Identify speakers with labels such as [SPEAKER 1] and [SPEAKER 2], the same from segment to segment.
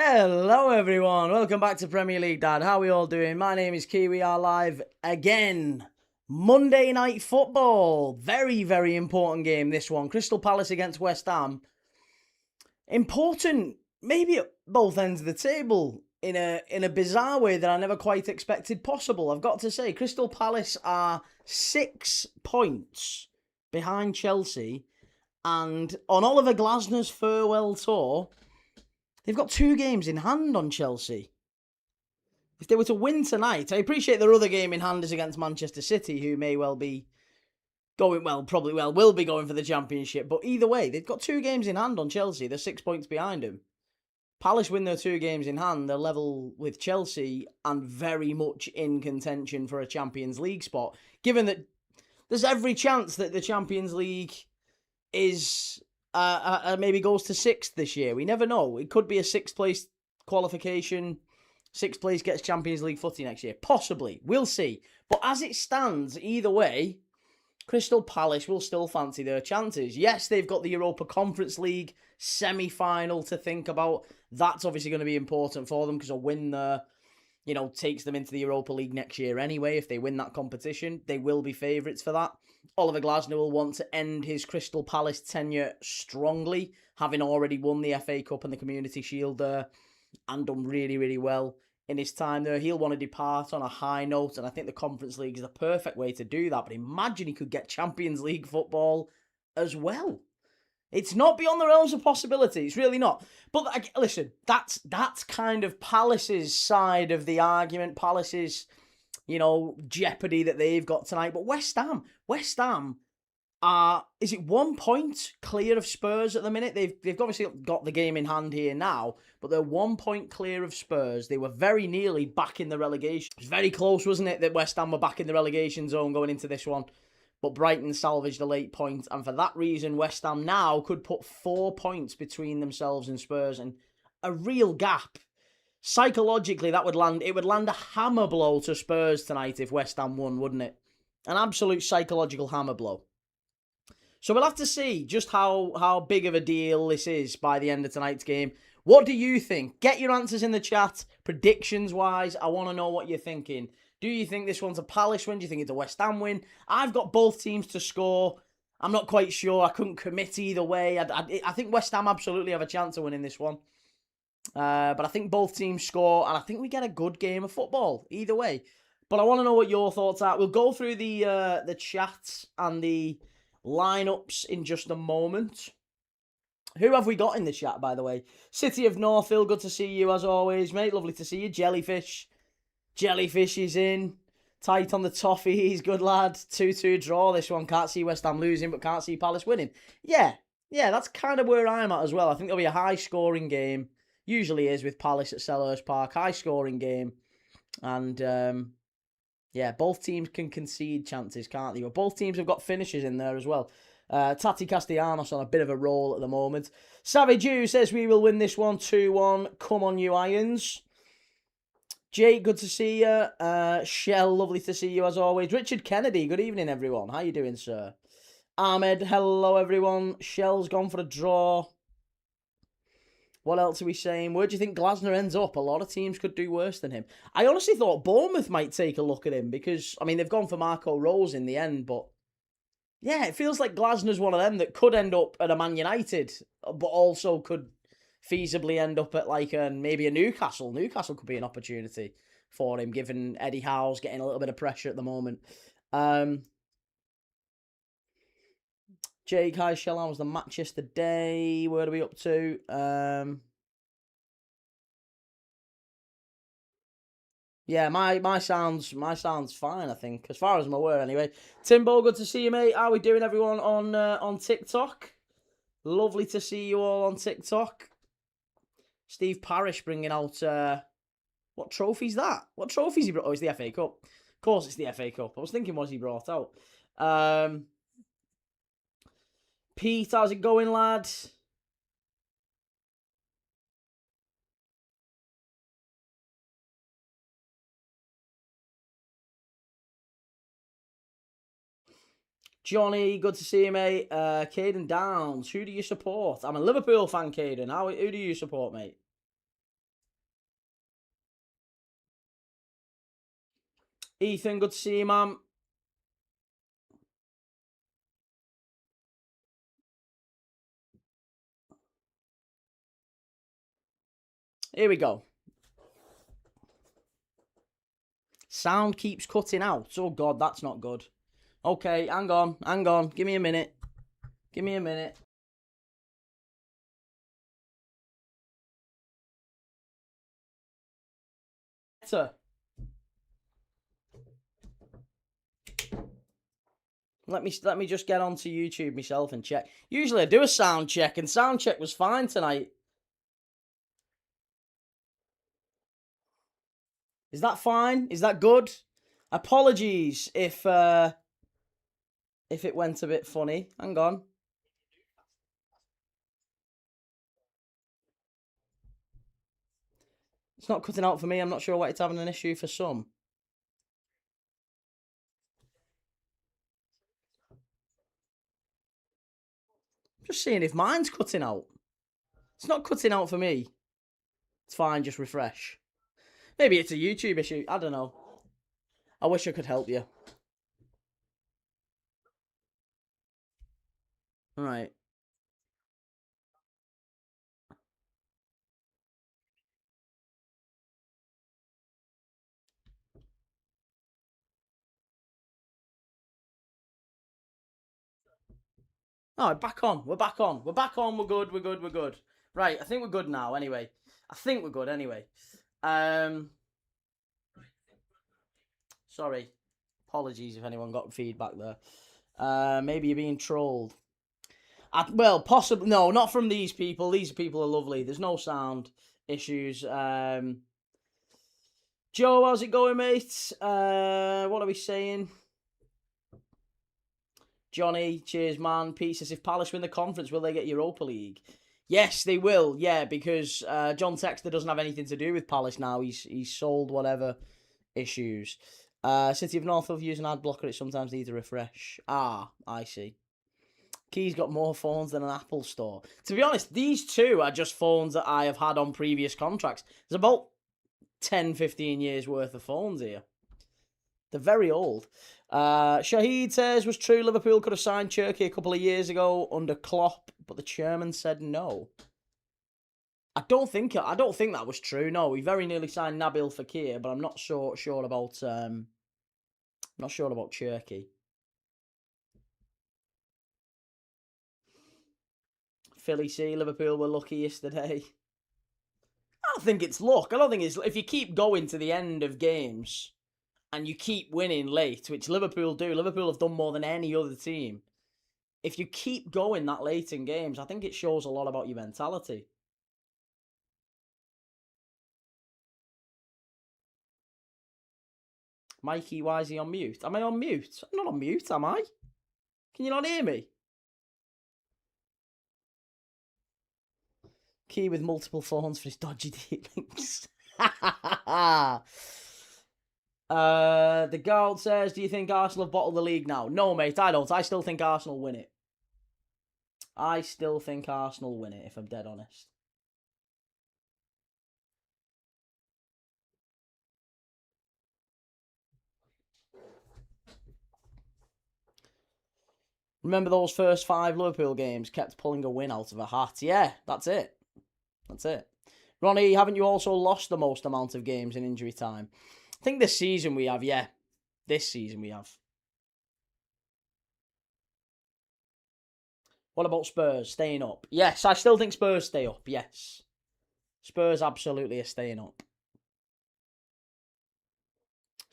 [SPEAKER 1] Hello everyone, welcome back to Premier League Dad. How are we all doing? My name is Key, we are live again. Monday night football, very, very important game this one. Crystal Palace against West Ham. Important, maybe at both ends of the table, in a bizarre way that I never quite expected possible. I've got to say, Crystal Palace are 6 points behind Chelsea, and on Oliver Glasner's farewell tour, they've got 2 games in hand on Chelsea. If they were to win tonight, I appreciate their other game in hand is against Manchester City, who may well be going, will be going for the championship. But either way, they've got 2 games in hand on Chelsea. They're 6 points behind them. Palace win their 2 games in hand. They're level with Chelsea and very much in contention for a Champions League spot. Given that there's every chance that the Champions League is maybe goes to 6th this year. We never know. It could be a 6th place qualification. 6th place gets Champions League footy next year. Possibly. We'll see. But as it stands, either way, Crystal Palace will still fancy their chances. Yes, they've got the Europa Conference League Semi-Final to think about. That's obviously going to be important for them because a win there, takes them into the Europa League next year anyway. If they win that competition, they will be favourites for that. Oliver Glasner will want to end his Crystal Palace tenure strongly, having already won the FA Cup and the Community Shield there and done really, really well in his time there. He'll want to depart on a high note, and I think the Conference League is the perfect way to do that. But imagine he could get Champions League football as well. It's not beyond the realms of possibility. It's really not. But listen, that's kind of Palace's side of the argument. Palace's, jeopardy that they've got tonight. But West Ham are, is it 1 point clear of Spurs at the minute? They've obviously got the game in hand here now, but they're 1 point clear of Spurs. They were very nearly back in the relegation. It was very close, wasn't it, that West Ham were back in the relegation zone going into this one. But Brighton salvaged a late point, and for that reason, West Ham now could put 4 points between themselves and Spurs, and a real gap. Psychologically, it would land a hammer blow to Spurs tonight if West Ham won, wouldn't it? An absolute psychological hammer blow. So we'll have to see just how big of a deal this is by the end of tonight's game. What do you think? Get your answers in the chat, predictions-wise. I want to know what you're thinking. Do you think this one's a Palace win? Do you think it's a West Ham win? I've got both teams to score. I'm not quite sure. I couldn't commit either way. I think West Ham absolutely have a chance of winning this one. But I think both teams score, and I think we get a good game of football either way. But I want to know what your thoughts are. We'll go through the chats and the lineups in just a moment. Who have we got in the chat, by the way? City of Northville, good to see you as always, mate. Lovely to see you. Jellyfish is in. Tight on the toffees, good lad. 2-2 draw this one. Can't see West Ham losing, but can't see Palace winning. Yeah, that's kind of where I'm at as well. I think there'll be a high-scoring game. Usually is with Palace at Selhurst Park. High-scoring game. And, both teams can concede chances, can't they? But both teams have got finishes in there as well. Tati Castellanos on a bit of a roll at the moment. Savage U says we will win this one 2-1. Come on, you Irons. Jake, good to see you. Shell, lovely to see you as always. Richard Kennedy, good evening, everyone. How you doing, sir? Ahmed, hello, everyone. Shell's gone for a draw. What else are we saying? Where do you think Glasner ends up? A lot of teams could do worse than him. I honestly thought Bournemouth might take a look at him because, they've gone for Marco Rose in the end, but yeah, it feels like Glasner's one of them that could end up at a Man United, but also could feasibly end up at maybe a Newcastle. Newcastle could be an opportunity for him, given Eddie Howe's getting a little bit of pressure at the moment. Jake, hi, Shell, how was the match yesterday? Where are we up to? Yeah, my sound's fine, I think, as far as I'm aware anyway. Timbo, good to see you, mate. How are we doing, everyone, on TikTok? Lovely to see you all on TikTok. Steve Parrish bringing out, what trophy's that? What trophy's he brought? Oh, it's the FA Cup. Of course it's the FA Cup. I was thinking what he brought out. Pete, how's it going, lad? Johnny, good to see you, mate. Caden Downs, who do you support? I'm a Liverpool fan, Caden. Who do you support, mate? Ethan, good to see you, man. Here we go. Sound keeps cutting out. Oh, God, that's not good. Okay, hang on. Give me a minute. Better. Let me just get onto YouTube myself and check. Usually I do a sound check, and sound check was fine tonight. Is that fine? Is that good? Apologies if it went a bit funny. Hang on. It's not cutting out for me. I'm not sure why it's having an issue for some. Just seeing if mine's cutting out. It's not cutting out for me. It's fine, just refresh. Maybe it's a YouTube issue. I don't know. I wish I could help you. All right. Oh, back on. We're back on. We're back on. We're good. Right, I think we're good now anyway. Sorry. Apologies if anyone got feedback there. Maybe you're being trolled. Well, possibly. No, not from these people. These people are lovely. There's no sound issues. Joe, how's it going, mate? What are we saying? Johnny, cheers, man. Pete says, if Palace win the conference, will they get Europa League? Yes, they will. Yeah, because John Texter doesn't have anything to do with Palace now. He's sold whatever issues. City of Northfield use an ad blocker. It sometimes needs a refresh. Ah, I see. Key's got more phones than an Apple store. To be honest, these two are just phones that I have had on previous contracts. There's about 10, 15 years worth of phones here. They're very old. Shahid says, was true Liverpool could have signed Cherki a couple of years ago under Klopp, but the chairman said no. I don't think that was true. No, we very nearly signed Nabil Fekir, but I'm not sure about Cherki. Philly C, Liverpool were lucky yesterday. I don't think it's luck. I don't think it's if you keep going to the end of games and you keep winning late, which Liverpool do. Liverpool have done more than any other team. If you keep going that late in games, I think it shows a lot about your mentality. Mikey, why is he on mute? Am I on mute? I'm not on mute, am I? Can you not hear me? Key with multiple phones for his dodgy dealings. The Gold says, do you think Arsenal have bottled the league now? No, mate, I don't. I still think Arsenal win it. If I'm dead honest. Remember those first 5 Liverpool games? Kept pulling a win out of a hat. Yeah, that's it. Ronnie, haven't you also lost the most amount of games in injury time? I think this season we have, yeah. This season we have. What about Spurs staying up? Yes, I still think Spurs stay up, yes. Spurs absolutely are staying up.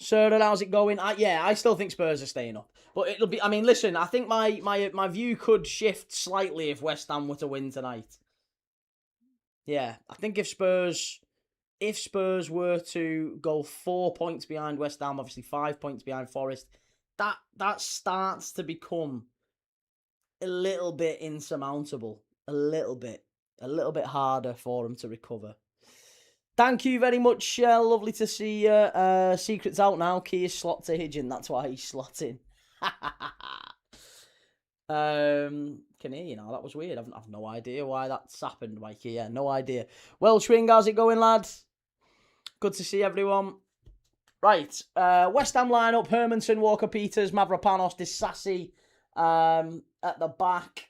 [SPEAKER 1] Sir, how's it going? I still think Spurs are staying up. But it'll be, I mean, listen, I think my view could shift slightly if West Ham were to win tonight. Yeah, I think if Spurs were to go 4 points behind West Ham, obviously 5 points behind Forest, that starts to become a little bit insurmountable. A little bit harder for them to recover. Thank you very much. Lovely to see you. Secret's out now. Key is slot to Hidgen. That's why he's slotting. Can hear you now. That was weird. I've no idea why that's happened, Mikey. Yeah, no idea. Welsh Wing, how's it going, lads? Good to see everyone. Right, West Ham lineup: Hermanson, Walker-Peters, Mavropanos, Disasi at the back.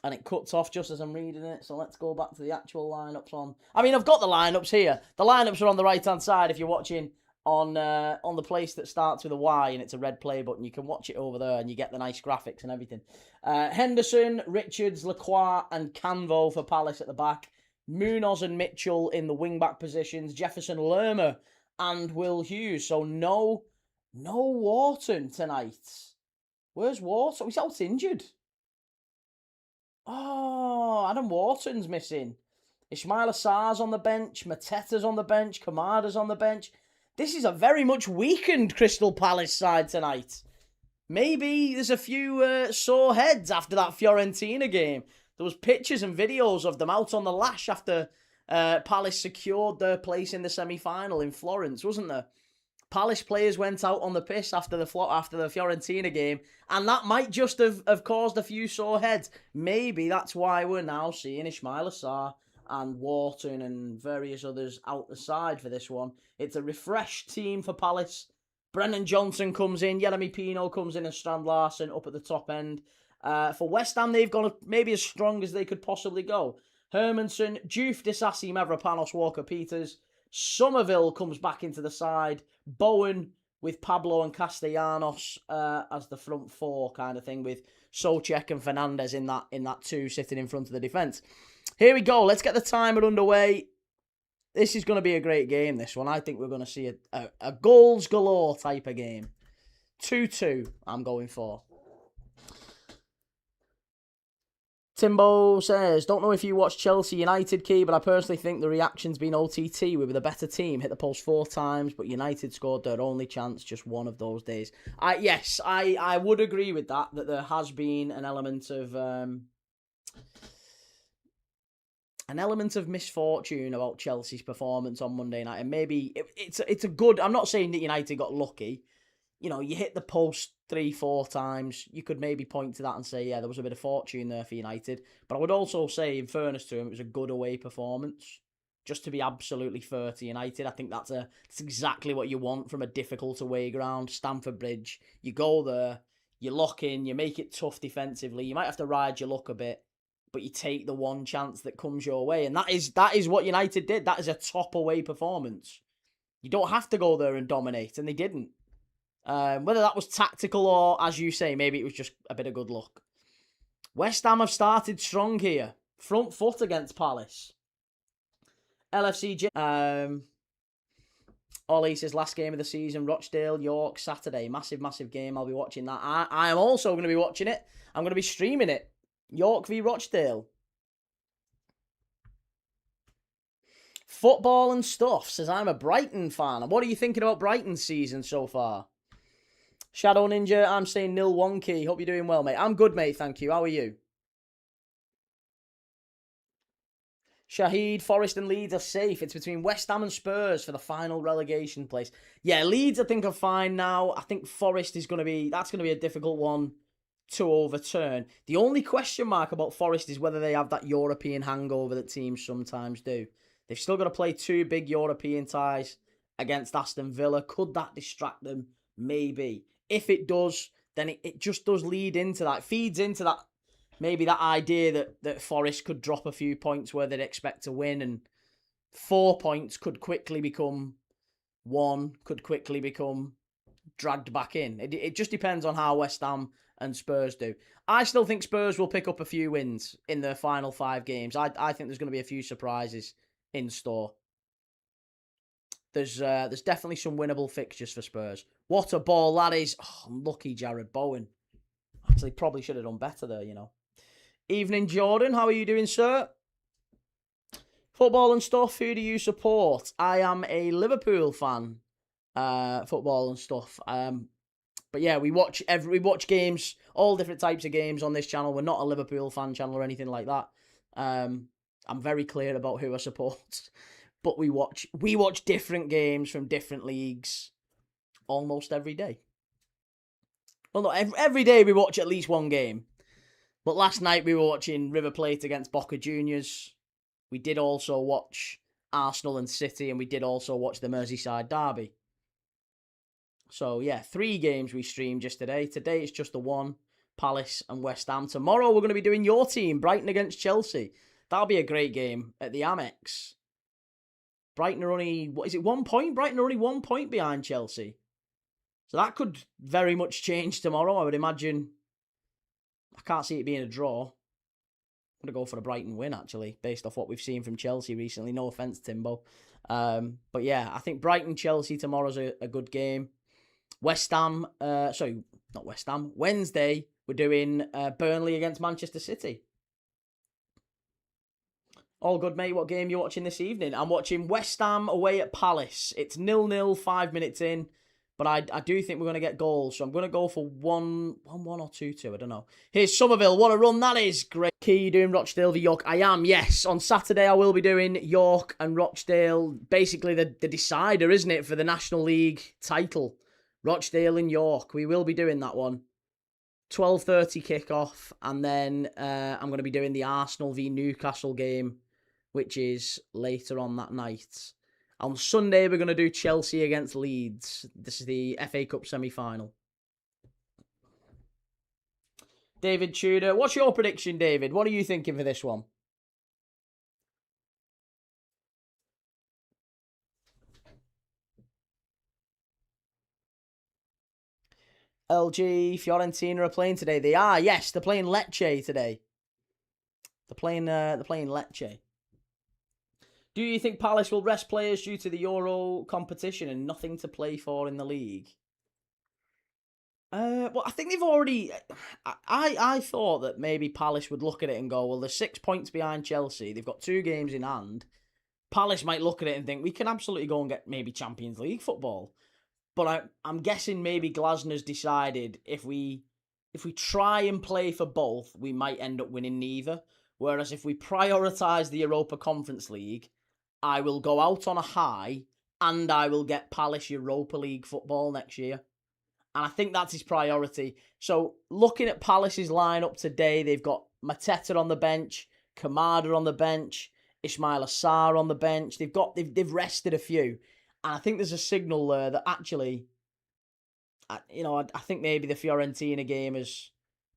[SPEAKER 1] And it cuts off just as I'm reading it, so let's go back to the actual lineups on. I mean, I've got the lineups here. The lineups are on the right-hand side if you're watching on the place that starts with a Y and it's a red play button. You can watch it over there and you get the nice graphics and everything. Henderson, Richards, Lacroix and Canvo for Palace at the back. Munoz and Mitchell in the wing-back positions. Jefferson, Lerma and Will Hughes. So no Wharton tonight. Where's Wharton? He's out injured. Oh, Adam Wharton's missing. Ismail Assar's on the bench. Mateta's on the bench. Kamada's on the bench. This is a very much weakened Crystal Palace side tonight. Maybe there's a few sore heads after that Fiorentina game. There was pictures and videos of them out on the lash after Palace secured their place in the semi-final in Florence, wasn't there? Palace players went out on the piss after the Fiorentina game, and that might just have caused a few sore heads. Maybe that's why we're now seeing Ismail Assar and Wharton and various others out the side for this one. It's a refreshed team for Palace. Brennan Johnson comes in, Jeremy Pino comes in, and Strand Larsen up at the top end. For West Ham, they've gone maybe as strong as they could possibly go. Hermanson, Diouf, Disasi, Mavropanos, Walker-Peters. Somerville comes back into the side. Bowen with Pablo and Castellanos as the front four kind of thing, with Souček and Fernandez in that two sitting in front of the defence. Here we go. Let's get the timer underway. This is going to be a great game, this one. I think we're going to see a goals galore type of game. 2-2 I'm going for. Timbo says, don't know if you watched Chelsea United, Key, but I personally think the reaction's been OTT. We were the better team, hit the post 4 times, but United scored their only chance just one of those days. Yes, I would agree with that there has been an element of misfortune about Chelsea's performance on Monday night, and maybe it's a good. I'm not saying that United got lucky. You know, you hit the post 3-4 times. You could maybe point to that and say, yeah, there was a bit of fortune there for United. But I would also say, in fairness to him, it was a good away performance. Just to be absolutely fair to United, I think that's exactly what you want from a difficult away ground. Stamford Bridge. You go there, you lock in, you make it tough defensively. You might have to ride your luck a bit, but you take the one chance that comes your way. And that is what United did. That is a top away performance. You don't have to go there and dominate, and they didn't. Whether that was tactical or, as you say, maybe it was just a bit of good luck. West Ham have started strong here. Front foot against Palace. LFCJ. Ollie says, last game of the season, Rochdale, York, Saturday. Massive, massive game. I'll be watching that. I am also going to be watching it. I'm going to be streaming it. York v Rochdale. Football and Stuff says, I'm a Brighton fan. What are you thinking about Brighton's season so far? Shadow Ninja, I'm saying 0-1 Key. Hope you're doing well, mate. I'm good, mate, thank you. How are you? Shahid, Forest and Leeds are safe. It's between West Ham and Spurs for the final relegation place. Yeah, Leeds I think are fine now. I think Forest that's going to be a difficult one to overturn. The only question mark about Forest is whether they have that European hangover that teams sometimes do. They've still got to play 2 big European ties against Aston Villa. Could that distract them? Maybe. If it does, then it just does lead into that. It feeds into that, maybe that idea that Forest could drop a few points where they'd expect to win, and 4 points could quickly become 1, could quickly become dragged back in. It just depends on how West Ham and Spurs do. I still think Spurs will pick up a few wins in their final 5 games. I think there's going to be a few surprises in store. There's definitely some winnable fixtures for Spurs. What a ball that is. Oh, lucky Jared Bowen. Actually, probably should have done better there, you know. Evening, Jordan. How are you doing, sir? Football and Stuff. Who do you support? I am a Liverpool fan. Football and Stuff. But yeah, we watch games, all different types of games on this channel. We're not a Liverpool fan channel or anything like that. I'm very clear about who I support. But we watch different games from different leagues almost every day. Well, not every day we watch at least one game. But last night we were watching River Plate against Boca Juniors. We did also watch Arsenal and City, and we did also watch the Merseyside derby. So, yeah, 3 games we streamed yesterday. Today it's just the one, Palace and West Ham. Tomorrow we're going to be doing your team, Brighton against Chelsea. That'll be a great game at the Amex. Brighton are only, what is it, 1 point? Brighton are only 1 point behind Chelsea. So that could very much change tomorrow, I would imagine. I can't see it being a draw. I'm going to go for a Brighton win, actually, based off what we've seen from Chelsea recently. No offence, Timbo. But yeah, I think Brighton-Chelsea tomorrow's a good game. West Ham, sorry, not West Ham. Wednesday, we're doing Burnley against Manchester City. All good, mate. What game are you watching this evening? I'm watching West Ham away at Palace. It's 0-0, 5 minutes in. But I do think we're going to get goals. So I'm going to go for 1-1 or 2-2. I don't know. Here's Somerville. What a run that is. Great. Key, you doing Rochdale v York? I am, yes. On Saturday, I will be doing York and Rochdale. Basically, the decider, isn't it, for the National League title. Rochdale and York. We will be doing that one. 12:30 kickoff. And then I'm going to be doing the Arsenal v Newcastle game, which is later on that night. On Sunday, we're going to do Chelsea against Leeds. This is the FA Cup semi-final. David Tudor. What's your prediction, David? What are you thinking for this one? LG, Fiorentina are playing today. They are, yes. They're playing Lecce today. They're playing Lecce. Do you think Palace will rest players due to the Euro competition and nothing to play for in the league? Well, I think they've already. I thought that maybe Palace would look at it and go, well, they're 6 points behind Chelsea. They've got 2 games in hand. Palace might look at it and think we can absolutely go and get maybe Champions League football. But I'm guessing maybe Glasner's decided if we try and play for both, we might end up winning neither. Whereas if we prioritise the Europa Conference League, I will go out on a high and I will get Palace Europa League football next year. And I think that's his priority. So looking at Palace's lineup today, they've got Mateta on the bench, Kamada on the bench, Ismail Assar on the bench. They've rested a few. And I think there's a signal there that actually, I think maybe the Fiorentina game is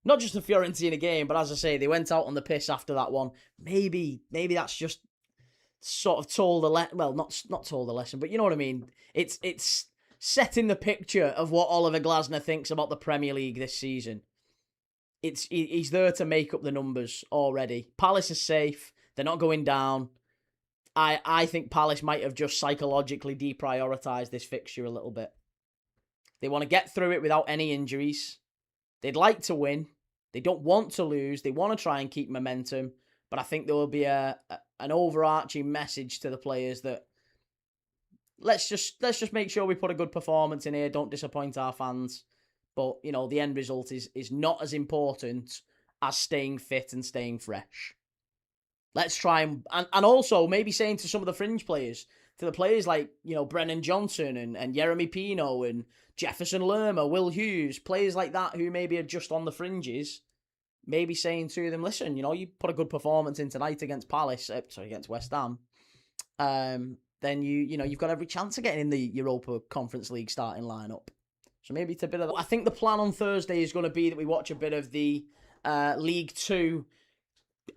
[SPEAKER 1] not just the Fiorentina game, but as I say, they went out on the piss after that one. Maybe that's just sort of told a lesson. Well, not told a lesson, but you know what I mean. It's setting the picture of what Oliver Glasner thinks about the Premier League this season. He's there to make up the numbers already. Palace is safe. They're not going down. I think Palace might have just psychologically deprioritised this fixture a little bit. They want to get through it without any injuries. They'd like to win. They don't want to lose. They want to try and keep momentum. But I think there will be an overarching message to the players that let's just make sure we put a good performance in here. Don't disappoint our fans. But, the end result is not as important as staying fit and staying fresh. Let's try and also maybe saying to some of the fringe players, to the players like, Brennan Johnson and Jeremy Pino and Jefferson Lerma, Will Hughes, players like that who maybe are just on the fringes, maybe saying to them, listen, you put a good performance in tonight against against West Ham, then you've got every chance of getting in the Europa Conference League starting lineup. So maybe it's a bit of that. I think the plan on Thursday is going to be that we watch a bit of the League Two.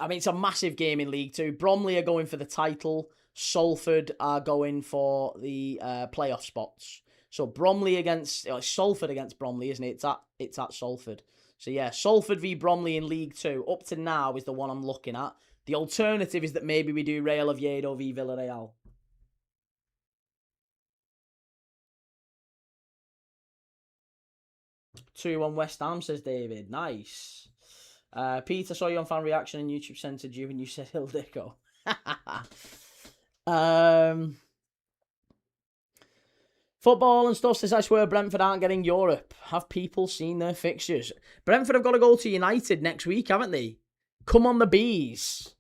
[SPEAKER 1] I mean, it's a massive game in League Two. Bromley are going for the title. Salford are going for the playoff spots. So Bromley against Salford against Bromley, isn't it? It's at Salford. So yeah, Salford v Bromley in League Two up to now is the one I'm looking at. The alternative is that maybe we do Real Oviedo v Villarreal. 2-1 West Ham, says David. Nice. Peter, saw you on Fan Reaction and YouTube censored you when you said Hildiko. Football and stuff says, I swear Brentford aren't getting Europe. Have people seen their fixtures? Brentford have got to go to United next week, haven't they? Come on the bees.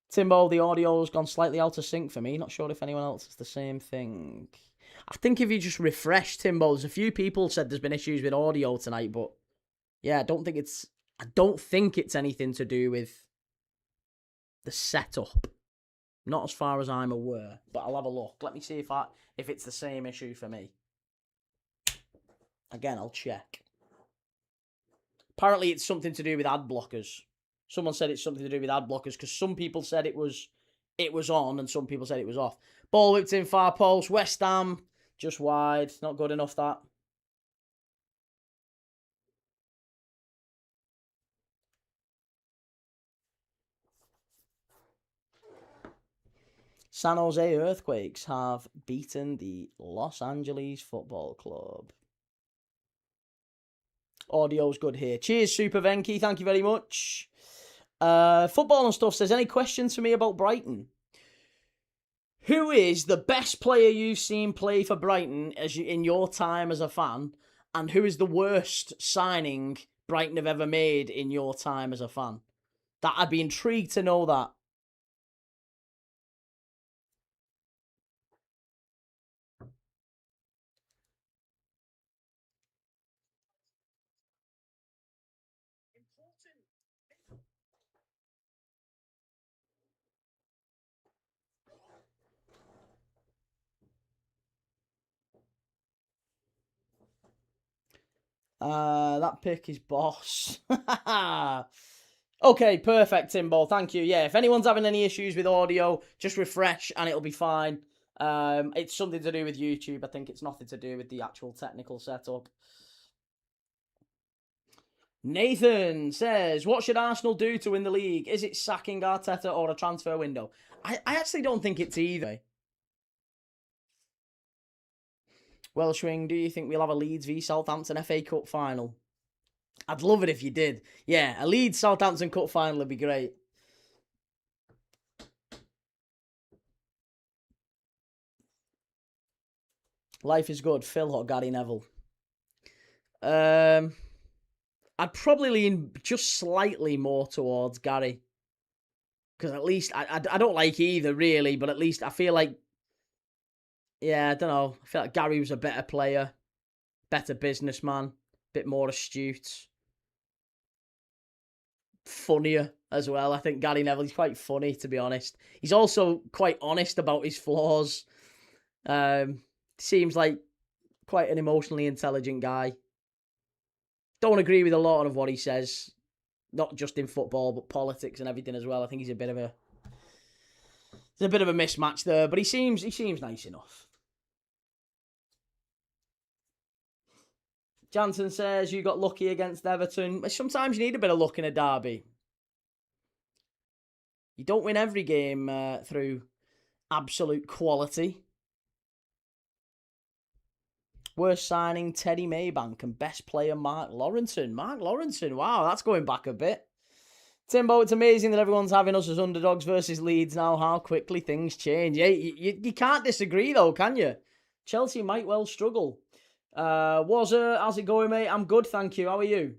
[SPEAKER 1] Timbo, the audio's gone slightly out of sync for me. Not sure if anyone else has the same thing. I think if you just refresh, Timbo, there's a few people said there's been issues with audio tonight, but yeah, I don't think it's anything to do with the setup. Not as far as I'm aware, but I'll have a look. Let me see if it's the same issue for me. Again, I'll check. Apparently, it's something to do with ad blockers. Someone said it's something to do with ad blockers because some people said it was on and some people said it was off. Ball whipped in far post. West Ham just wide. Not good enough, that. San Jose Earthquakes have beaten the Los Angeles Football Club. Audio's good here. Cheers, Super Venky. Thank you very much. Football and stuff says, any questions for me about Brighton? Who is the best player you've seen play for Brighton in your time as a fan? And who is the worst signing Brighton have ever made in your time as a fan? I'd be intrigued to know that. That pick is boss. Okay, perfect, Timbo. Thank you. Yeah, if anyone's having any issues with audio, just refresh and it'll be fine. It's something to do with YouTube. I think it's nothing to do with the actual technical setup. Nathan says, what should Arsenal do to win the league? Is it sacking Arteta or a transfer window? I actually don't think it's either. Welshwing, do you think we'll have a Leeds v Southampton FA Cup final? I'd love it if you did. Yeah, a Leeds Southampton Cup final would be great. Life is good. Phil or Gary Neville? I'd probably lean just slightly more towards Gary. Because at least, I don't like either, really, but at least I feel like, yeah, I don't know. I feel like Gary was a better player, better businessman, bit more astute, funnier as well. I think Gary Neville, he's quite funny, to be honest. He's also quite honest about his flaws. Seems like quite an emotionally intelligent guy. Don't agree with a lot of what he says, not just in football, but politics and everything as well. I think he's a bit of a mismatch there, but he seems nice enough. Jansen says, you got lucky against Everton. Sometimes you need a bit of luck in a derby. You don't win every game through absolute quality. Worst signing, Teddy Maybank, and best player, Mark Lawrenson. Mark Lawrenson, wow, that's going back a bit. Timbo, it's amazing that everyone's having us as underdogs versus Leeds now. How quickly things change. Yeah, you can't disagree, though, can you? Chelsea might well struggle. How's it going, mate? I'm good, thank you. How are you?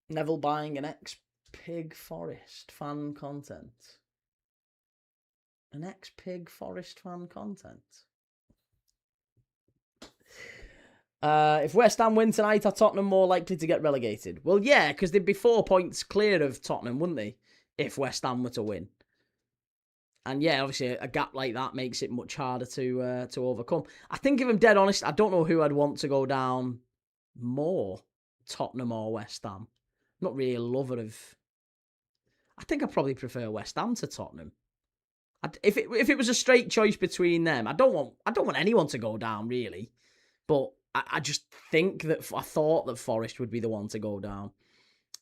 [SPEAKER 1] Neville buying an ex-Pig Forest fan content. An ex-Pig Forest fan content. If West Ham win tonight, are Tottenham more likely to get relegated? Well, yeah, because they'd be 4 points clear of Tottenham, wouldn't they? If West Ham were to win. And yeah, obviously a gap like that makes it much harder to overcome. I think if I'm dead honest, I don't know who I'd want to go down more, Tottenham or West Ham. I'm not really a lover of... I think I probably prefer West Ham to Tottenham. If it was a straight choice between them, I don't want anyone to go down really, but I just think that I thought that Forest would be the one to go down.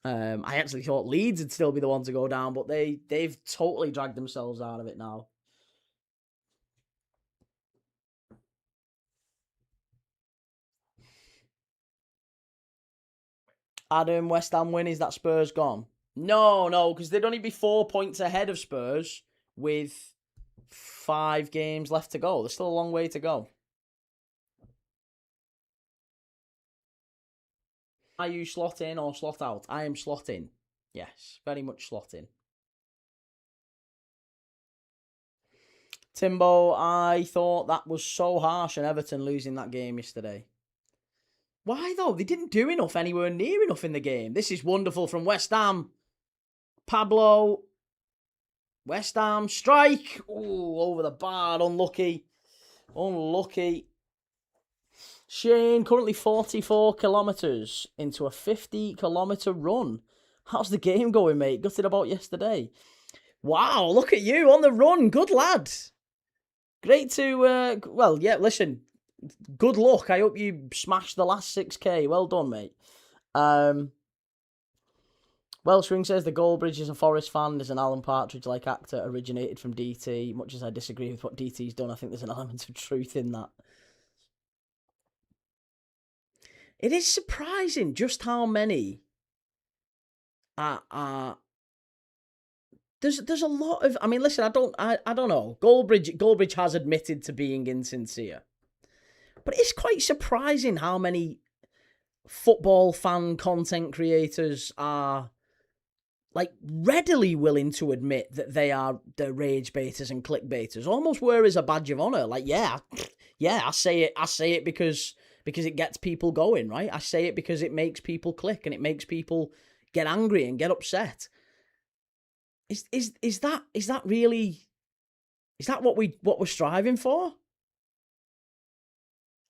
[SPEAKER 1] I actually thought Leeds would still be the one to go down, but they've totally dragged themselves out of it now. Adam, West Ham win, is that Spurs gone? No, because they'd only be 4 points ahead of Spurs with 5 games left to go. There's still a long way to go. Are you slot in or slot out? I am slot in. Yes, very much slot in. Timbo, I thought that was so harsh on Everton losing that game yesterday. Why though? They didn't do enough anywhere near enough in the game. This is wonderful from West Ham. Pablo. West Ham strike. Ooh, over the bar. Unlucky. Unlucky. Shane, currently 44 kilometres into a 50-kilometre run. How's the game going, mate? Gutted about yesterday. Wow, look at you on the run. Good lad. Great to, listen. Good luck. I hope you smash the last 6K. Well done, mate. Welshring says the Goldbridge is a Forest fan. There's an Alan Partridge-like actor originated from DT. Much as I disagree with what DT's done, I think there's an element of truth in that. It is surprising just how many are. There's a lot of. I mean, listen, I don't know. Goldbridge has admitted to being insincere, but it's quite surprising how many football fan content creators are like readily willing to admit that they're rage baiters and clickbaiters, almost wear as a badge of honor. Like, yeah, I say it because it gets people going, right? I say it because it makes people click and it makes people get angry and get upset. Is that really? Is that what we're striving for?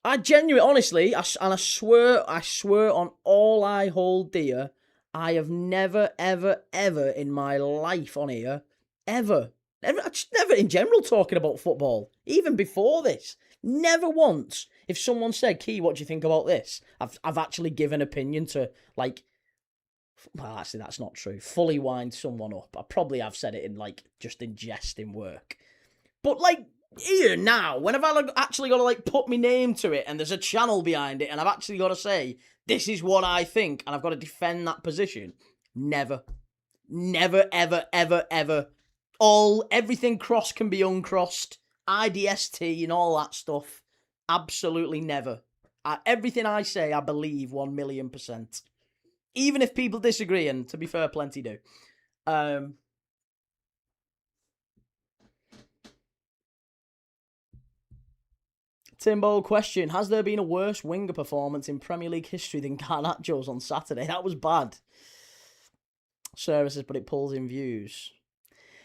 [SPEAKER 1] I genuinely, honestly, I swear on all I hold dear, I have never, ever, ever in my life on here, never in general talking about football, even before this, never once, if someone said, Key, what do you think about this? I've actually given opinion to, like, well, actually, that's not true. Fully wind someone up. I probably have said it in, like, just in jest in work. But, like, here now, when I've actually got to, like, put my name to it and there's a channel behind it and I've actually got to say, this is what I think, and I've got to defend that position, never, ever, ever, ever. Everything crossed can be uncrossed, IDST and all that stuff, absolutely never. Everything I say, I believe 1,000,000%. Even if people disagree, and to be fair, plenty do. Timbo, question. Has there been a worse winger performance in Premier League history than Garnacho's on Saturday? That was bad. Sarah says, but it pulls in views.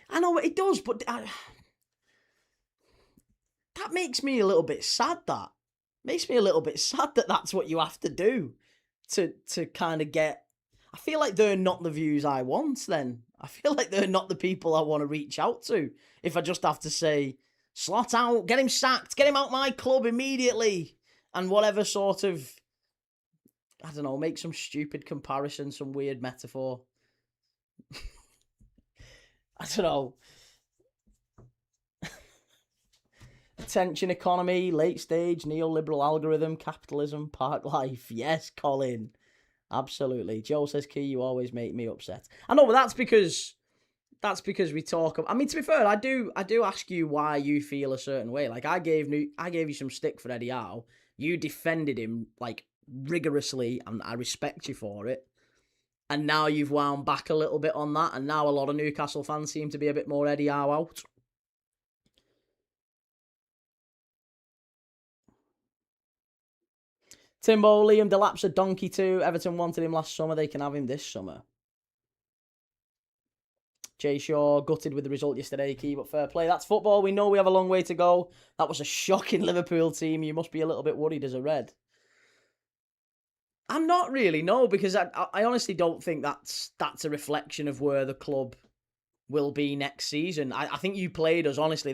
[SPEAKER 1] I know it does, but that makes me a little bit sad, that. Makes me a little bit sad that that's what you have to do to kind of get... I feel like they're not the views I want, then. I feel like they're not the people I want to reach out to. If I just have to say, slot out, get him sacked, get him out my club immediately, and whatever sort of, I don't know, make some stupid comparison, some weird metaphor. I don't know. Attention economy, late stage, neoliberal algorithm, capitalism, park life. Yes, Colin. Absolutely. Joe says, Key, you always make me upset. I know, but that's because we talk. I mean, to be fair, I do ask you why you feel a certain way. Like, I gave you some stick for Eddie Howe. You defended him, like, rigorously, and I respect you for it. And now you've wound back a little bit on that, and now a lot of Newcastle fans seem to be a bit more Eddie Howe out. Timbo, Liam Delap's a donkey too. Everton wanted him last summer. They can have him this summer. Jay Shaw, gutted with the result yesterday, Key, but fair play. That's football. We know we have a long way to go. That was a shocking Liverpool team. You must be a little bit worried as a Red. I'm not really, no, because I honestly don't think that's a reflection of where the club will be next season. I think you played us, honestly.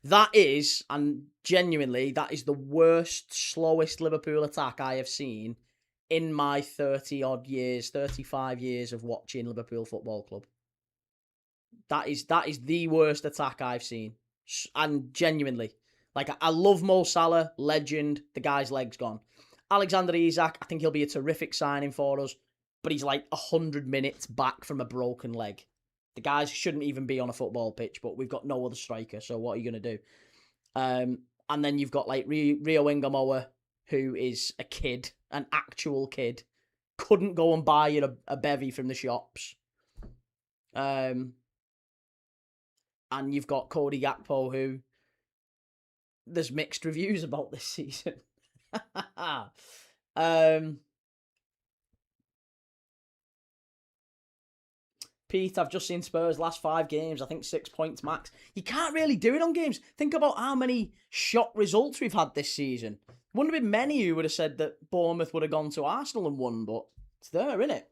[SPEAKER 1] That is, and genuinely, that is the worst, slowest Liverpool attack I have seen in my 30-odd years, 35 years of watching Liverpool Football Club. That is the worst attack I've seen. And genuinely, like, I love Mo Salah, legend, the guy's leg's gone. Alexander Isak, I think he'll be a terrific signing for us, but he's like 100 minutes back from a broken leg. The guys shouldn't even be on a football pitch, but we've got no other striker, so what are you going to do? And then you've got like Rio Ingamoa, who is a kid, an actual kid. Couldn't go and buy you a bevy from the shops. And you've got Cody Gakpo, who there's mixed reviews about this season. Pete, I've just seen Spurs last 5 games. I think 6 points max. You can't really do it on games. Think about how many shock results we've had this season. Wouldn't have been many who would have said that Bournemouth would have gone to Arsenal and won, but it's there, isn't it?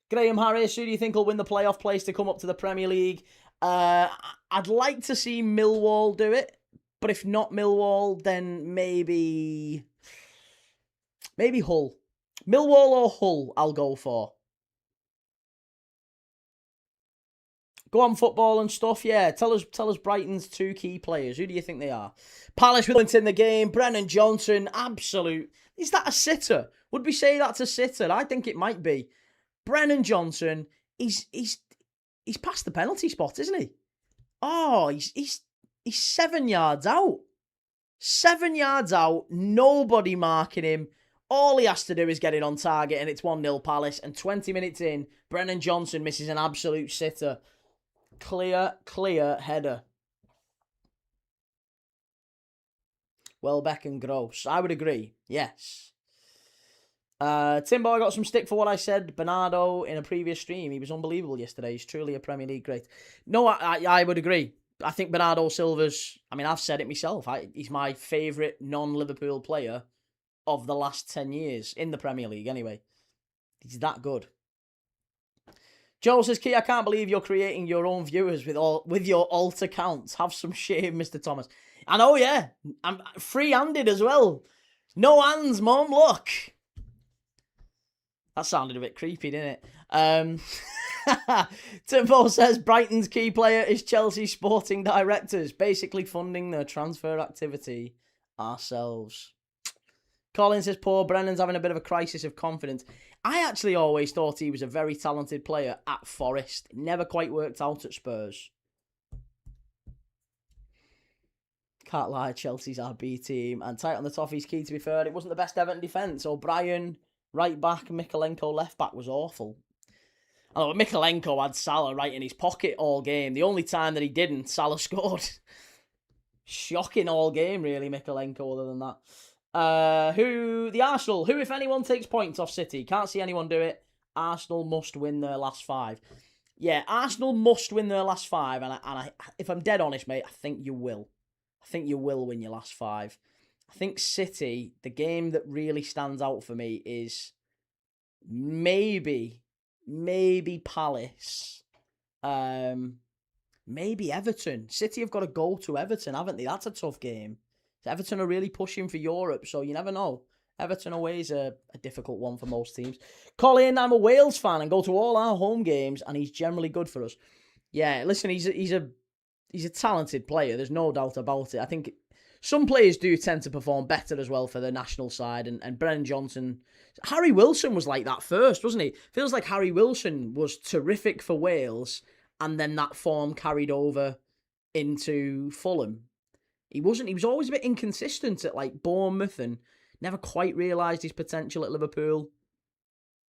[SPEAKER 1] Graham Harris, who do you think will win the playoff place to come up to the Premier League? I'd like to see Millwall do it, but if not Millwall, then maybe Hull. Millwall or Hull, I'll go for. Go on, football and stuff. Yeah, tell us Brighton's 2 key players. Who do you think they are? Palace with in the game. Brennan Johnson, absolute. Is that a sitter? Would we say that's a sitter? I think it might be. Brennan Johnson, he's past the penalty spot, isn't he? Oh, he's 7 yards out. 7 yards out. Nobody marking him. All he has to do is get it on target, and it's 1-0 Palace. And 20 minutes in, Brennan Johnson misses an absolute sitter. Clear header. Welbeck and Gross. I would agree. Yes. Timbo, I got some stick for what I said. Bernardo in a previous stream. He was unbelievable yesterday. He's truly a Premier League great. No, I would agree. I think Bernardo Silva's... I mean, I've said it myself. He's my favourite non-Liverpool player of the last 10 years. In the Premier League, anyway. He's that good. Joel says, Key, I can't believe you're creating your own viewers with your alt accounts. Have some shame, Mr. Thomas. I know, yeah. I'm free-handed as well. No hands, Mum, look. That sounded a bit creepy, didn't it? Timbo says, Brighton's key player is Chelsea sporting directors, basically funding their transfer activity ourselves. Colin says, poor Brennan's having a bit of a crisis of confidence. I actually always thought he was a very talented player at Forest. Never quite worked out at Spurs. Can't lie, Chelsea's our B team. And tight on the toffee's key, to be fair. It wasn't the best Everton defence. O'Brien, right back, Mikalenko, left back was awful. I know, Mikalenko had Salah right in his pocket all game. The only time that he didn't, Salah scored. Shocking all game, really, Mikalenko, other than that. The Arsenal, who, if anyone, takes points off City? Can't see anyone do it. Arsenal must win their last 5. Yeah, Arsenal must win their last 5, and if I'm dead honest, mate, I think you will. I think you will win your last 5. I think City, the game that really stands out for me is maybe Palace, maybe Everton. City have got to go to Everton, haven't they? That's a tough game. Everton are really pushing for Europe, so you never know. Everton away is a difficult one for most teams. Colin, I'm a Wales fan and go to all our home games, and he's generally good for us. Yeah, listen, he's a talented player. There's no doubt about it. I think some players do tend to perform better as well for the national side, and Brennan Johnson... Harry Wilson was like that first, wasn't he? Feels like Harry Wilson was terrific for Wales, and then that form carried over into Fulham. He was always a bit inconsistent at like Bournemouth and never quite realised his potential at Liverpool.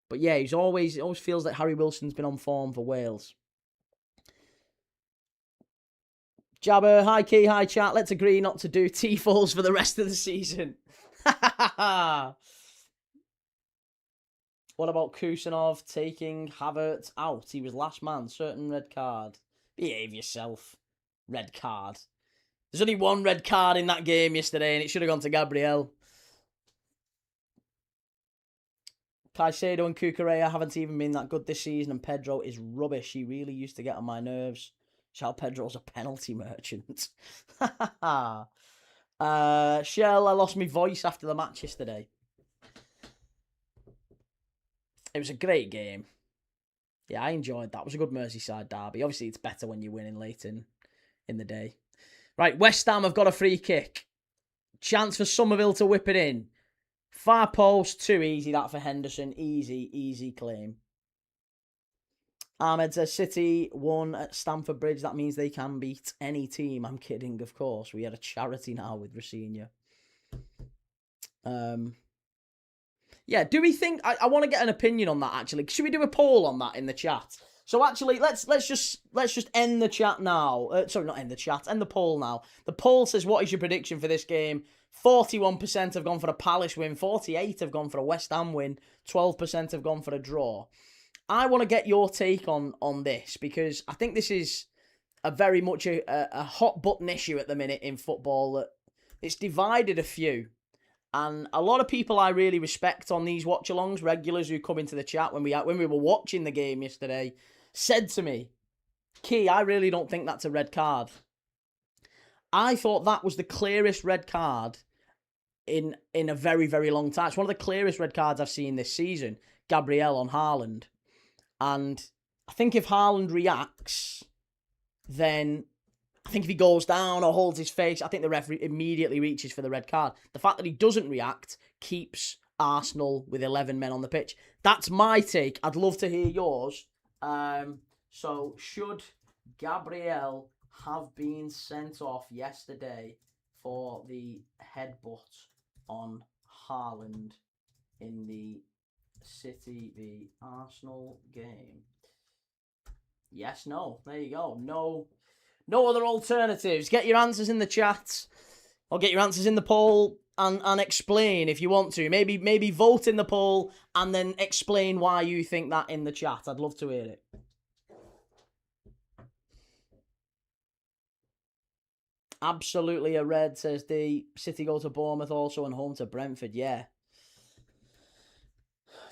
[SPEAKER 1] But yeah, it always feels like Harry Wilson's been on form for Wales. Jabber, hi Key, hi chat. Let's agree not to do T-falls for the rest of the season. What about Kusanov taking Havertz out? He was last man. Certain red card. Behave yourself. Red card. There's only one red card in that game yesterday, and it should have gone to Gabriel. Caicedo and Cucurella haven't even been that good this season, and Pedro is rubbish. He really used to get on my nerves. Shall Pedro's a penalty merchant. Shell, I lost my voice after the match yesterday. It was a great game. Yeah, I enjoyed that. It was a good Merseyside derby. Obviously, it's better when you're winning late in the day. Right, West Ham have got a free kick. Chance for Somerville to whip it in. Far post, too easy that for Henderson. Easy claim. Ahmed says City won at Stamford Bridge. That means they can beat any team. I'm kidding, of course. We had a charity now with Rossinha. Yeah, do we think... I want to get an opinion on that, actually. Should we do a poll on that in the chat? So actually, let's just end the chat now. Sorry, not end the chat. End the poll now. The poll says, what is your prediction for this game? 41% have gone for a Palace win. 48% have gone for a West Ham win. 12% have gone for a draw. I want to get your take on this, because I think this is a very much a hot button issue at the minute in football. That it's divided a few. And a lot of people I really respect on these watch-alongs, regulars who come into the chat when we were watching the game yesterday, said to me, Key, I really don't think that's a red card. I thought that was the clearest red card in a very, very long time. It's one of the clearest red cards I've seen this season, Gabriel on Haaland. And I think if Haaland reacts, then I think if he goes down or holds his face, I think the referee immediately reaches for the red card. The fact that he doesn't react keeps Arsenal with 11 men on the pitch. That's my take. I'd love to hear yours. So, should Gabriel have been sent off yesterday for the headbutt on Haaland in the City v Arsenal game? Yes, no. There you go. No other alternatives. Get your answers in the chat, or get your answers in the poll and explain if you want to. Maybe vote in the poll and then explain why you think that in the chat. I'd love to hear it. Absolutely a red, says the City go to Bournemouth also and home to Brentford. Yeah.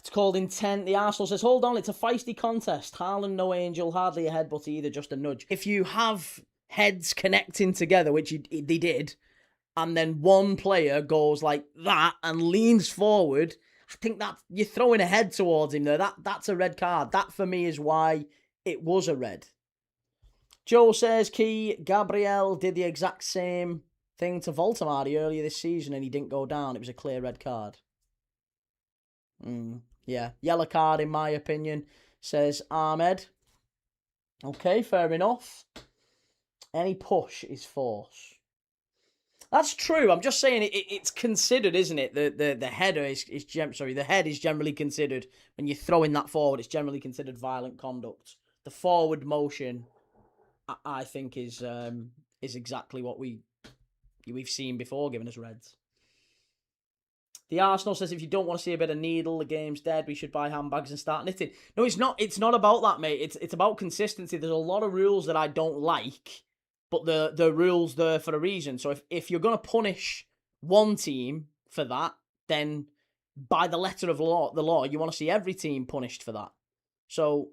[SPEAKER 1] It's called intent. The Arsenal says, hold on, it's a feisty contest. Haaland, no angel, hardly a headbutt either, just a nudge. If you have heads connecting together, which they did, and then one player goes like that and leans forward, I think that you're throwing a head towards him there. That's a red card. That, for me, is why it was a red. Joe says, Key, Gabriel did the exact same thing to Voltamari earlier this season and he didn't go down. It was a clear red card. Yeah, yellow card in my opinion, says Ahmed. Okay, fair enough. Any push is force. That's true. I'm just saying it's considered, isn't it? The header the head is generally considered when you're throwing that forward. It's generally considered violent conduct. The forward motion, I think, is exactly what we've seen before, giving us reds. The Arsenal says, if you don't want to see a bit of needle, the game's dead. We should buy handbags and start knitting. No, it's not. It's not about that, mate. It's about consistency. There's a lot of rules that I don't like, but the rules there for a reason. So if you're going to punish one team for that, then by the letter of the law, you want to see every team punished for that. So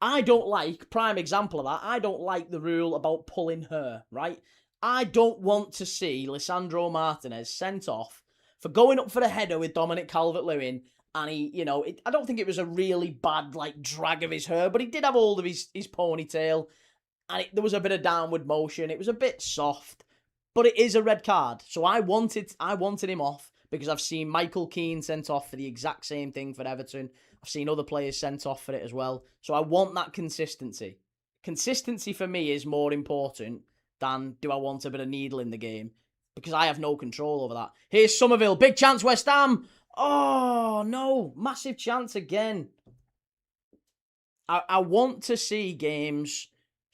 [SPEAKER 1] I don't like, prime example of that, I don't like the rule about pulling her, right? I don't want to see Lisandro Martinez sent off for going up for the header with Dominic Calvert-Lewin, and I don't think it was a really bad drag of his hair, but he did have hold of his ponytail, and there was a bit of downward motion. It was a bit soft, but it is a red card. So I wanted him off because I've seen Michael Keane sent off for the exact same thing for Everton. I've seen other players sent off for it as well. So I want that consistency. Consistency for me is more important than do I want a bit of needle in the game, because I have no control over that. Here's Somerville. Big chance, West Ham. Oh, no. Massive chance again. I want to see games.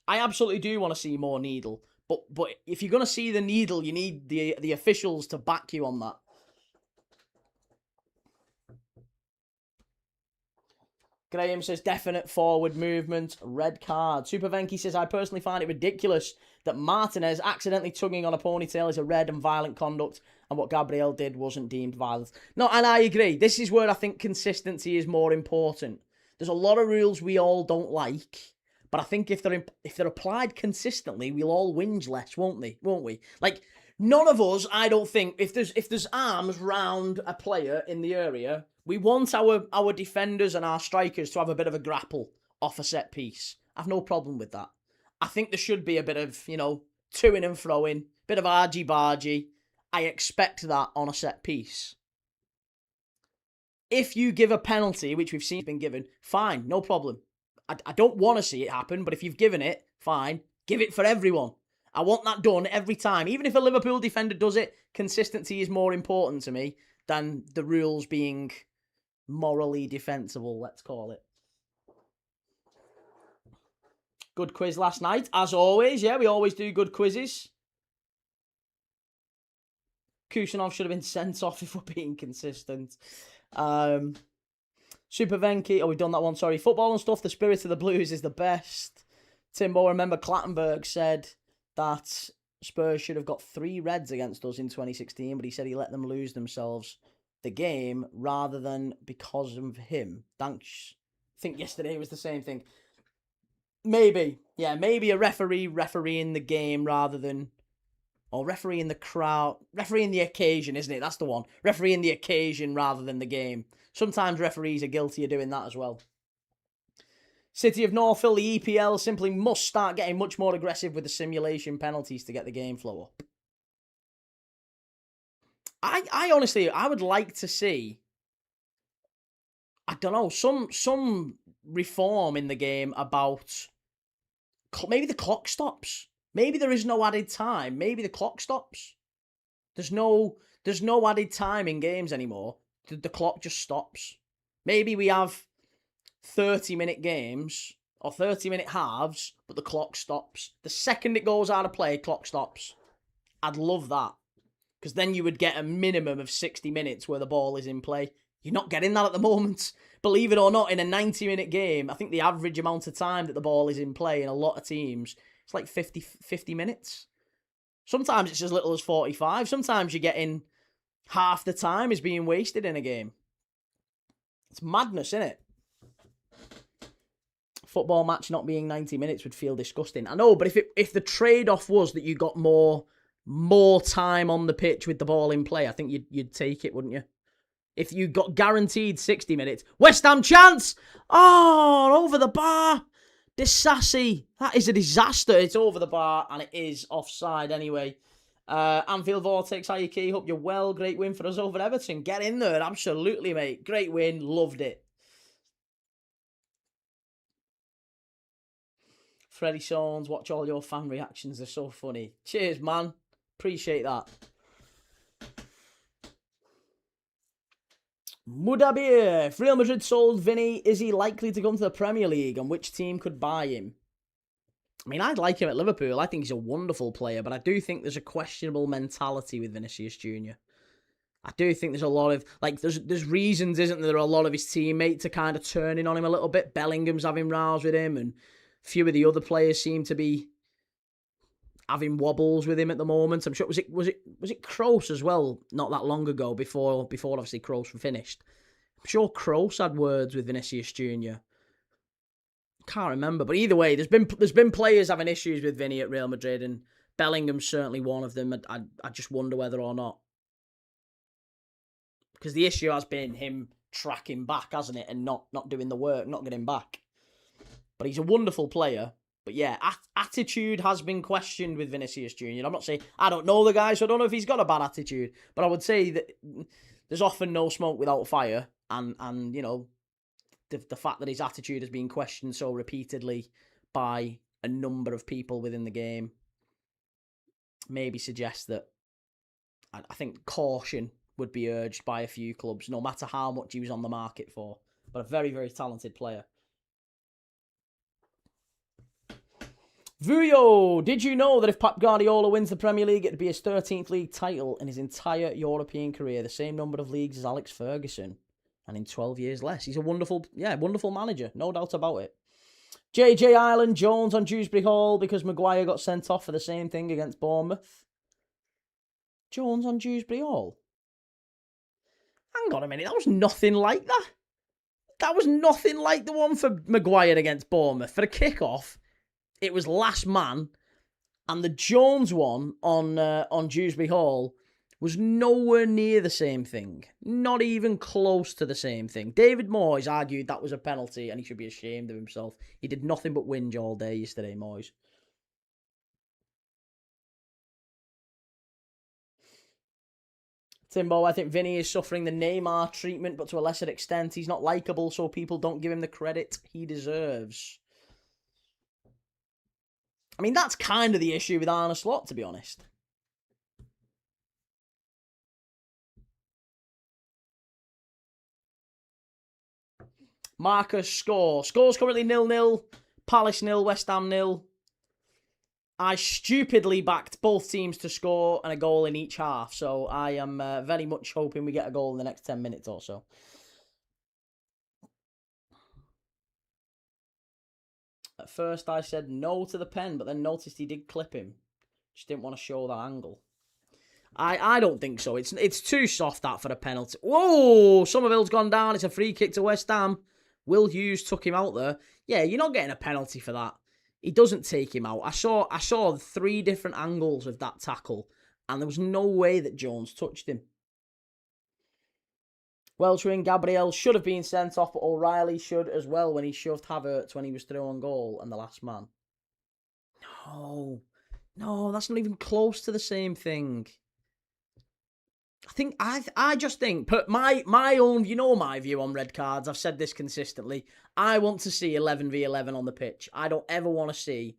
[SPEAKER 1] I absolutely do want to see more needle. But if you're going to see the needle, you need the officials to back you on that. Graham says, definite forward movement, red card. Super Venki says, I personally find it ridiculous that Martinez accidentally tugging on a ponytail is a red and violent conduct, and what Gabriel did wasn't deemed violent. No, and I agree. This is where I think consistency is more important. There's a lot of rules we all don't like, but I think if they're applied consistently, we'll all whinge less, won't we? None of us, I don't think, if there's arms round a player in the area, we want our defenders and our strikers to have a bit of a grapple off a set piece. I've no problem with that. I think there should be a bit of, to-ing and fro-ing, bit of argy-bargy. I expect that on a set piece. If you give a penalty, which we've seen been given, fine, no problem. I don't want to see it happen, but if you've given it, fine. Give it for everyone. I want that done every time. Even if a Liverpool defender does it, consistency is more important to me than the rules being morally defensible, let's call it. Good quiz last night, as always. Yeah, we always do good quizzes. Kusanov should have been sent off if we're being consistent. Super Venki, we've done that one, sorry. Football and stuff, the spirit of the Blues is the best. Timbo, remember Clattenburg said that Spurs should have got 3 reds against us in 2016, but he said he let them lose themselves the game rather than because of him. Thanks. I think yesterday was the same thing. Maybe. Yeah, maybe a refereeing the game rather than... Or refereeing the crowd. Refereeing the occasion, isn't it? That's the one. Refereeing the occasion rather than the game. Sometimes referees are guilty of doing that as well. City of Northville, the EPL simply must start getting much more aggressive with the simulation penalties to get the game flow up. I honestly, I would like to see, I don't know, some reform in the game about, maybe the clock stops. Maybe there is no added time. Maybe the clock stops. There's no added time in games anymore. The clock just stops. Maybe we have 30-minute games or 30-minute halves, but the clock stops. The second it goes out of play, clock stops. I'd love that. Because then you would get a minimum of 60 minutes where the ball is in play. You're not getting that at the moment. Believe it or not, in a 90-minute game, I think the average amount of time that the ball is in play in a lot of teams, it's like 50 minutes. Sometimes it's as little as 45. Sometimes you're getting half the time is being wasted in a game. It's madness, isn't it? Football match not being 90 minutes would feel disgusting. I know, but if the trade-off was that you got more time on the pitch with the ball in play, I think you'd take it, wouldn't you? If you got guaranteed 60 minutes. West Ham chance! Oh, over the bar! Disassi. That is a disaster. It's over the bar and it is offside anyway. Anfield Vortex, hiya key. Hope you're well. Great win for us over Everton. Get in there. Absolutely, mate. Great win. Loved it. Freddie Sones, watch all your fan reactions. They're so funny. Cheers, man. Appreciate that. Mudabir. If Real Madrid sold Vinny, is he likely to come to the Premier League? And which team could buy him? I mean, I'd like him at Liverpool. I think he's a wonderful player, but I do think there's a questionable mentality with Vinicius Jr. I do think there's a lot of, like, there's reasons, isn't there? A lot of his teammates are kind of turning on him a little bit. Bellingham's having rows with him, and a few of the other players seem to be having wobbles with him at the moment. I'm sure was it Kroos as well? Not that long ago, before obviously Kroos were finished. I'm sure Kroos had words with Vinicius Jr. Can't remember, but either way, there's been players having issues with Vinny at Real Madrid, and Bellingham's certainly one of them. I just wonder whether or not, because the issue has been him tracking back, hasn't it, and not doing the work, not getting back. But he's a wonderful player. But yeah, attitude has been questioned with Vinicius Jr. I'm not saying, I don't know the guy, so I don't know if he's got a bad attitude. But I would say that there's often no smoke without fire. And you know, the fact that his attitude has been questioned so repeatedly by a number of people within the game maybe suggests that I think caution would be urged by a few clubs, no matter how much he was on the market for. But a very, very talented player. Vuyo, did you know that if Pep Guardiola wins the Premier League, it'd be his 13th league title in his entire European career, the same number of leagues as Alex Ferguson, and in 12 years less? He's a wonderful manager, no doubt about it. JJ Ireland, Jones on Dewsbury Hall because Maguire got sent off for the same thing against Bournemouth. Jones on Dewsbury Hall? Hang on a minute, that was nothing like that. That was nothing like the one for Maguire against Bournemouth. For a kick-off, it was last man, and the Jones one on Dewsbury Hall was nowhere near the same thing. Not even close to the same thing. David Moyes argued that was a penalty and he should be ashamed of himself. He did nothing but whinge all day yesterday, Moyes. Timbo, I think Vinny is suffering the Neymar treatment, but to a lesser extent. He's not likeable, so people don't give him the credit he deserves. I mean, that's kind of the issue with Arne Slot, to be honest. Marcus score. Score's currently 0-0. Palace 0, West Ham 0. I stupidly backed both teams to score and a goal in each half, so I am very much hoping we get a goal in the next 10 minutes or so. At first I said no to the pen, but then noticed he did clip him. Just didn't want to show that angle. I don't think so. It's too soft, that, for a penalty. Whoa! Somerville's gone down. It's a free kick to West Ham. Will Hughes took him out there. Yeah, you're not getting a penalty for that. He doesn't take him out. I saw 3 different angles of that tackle, and there was no way that Jones touched him. Welshwing Gabriel should have been sent off, but O'Reilly should as well when he shoved Havertz when he was through on goal and the last man. No, that's not even close to the same thing. I just think, my own, my view on red cards, I've said this consistently, I want to see 11v11 on the pitch. I don't ever want to see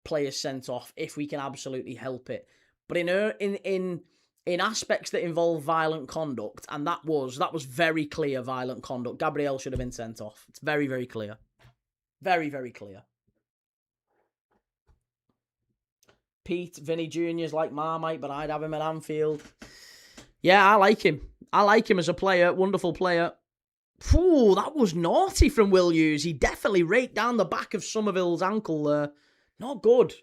[SPEAKER 1] players sent off if we can absolutely help it. But in aspects that involve violent conduct, and that was very clear violent conduct, Gabriel should have been sent off. It's very, very clear. Very, very clear. Pete, Vinny Jr.'s like Marmite, but I'd have him at Anfield. Yeah, I like him. I like him as a player. Wonderful player. Ooh, that was naughty from Will Hughes. He definitely raked down the back of Somerville's ankle there. Not good.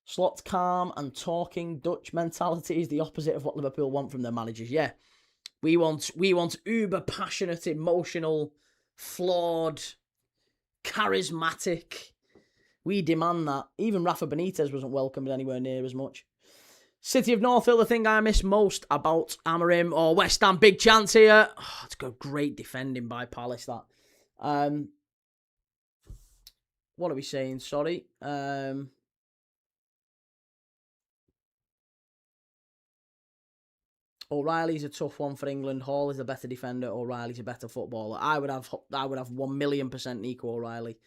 [SPEAKER 1] Slot's calm and talking Dutch mentality is the opposite of what Liverpool want from their managers. Yeah, we want uber passionate, emotional, flawed, charismatic. We demand that. Even Rafa Benitez wasn't welcomed anywhere near as much. City of Northville, the thing I miss most about Amorim or West Ham, big chance here. Oh, it's got great defending by Palace, that. What are we saying? Sorry. O'Reilly's a tough one for England. Hall is a better defender. O'Reilly's a better footballer. I would have 1,000,000% Nico O'Reilly.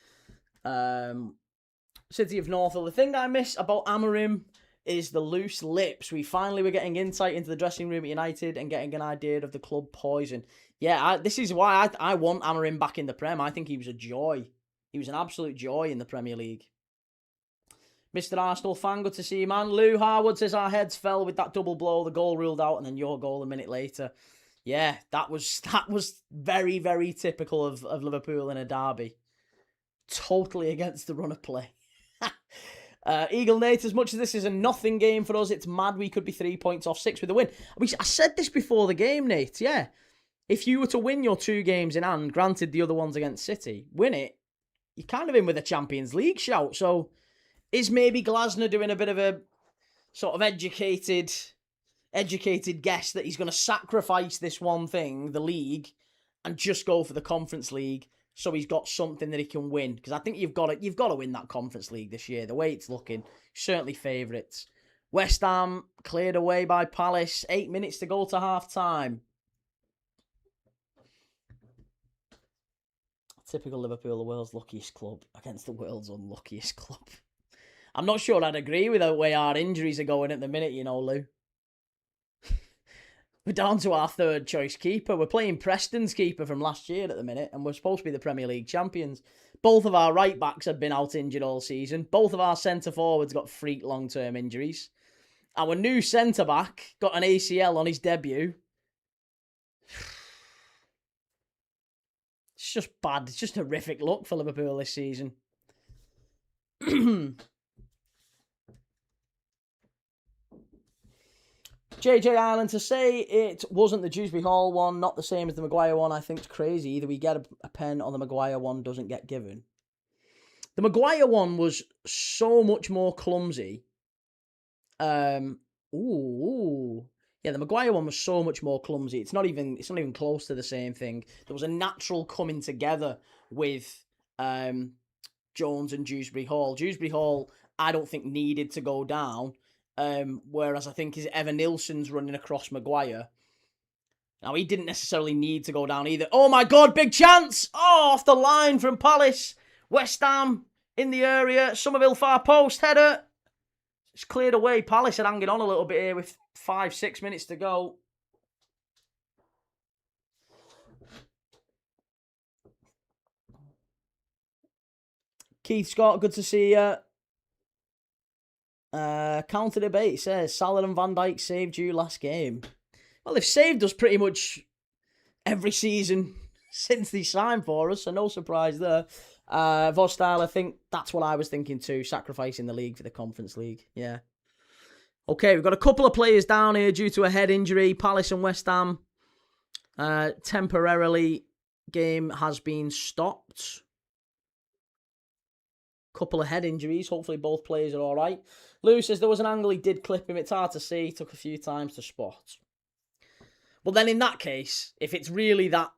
[SPEAKER 1] City of Northville, the thing I miss about Amorim is the loose lips. We finally were getting insight into the dressing room at United and getting an idea of the club poison. Yeah, this is why I want Amorim back in the Prem. I think he was a joy. He was an absolute joy in the Premier League. Mr. Arsenal fan, good to see you, man. Lou Harwood says our heads fell with that double blow, the goal ruled out, and then your goal a minute later. Yeah, that was very, very typical of Liverpool in a derby. Totally against the run of play. Eagle Nate, as much as this is a nothing game for us, it's mad we could be 3 points off 6 with a win. I said this before the game, Nate, yeah. If you were to win your 2 games in hand, granted the other one's against City, win it, you're kind of in with a Champions League shout. So is maybe Glasner doing a bit of a sort of educated guess that he's going to sacrifice this one thing, the league, and just go for the Conference League so he's got something that he can win? Because I think you've got to win that Conference League this year. The way it's looking, certainly favourites. West Ham cleared away by Palace. 8 minutes to go to half-time. Typical Liverpool, the world's luckiest club against the world's unluckiest club. I'm not sure I'd agree with the way our injuries are going at the minute, Lou. We're down to our 3rd choice keeper. We're playing Preston's keeper from last year at the minute, and we're supposed to be the Premier League champions. Both of our right backs have been out injured all season. Both of our centre forwards got freak long-term injuries. Our new centre back got an ACL on his debut. It's just bad. It's just horrific luck for Liverpool this season. JJ Ireland to say it wasn't the Dewsbury Hall one, not the same as the Maguire one, I think it's crazy. Either we get a pen or the Maguire one doesn't get given. The Maguire one was so much more clumsy. Yeah, the Maguire one was so much more clumsy. It's not even close to the same thing. There was a natural coming together with Jones and Dewsbury Hall. Dewsbury Hall, I don't think needed to go down. Whereas I think is Evan Nilsson's running across Maguire. Now, he didn't necessarily need to go down either. Oh my God, big chance! Oh, off the line from Palace. West Ham in the area. Somerville far post, header. It's cleared away. Palace are hanging on a little bit here with 5-6 minutes to go. Keith Scott, good to see you. Counter debate says Salah and Van Dijk saved you last game. Well, they've saved us pretty much every season since they signed for us, so no surprise there. Vostyle, I think that's what I was thinking too, sacrificing the league for the Conference League. Yeah. Okay, we've got a couple of players down here due to a head injury. Palace and West Ham. Temporarily, game has been stopped. Couple of head injuries. Hopefully both players are all right. Lou says there was an angle he did clip him. It's hard to see. Took a few times to spot. Well, then in that case, if it's really that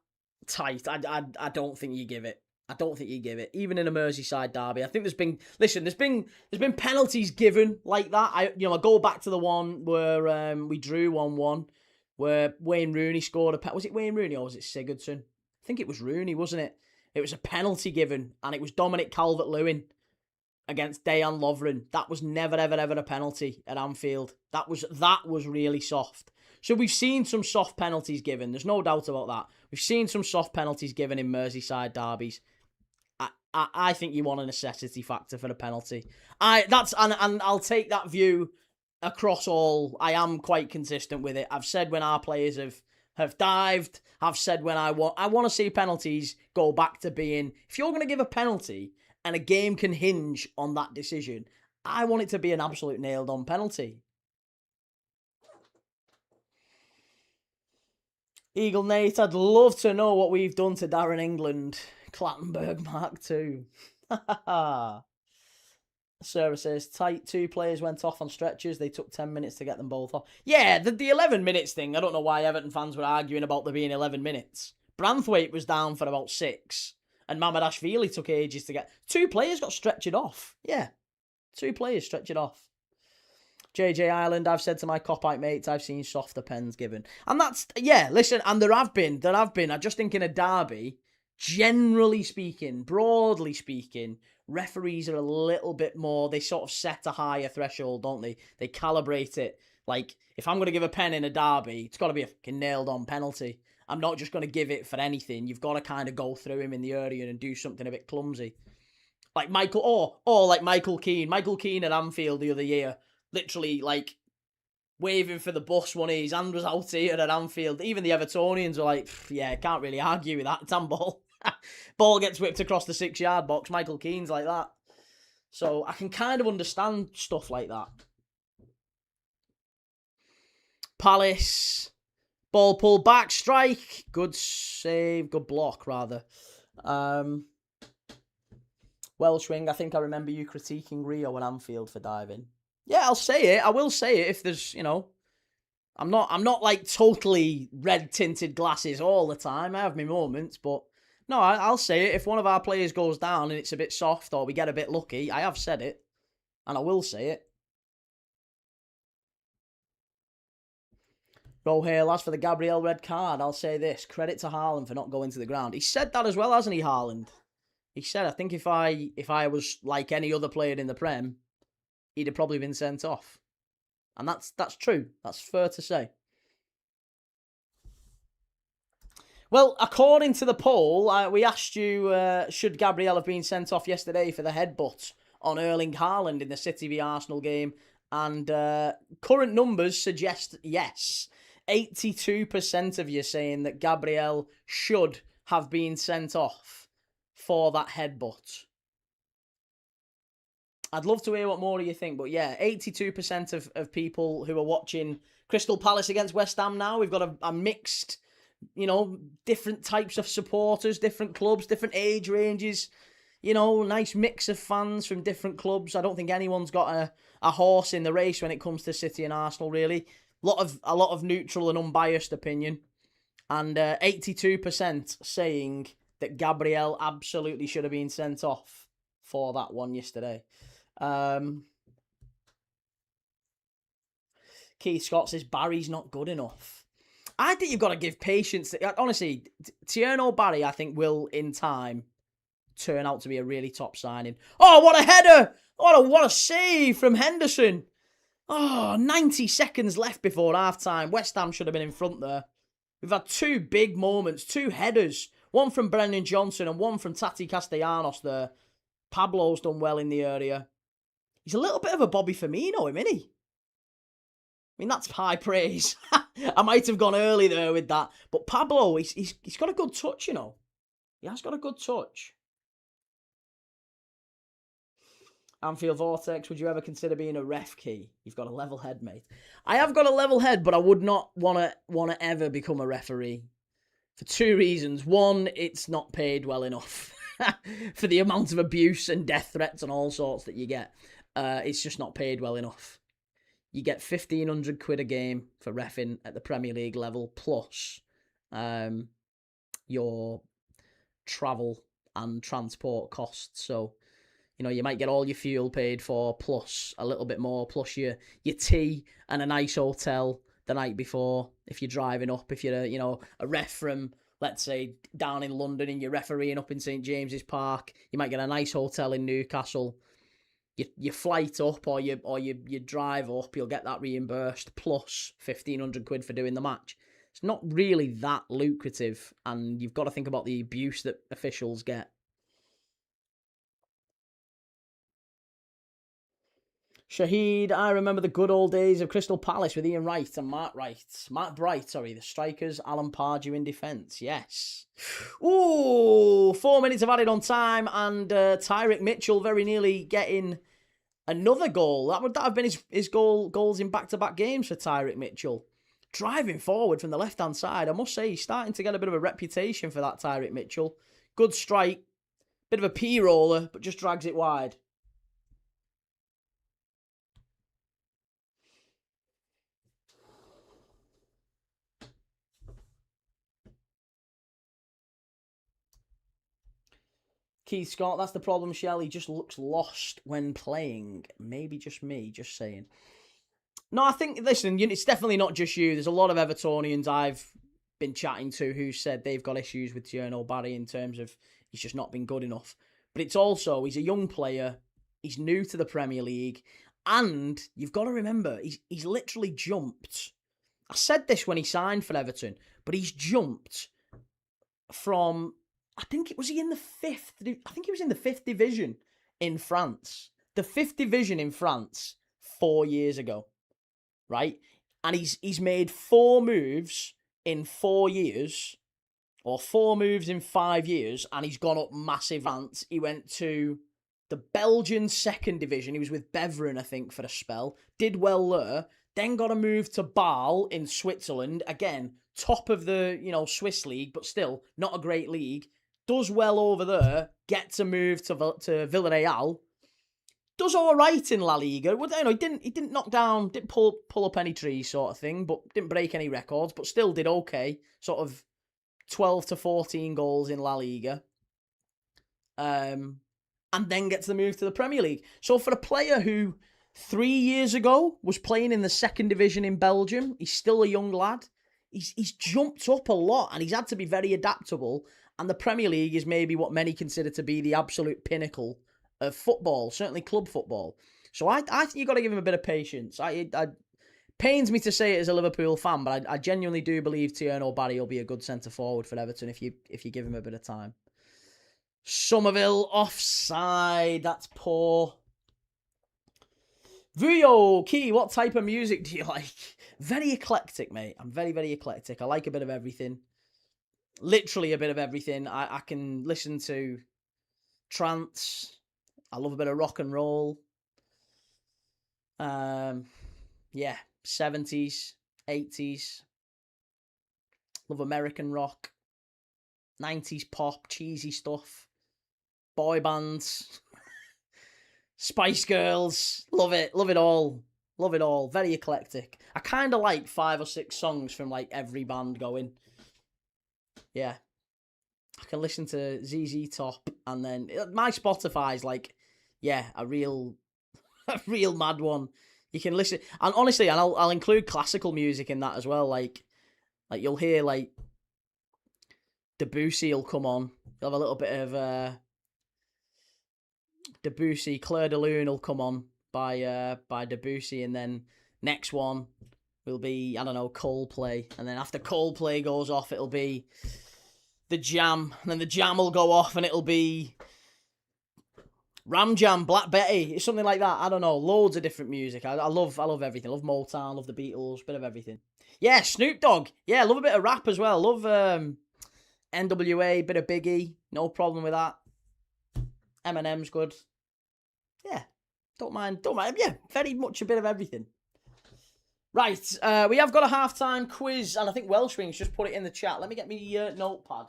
[SPEAKER 1] tight, I don't think you give it. I don't think you give it, even in a Merseyside derby. I think there's been penalties given like that. I go back to the one where we drew 1-1, where Wayne Rooney scored a was it Wayne Rooney or was it Sigurdsson? I think it was Rooney, wasn't it? It was a penalty given, and it was Dominic Calvert-Lewin against Dejan Lovren. That was never ever ever a penalty at Anfield. That was really soft. So we've seen some soft penalties given. There's no doubt about that. We've seen some soft penalties given in Merseyside derbies. I think you want a necessity factor for the penalty. And I'll take that view across all. I am quite consistent with it. I've said when our players have dived. I've said when I want to see penalties go back to being, if you're going to give a penalty and a game can hinge on that decision, I want it to be an absolute nailed on penalty. Eagle Nate, I'd love to know what we've done to Darren England. Clattenburg Mark II. Sarah says, tight, 2 players went off on stretchers. They took 10 minutes to get them both off. Yeah, the 11 minutes thing, I don't know why Everton fans were arguing about there being 11 minutes. Branthwaite was down for about 6. And Mamardashvili took ages to get... 2 players got stretchered off. Yeah, 2 players stretchered off. JJ Ireland, I've said to my cop-out mates, I've seen softer pens given. And that's... Yeah, listen, and there have been. I just think in a derby... Generally speaking, broadly speaking, referees are a little bit more, they sort of set a higher threshold, don't they? They calibrate it. Like, if I'm going to give a pen in a derby, it's got to be a fucking nailed-on penalty. I'm not just going to give it for anything. You've got to kind of go through him in the area and do something a bit clumsy. Like Michael, or like Michael Keane. Michael Keane at Anfield the other year, literally, like, waving for the bus when his hand was out here at Anfield. Even the Evertonians were like, yeah, can't really argue with that. It's handball. Ball gets whipped across the 6-yard box. Michael Keane's like that. So I can kind of understand stuff like that. Palace. Ball pulled back. Strike. Good save. Good block, rather. Welshwing. I think I remember you critiquing Rio and Anfield for diving. Yeah, I'll say it. I will say it if there's, I'm not like totally red-tinted glasses all the time. I have my moments, but no, I'll say it. If one of our players goes down and it's a bit soft or we get a bit lucky, I have said it, and I will say it. Rohale, as for the Gabriel red card, I'll say this. Credit to Haaland for not going to the ground. He said that as well, hasn't he, Haaland? He said, I think if I was like any other player in the Prem, he'd have probably been sent off. And that's true. That's fair to say. Well, according to the poll, we asked you, should Gabriel have been sent off yesterday for the headbutt on Erling Haaland in the City v Arsenal game? And current numbers suggest yes. 82% of you saying that Gabriel should have been sent off for that headbutt. I'd love to hear what more of you think, but yeah, 82% of people who are watching Crystal Palace against West Ham now. We've got a mixed, different types of supporters, different clubs, different age ranges, nice mix of fans from different clubs. I don't think anyone's got a horse in the race when it comes to City and Arsenal, really. A lot of neutral and unbiased opinion. And 82% saying that Gabriel absolutely should have been sent off for that one yesterday. Keith Scott says Barry's not good enough. I think you've got to give patience. Honestly, Tierno Barry, I think, will in time turn out to be a really top signing. Oh, what a header! What a save from Henderson. Oh, 90 seconds left before half-time. West Ham should have been in front there. We've had 2 big moments, 2 headers. One from Brennan Johnson and one from Tati Castellanos there. Pablo's done well in the area. He's a little bit of a Bobby Firmino, isn't he? I mean, that's high praise. I might have gone early there with that. But Pablo, he's got a good touch, He has got a good touch. Anfield Vortex, would you ever consider being a ref, Key? You've got a level head, mate. I have got a level head, but I would not want to ever become a referee for two reasons. One, it's not paid well enough for the amount of abuse and death threats and all sorts that you get. It's just not paid well enough. You get £1,500 a game for reffing at the Premier League level, plus your travel and transport costs. So, you might get all your fuel paid for, plus a little bit more, plus your tea and a nice hotel the night before if you're driving up. If you're a ref from, let's say, down in London and you're refereeing up in St James's Park, you might get a nice hotel in Newcastle. Your flight up or your drive up, you'll get that reimbursed, plus £1,500 for doing the match. It's not really that lucrative, and you've got to think about the abuse that officials get. Shahid, I remember the good old days of Crystal Palace with Ian Wright and Mark Bright, the strikers, Alan Pardew in defence, yes. Ooh, 4 minutes of added on time, and Tyrick Mitchell very nearly getting another goal. That would have been his goals in back-to-back games for Tyrick Mitchell. Driving forward from the left-hand side, I must say, he's starting to get a bit of a reputation for that, Tyrick Mitchell. Good strike, bit of a P-roller, but just drags it wide. Keith Scott, that's the problem, Shell. He just looks lost when playing. Maybe just me, just saying. No, I think, listen, it's definitely not just you. There's a lot of Evertonians I've been chatting to who said they've got issues with Tierno Barry in terms of he's just not been good enough. But it's also, he's a young player. He's new to the Premier League. And you've got to remember, he's literally jumped. I said this when he signed for Everton, but he's jumped from... I think he was in the fifth division in France. The fifth division in France 4 years ago, right? And he's made 4 moves in 4 years, or 4 moves in 5 years, and he's gone up massive France. He went to the Belgian second division. He was with Beveren, I think, for a spell. Did well there. Then got a move to Bâle in Switzerland. Again, top of the Swiss league, but still not a great league. Does well over there, gets a move to Villarreal, does all right in La Liga. He didn't knock down, didn't pull up any trees sort of thing, but didn't break any records, but still did okay. Sort of 12 to 14 goals in La Liga. And then gets the move to the Premier League. So for a player who 3 years ago was playing in the second division in Belgium, he's still a young lad. He's jumped up a lot, and he's had to be very adaptable. And the Premier League is maybe what many consider to be the absolute pinnacle of football, certainly club football. So I think you've got to give him a bit of patience. It pains me to say it as a Liverpool fan, but I genuinely do believe Tierno Barry will be a good centre-forward for Everton if you give him a bit of time. Somerville offside. That's poor. Vuyo, Key, what type of music do you like? Very eclectic, mate. I'm very, very eclectic. I like a bit of everything. Literally a bit of everything. I can listen to trance. I love a bit of rock and roll. Yeah, 70s, 80s. Love American rock. 90s pop, cheesy stuff. Boy bands. Spice Girls. Love it. Love it all. Love it all. Very eclectic. I kind of like 5 or 6 songs from like every band going. Yeah. I can listen to ZZ Top, and then my Spotify's like, a real mad one. You can listen, and honestly, and I'll include classical music in that as well. Like you'll hear like Debussy will come on. You'll have a little bit of Debussy. Clair de Lune will come on by Debussy, and then next one will be, I don't know, Coldplay, and then after Coldplay goes off, it'll be The Jam, and then The Jam will go off, and it'll be Ram Jam, Black Betty. It's something like that. I don't know. Loads of different music. I love everything. I love Motown, love the Beatles, bit of everything. Yeah, Snoop Dogg. Yeah, love a bit of rap as well. Love NWA, bit of Biggie. No problem with that. Eminem's good. Yeah, Don't mind. Yeah, very much a bit of everything. Right, we have got a halftime quiz, and I think Welshwings just put it in the chat. Let me get my notepad.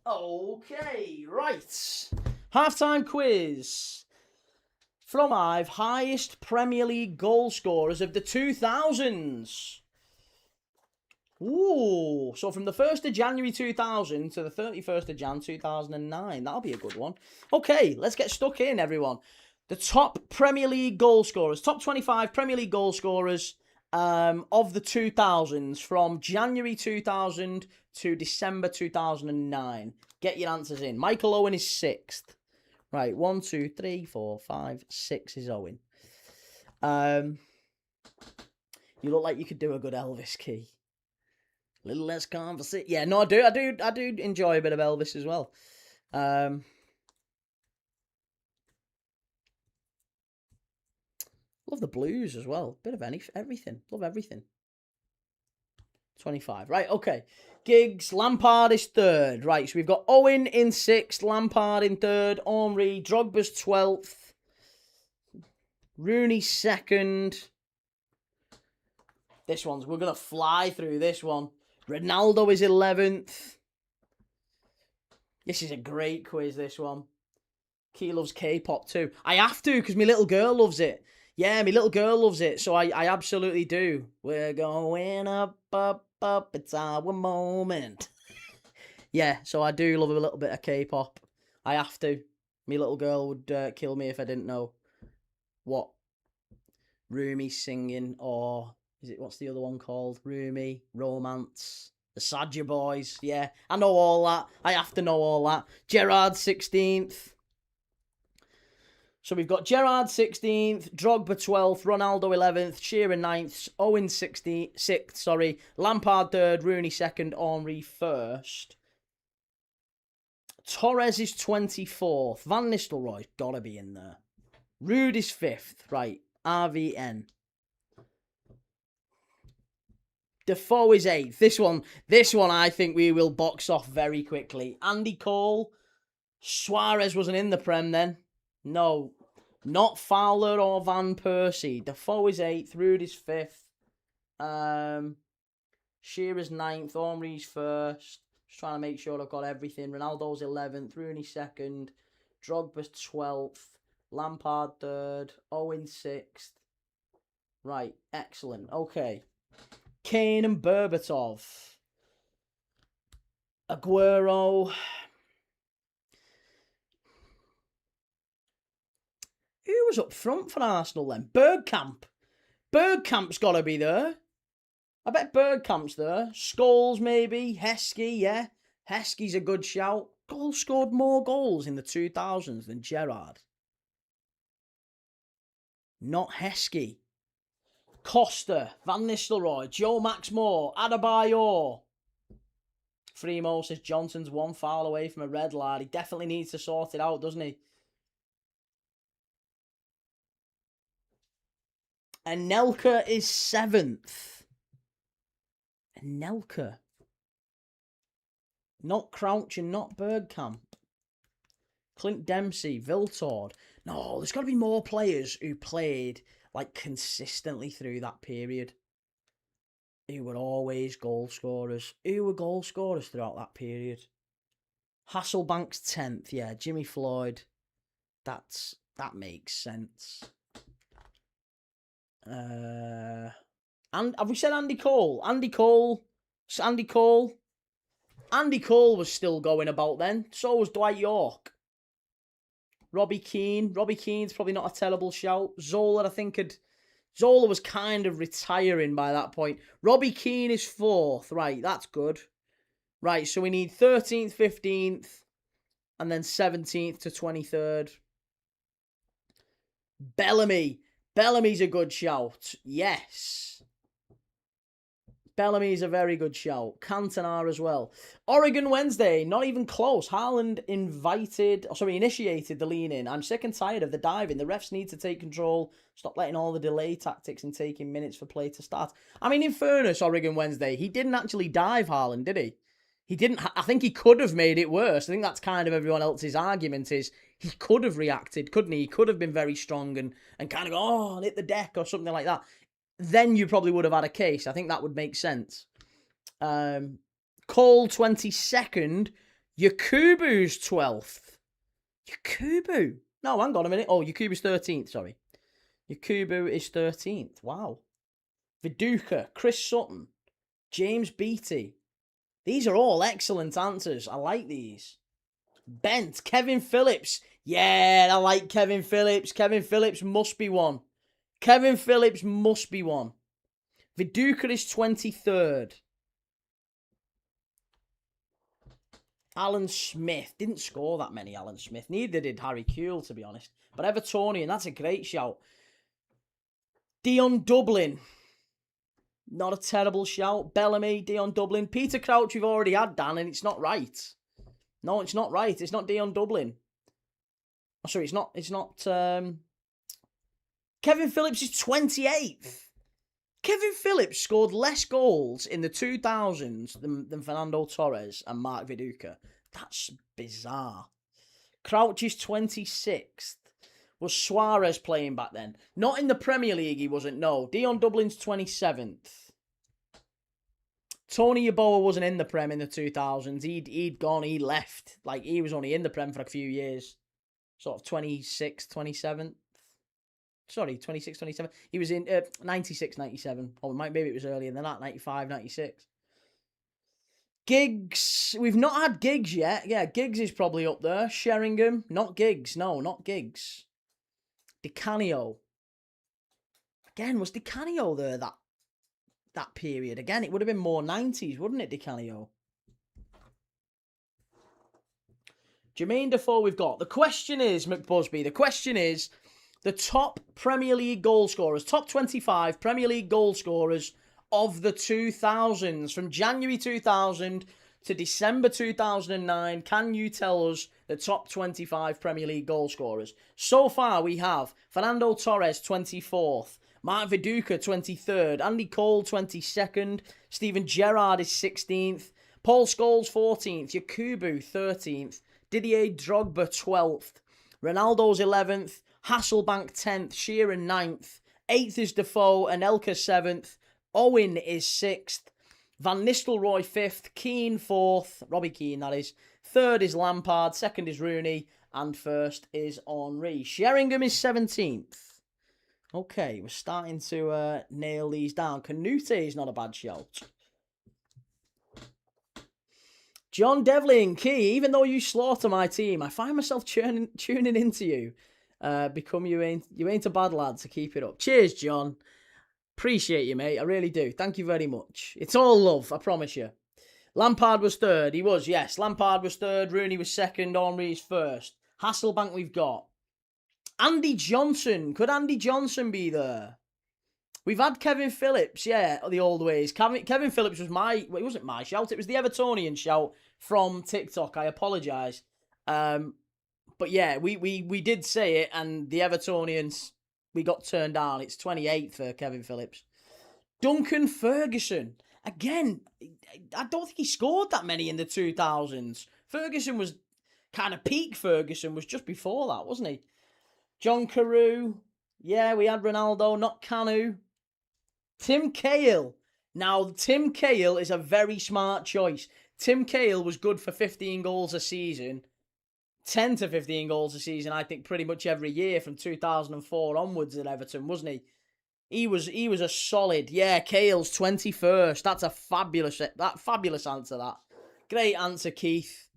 [SPEAKER 1] Okay, right. Halftime quiz. From 5 highest Premier League goal scorers of the 2000s. Ooh, so from the 1st of January 2000 to the 31st of Jan 2009. That'll be a good one. Okay, let's get stuck in, everyone. The top Premier League goal scorers, top 25 Premier League goal scorers of the 2000s from January 2000 to December 2009. Get your answers in. Michael Owen is 6th. Right, 1, 2, 3, 4, 5, 6 is Owen. You look like you could do a good Elvis key. A little less conversation. Yeah, no, I do enjoy a bit of Elvis as well. Love the blues as well. Bit of everything. Love everything. 25. Right, okay. Giggs, Lampard is 3rd. Right, so we've got Owen in 6th, Lampard in 3rd, Henry, Drogba's 12th, Rooney 2nd. We're going to fly through this one. Ronaldo is 11th. This is a great quiz, this one. Key loves K-pop too. I have to, because my little girl loves it. Yeah, my little girl loves it, so I absolutely do. We're going up, up, up, it's our moment. Yeah, so I do love a little bit of K-pop. I have to. My little girl would kill me if I didn't know what Rumi's singing, or what's the other one called? Rumi, Romance, the Sadger Boys. Yeah, I know all that. I have to know all that. Gerrard 16th. So we've got Gerrard 16th, Drogba 12th, Ronaldo 11th, Shearer 9th, Owen 6th, Lampard 3rd, Rooney 2nd, Henry 1st. Torres is 24th, Van Nistelrooy's got to be in there. Rude is 5th, right, RVN. Defoe is 8th. This one I think we will box off very quickly. Andy Cole, Suarez wasn't in the Prem then. No, not Fowler or Van Persie. Defoe is 8th, Rude is 5th. Shearer's 9th, Henry's 1st. Just trying to make sure I've got everything. Ronaldo's 11th, Rooney 2nd, Drogba's 12th, Lampard 3rd, Owen 6th. Right, excellent. Okay. Kane and Berbatov. Aguero. Who was up front for Arsenal then? Bergkamp. Bergkamp's got to be there. I bet Bergkamp's there. Scholes maybe. Heskey, yeah. Heskey's a good shout. Goal scored more goals in the 2000s than Gerrard. Not Heskey. Costa, Van Nistelrooy, Joe Max Moore, Adebayor. Freemo says Johnson's 1 foul away from a red, lad. He definitely needs to sort it out, doesn't he? Anelka is 7th. Anelka. Not Crouch and not Bergkamp. Clint Dempsey, Viltord. No, there's got to be more players who played like consistently through that period. Who were always goal scorers. Who were goal scorers throughout that period? Hasselbank's 10th, yeah. Jimmy Floyd. That makes sense. And have we said Andy Cole? Andy Cole was still going about then. So was Dwight York. Robbie Keane. Robbie Keane's probably not a terrible shout. Zola, I think, Zola was kind of retiring by that point. Robbie Keane is 4th. Right, that's good. Right, so we need 13th, 15th, and then 17th to 23rd. Bellamy. Bellamy's a good shout. Yes. Bellamy's a very good shout. Cantona as well. Oregon Wednesday, not even close. Haaland initiated the lean-in. I'm sick and tired of the diving. The refs need to take control. Stop letting all the delay tactics and taking minutes for play to start. I mean, in fairness, Oregon Wednesday, he didn't actually dive Haaland, did he? He didn't. I think he could have made it worse. I think that's kind of everyone else's argument is he could have reacted, couldn't he? He could have been very strong and kind of go, oh, hit the deck or something like that. Then you probably would have had a case. I think that would make sense. Cole 22nd. Yakubu's 12th. Yakubu. No, hang on a minute. Oh, Yakubu's 13th, sorry. Yakubu is 13th. Wow. Viduka, Chris Sutton, James Beattie. These are all excellent answers. I like these. Bent, Kevin Phillips. Yeah, I like Kevin Phillips. Kevin Phillips must be one. Kevin Phillips must be one. Viduka is 23rd. Alan Smith. Didn't score that many, Alan Smith. Neither did Harry Kewell, to be honest. But Evertonian, that's a great shout. Dion Dublin. Not a terrible shout. Bellamy, Dion Dublin. Peter Crouch we've already had, Dan, and it's not right. No, it's not right. It's not Dion Dublin. Oh, sorry, it's not... Kevin Phillips is 28th. Kevin Phillips scored less goals in the 2000s than Fernando Torres and Mark Viduka. That's bizarre. Crouch is 26th. Was Suarez playing back then? Not in the Premier League, he wasn't, no. Dion Dublin's 27th. Tony Yeboah wasn't in the Prem in the 2000s. He'd gone, he left. Like, he was only in the Prem for a few years. Sort of 26th, 27th. Sorry, 26, 27. He was in 96, 97. Or maybe it was earlier than that, 95, 96. Giggs. We've not had Giggs yet. Yeah, Giggs is probably up there. Sheringham. Not Giggs. No, not Giggs. Di Canio. Again, was Di Canio there that period? Again, it would have been more 90s, wouldn't it, Di Canio? Jermaine Defoe we've got. The question is, McBusby, the top Premier League goal scorers, top 25 Premier League goal scorers of the 2000s, from January 2000 to December 2009. Can you tell us the top 25 Premier League goal scorers? So far, we have Fernando Torres, 24th, Mark Viduka, 23rd, Andy Cole, 22nd, Steven Gerrard is 16th, Paul Scholes, 14th, Yakubu, 13th, Didier Drogba, 12th, Ronaldo's 11th, Hasselbank 10th, Sheeran 9th, 8th is Defoe, Anelka 7th, Owen is 6th, Van Nistelrooy 5th, Keane 4th, Robbie Keane that is, 3rd is Lampard, 2nd is Rooney, and 1st is Henry. Sheringham is 17th. Okay, we're starting to nail these down. Canute is not a bad shout. John Devlin, Key, even though you slaughter my team, I find myself tuning into you. You ain't a bad lad, to keep it up. Cheers, John. Appreciate you, mate. I really do. Thank you very much. It's all love, I promise you. Lampard was 3rd. He was, yes. Lampard was 3rd. Rooney was 2nd. Henry is 1st. Hasselbank we've got. Andy Johnson. Could Andy Johnson be there? We've had Kevin Phillips, yeah, the old ways. Kevin Phillips was it wasn't my shout. It was the Evertonian shout from TikTok. I apologise. But yeah, we did say it, and the Evertonians, we got turned down. It's 28th for Kevin Phillips. Duncan Ferguson. Again, I don't think he scored that many in the 2000s. Ferguson was kind of peak Ferguson was just before that, wasn't he? John Carew. Yeah, we had Ronaldo, not Canu. Tim Cahill. Now, Tim Cahill is a very smart choice. Tim Cahill was good for 15 goals a season. 10 to 15 goals a season, I think, pretty much every year from 2004 onwards at Everton, wasn't he? He was a solid. Yeah, Cahill's 21st. That's a fabulous answer, that. Great answer, Keith.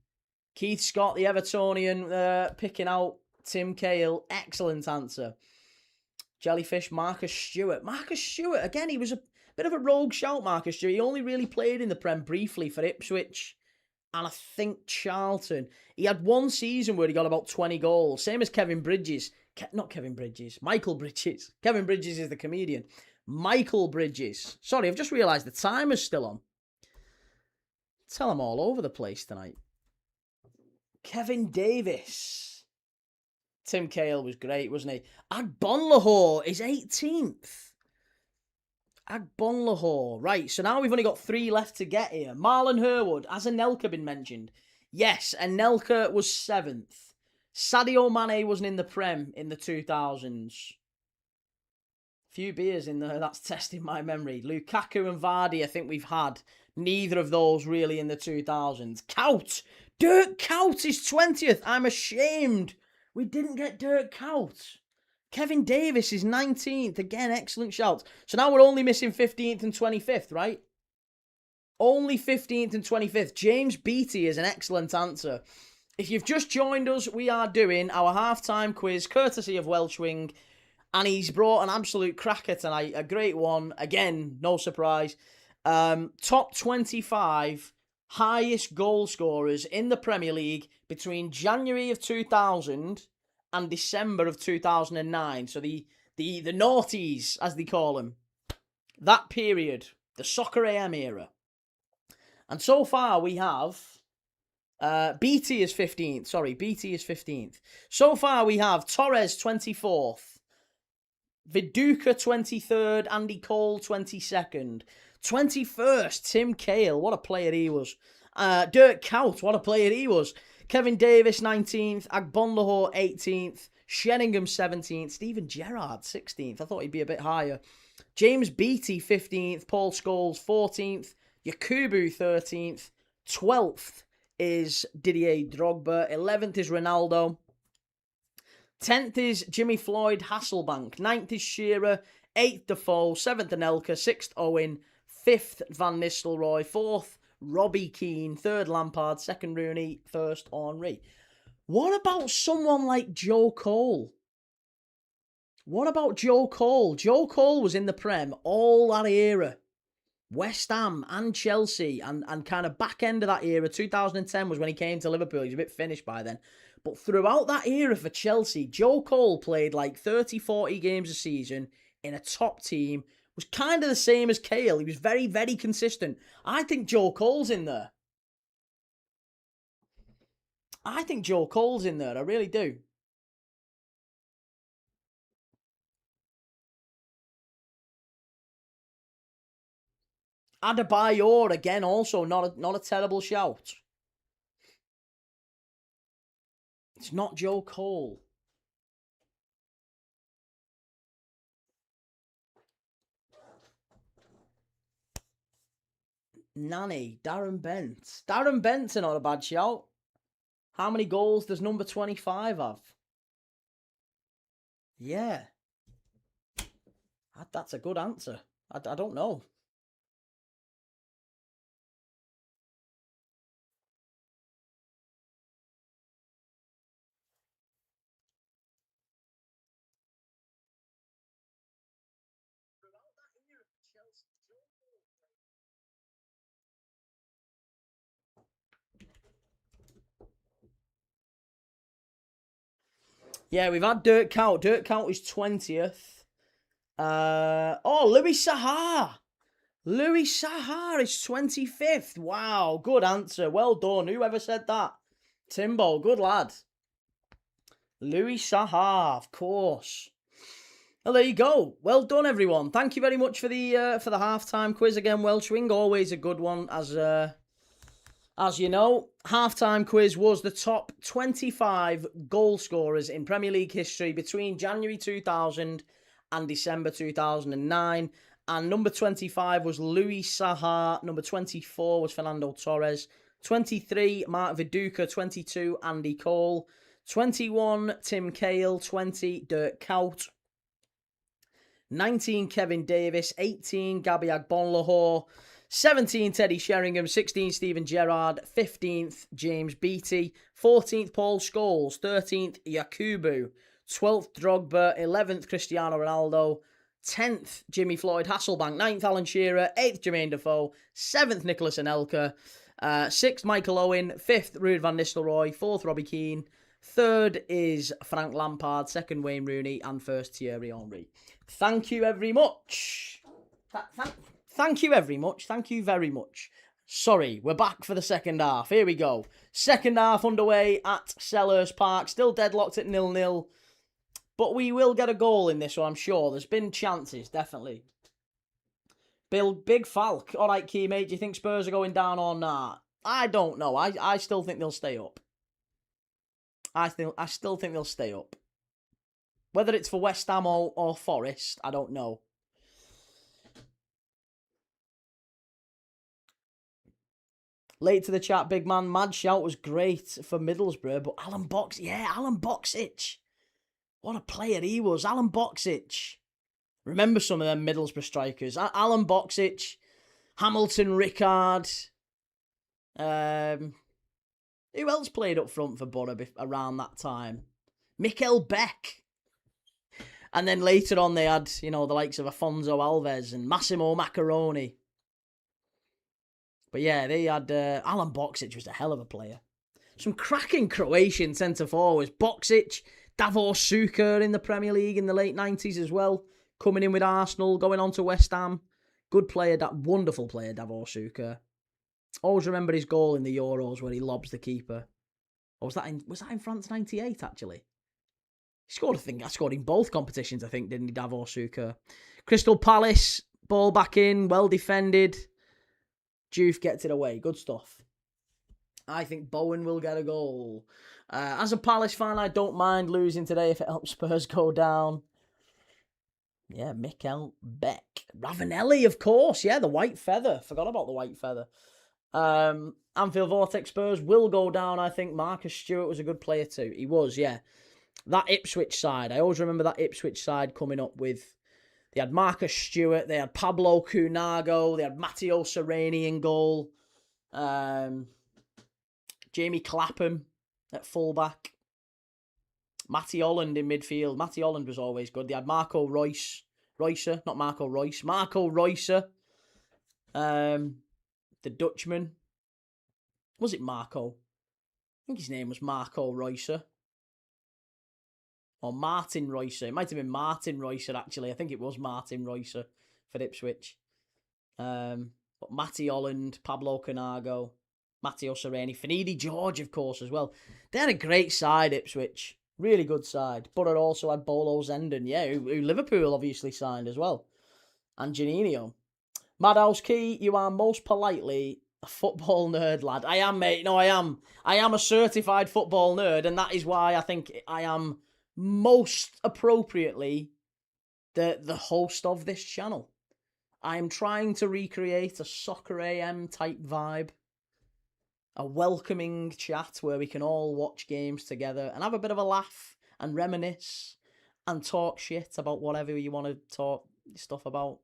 [SPEAKER 1] Keith Scott, the Evertonian, picking out Tim Cahill. Excellent answer. Jellyfish, Marcus Stewart. Marcus Stewart, again, he was a bit of a rogue shout, Marcus Stewart. He only really played in the Prem briefly for Ipswich and I think Charlton. He had one season where he got about 20 goals. Same as Kevin Bridges. Michael Bridges. Kevin Bridges is the comedian. Michael Bridges. Sorry, I've just realised the timer's still on. Tell him all over the place tonight. Kevin Davis. Tim Cahill was great, wasn't he? Agbonlahor is 18th. Agbonlahor. Right, so now we've only got 3 left to get here. Marlon Herwood. Has Anelka been mentioned? Yes, Anelka was 7th. Sadio Mane wasn't in the Prem in the 2000s. Few beers in there, that's testing my memory. Lukaku and Vardy, I think we've had. Neither of those really in the 2000s. Kout! Dirk Kout is 20th. I'm ashamed we didn't get Dirk Kout. Kevin Davis is 19th. Again, excellent shout. So now we're only missing 15th and 25th, right? Only 15th and 25th. James Beattie is an excellent answer. If you've just joined us, we are doing our halftime quiz, courtesy of Welshwing. And he's brought an absolute cracker tonight. A great one. Again, no surprise. Top 25 highest goal scorers in the Premier League between January of 2000 and December of 2009. So the noughties, as they call them. That period. The Soccer AM era. And so far we have... BT is 15th. Sorry, BT is 15th. So far we have Torres 24th. Viduka 23rd, Andy Cole 22nd. 21st, Tim Cahill, what a player he was. Dirk Kout, what a player he was. Kevin Davis 19th, Agbonlahor 18th, Sheringham 17th, Steven Gerrard 16th. I thought he'd be a bit higher. James Beattie 15th, Paul Scholes 14th, Yakubu 13th, 12th is Didier Drogba, 11th is Ronaldo. 10th is Jimmy Floyd Hasselbank. 9th is Shearer. 8th Defoe. 7th Anelka. 6th Owen. 5th Van Nistelrooy. 4th Robbie Keane. 3rd Lampard. 2nd Rooney. 1st Henry. What about someone like Joe Cole? What about Joe Cole? Joe Cole was in the Prem all that era. West Ham and Chelsea and kind of back end of that era. 2010 was when he came to Liverpool. He was a bit finished by then. But throughout that era for Chelsea, Joe Cole played like 30, 40 games a season in a top team. Was kind of the same as Cahill. He was very, very consistent. I think Joe Cole's in there. I think Joe Cole's in there. I really do. Adebayor, again, also not a terrible shout. It's not Joe Cole. Nanny, Darren Bent. Darren Bent's not a bad shout. How many goals does number 25 have? Yeah. That's a good answer. I don't know. Yeah, we've had Dirk Kuyt. Dirk Kuyt is 20th. Louis Saha. Louis Saha is 25th. Wow, good answer. Well done. Whoever said that? Timbo, good lad. Louis Saha, of course. Well, there you go. Well done, everyone. Thank you very much for the halftime quiz again, Welshwing. Always a good one, as you know. Halftime quiz was the top 25 goal scorers in Premier League history between January 2000 and December 2009. And number 25 was Louis Saha. Number 24 was Fernando Torres. 23, Mark Viduka. 22, Andy Cole. 21, Tim Cahill. 20, Dirk Kuyt. 19, Kevin Davis. 18, Gabby Agbonlahor. 17, Teddy Sheringham. 16, Steven Gerrard. 15th, James Beattie. 14th, Paul Scholes. 13th, Yakubu. 12th, Drogba. 11th, Cristiano Ronaldo. 10th, Jimmy Floyd Hasselbank. 9th, Alan Shearer. 8th, Jermaine Defoe. 7th, Nicholas Anelka. 6th, Michael Owen. 5th, Ruud van Nistelrooy. 4th, Robbie Keane. 3rd is Frank Lampard. 2nd, Wayne Rooney. And 1st, Thierry Henry. Thank you very much. Thank you very much. Thank you very much. Sorry, we're back for the second half. Here we go. Second half underway at Selhurst Park. Still deadlocked at 0-0. But we will get a goal in this one, I'm sure. There's been chances, definitely. Big Falk. All right, key mate. Do you think Spurs are going down or not? I don't know. I still think they'll stay up. I still think they'll stay up. Whether it's for West Ham or Forest, I don't know. Late to the chat, big man. Mad shout was great for Middlesbrough, but Alan Boxic. What a player he was. Alan Boxic. Remember some of them Middlesbrough strikers. Alan Boxic, Hamilton Rickard. Who else played up front for Borough around that time? Mikel Beck. And then later on they had, the likes of Afonso Alves and Massimo Macaroni. But yeah, they had Alan Boxic was a hell of a player. Some cracking Croatian centre-forwards. Boxic, Davor Suker in the Premier League in the late 90s as well. Coming in with Arsenal, going on to West Ham. Good player, that wonderful player, Davor Suker. Always remember his goal in the Euros where he lobs the keeper. Or was that in France 98, actually? He scored, I scored in both competitions, I think, didn't he, Davor Suker? Crystal Palace, ball back in, well defended. Juve gets it away. Good stuff. I think Bowen will get a goal. As a Palace fan, I don't mind losing today if it helps Spurs go down. Yeah, Mikel Beck. Ravanelli, of course. Yeah, the white feather. Forgot about the white feather. Anfield Vortex Spurs will go down, I think. Marcus Stewart was a good player too. He was, yeah. That Ipswich side. I always remember that Ipswich side coming up with... They had Marcus Stewart, they had Pablo Cunago, they had Matteo Sereni in goal, Jamie Clapham at fullback, Matty Holland in midfield. Matty Holland was always good. They had Marco Reusser, the Dutchman. Was it Marco? I think his name was Marco Reusser. Or Martin Reusser. It might have been Martin Reusser, actually. I think it was Martin Reusser for Ipswich. But Matty Holland, Pablo Canago, Matteo Sereni, Finidi George, of course, as well. They had a great side, Ipswich. Really good side. Borough also had Bolo Zenden, yeah, who Liverpool obviously signed as well. And Janino. Madhouse Key, you are most politely a football nerd, lad. I am, mate. No, I am. I am a certified football nerd, and that is why I think I am... most appropriately the host of this channel. I am trying to recreate a Soccer AM type vibe. A welcoming chat where we can all watch games together and have a bit of a laugh and reminisce and talk shit about whatever you want to talk stuff about.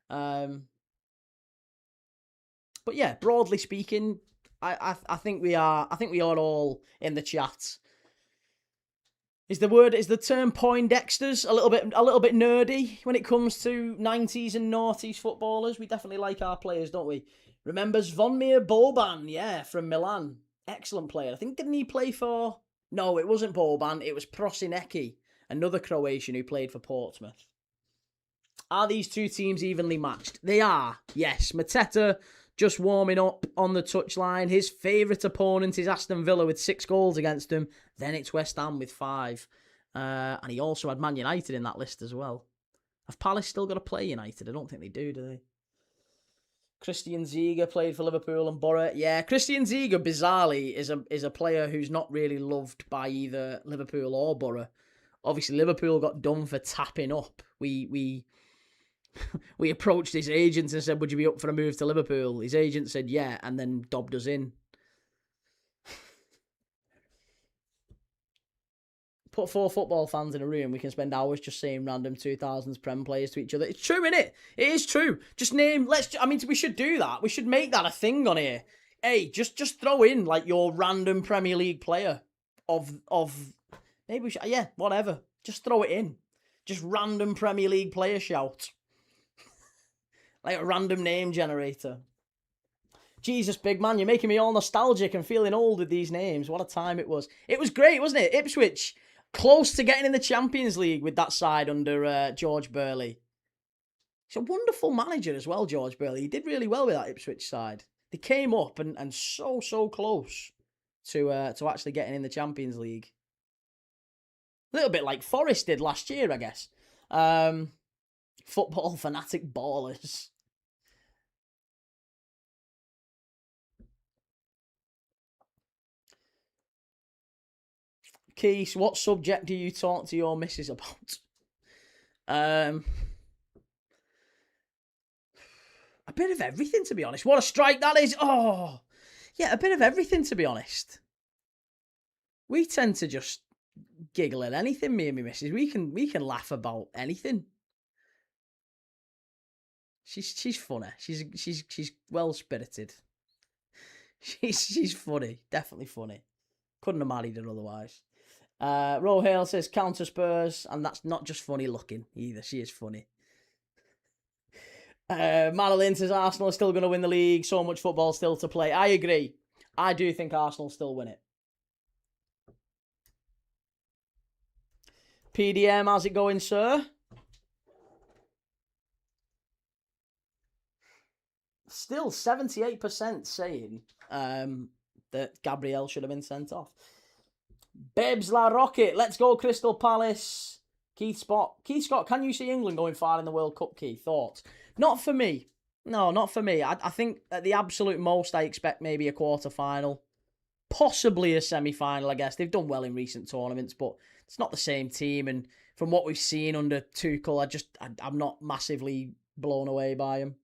[SPEAKER 1] But yeah, broadly speaking, I think we are all in the chat. Is the term Poindexters a little bit nerdy when it comes to 90s and noughties footballers? We definitely like our players, don't we? Remember Zvonimir Boban, yeah, from Milan. Excellent player. I think, didn't he play for... No, it wasn't Boban, it was Prosinecki, another Croatian who played for Portsmouth. Are these two teams evenly matched? They are, yes. Mateta just warming up on the touchline. His favourite opponent is Aston Villa with 6 goals against him. Then it's West Ham with 5. And he also had Man United in that list as well. Have Palace still got to play United? I don't think they do they? Christian Ziege played for Liverpool and Borough. Yeah, Christian Ziege, bizarrely, is a player who's not really loved by either Liverpool or Borough. Obviously, Liverpool got done for tapping up. We approached his agent and said, would you be up for a move to Liverpool? His agent said, yeah, and then dobbed us in. Put 4 football fans in a room, we can spend hours just saying random 2000s Prem players to each other. It's true, innit? It is true. Just name, we should do that. We should make that a thing on here. Hey, just throw in, like, your random Premier League player of maybe we should, yeah, whatever. Just throw it in. Just random Premier League player shout. Like a random name generator. Jesus, big man, you're making me all nostalgic and feeling old with these names. What a time it was. It was great, wasn't it? Ipswich, close to getting in the Champions League with that side under George Burley. He's a wonderful manager as well, George Burley. He did really well with that Ipswich side. They came up and so close to actually getting in the Champions League. A little bit like Forest did last year, I guess. Football fanatic ballers. Keith, what subject do you talk to your missus about? A bit of everything, to be honest. What a strike that is. Oh, yeah, a bit of everything, to be honest. We tend to just giggle at anything, me and my missus. We can laugh about anything. She's funny. She's well spirited. She's funny, definitely funny. Couldn't have married her otherwise. Rohale says counter Spurs, and that's not just funny looking either. She is funny. Marilyn says Arsenal are still going to win the league. So much football still to play. I agree. I do think Arsenal still win it. PDM, how's it going, sir? Still 78% saying that Gabriel should have been sent off. Bebs La Rocket, let's go Crystal Palace. Keith Scott, can you see England going far in the World Cup, Keith? Thoughts? Not for me. No, not for me. I think at the absolute most I expect maybe a quarter-final. Possibly a semi-final, I guess. They've done well in recent tournaments, but it's not the same team. And from what we've seen under Tuchel, I'm not massively blown away by him.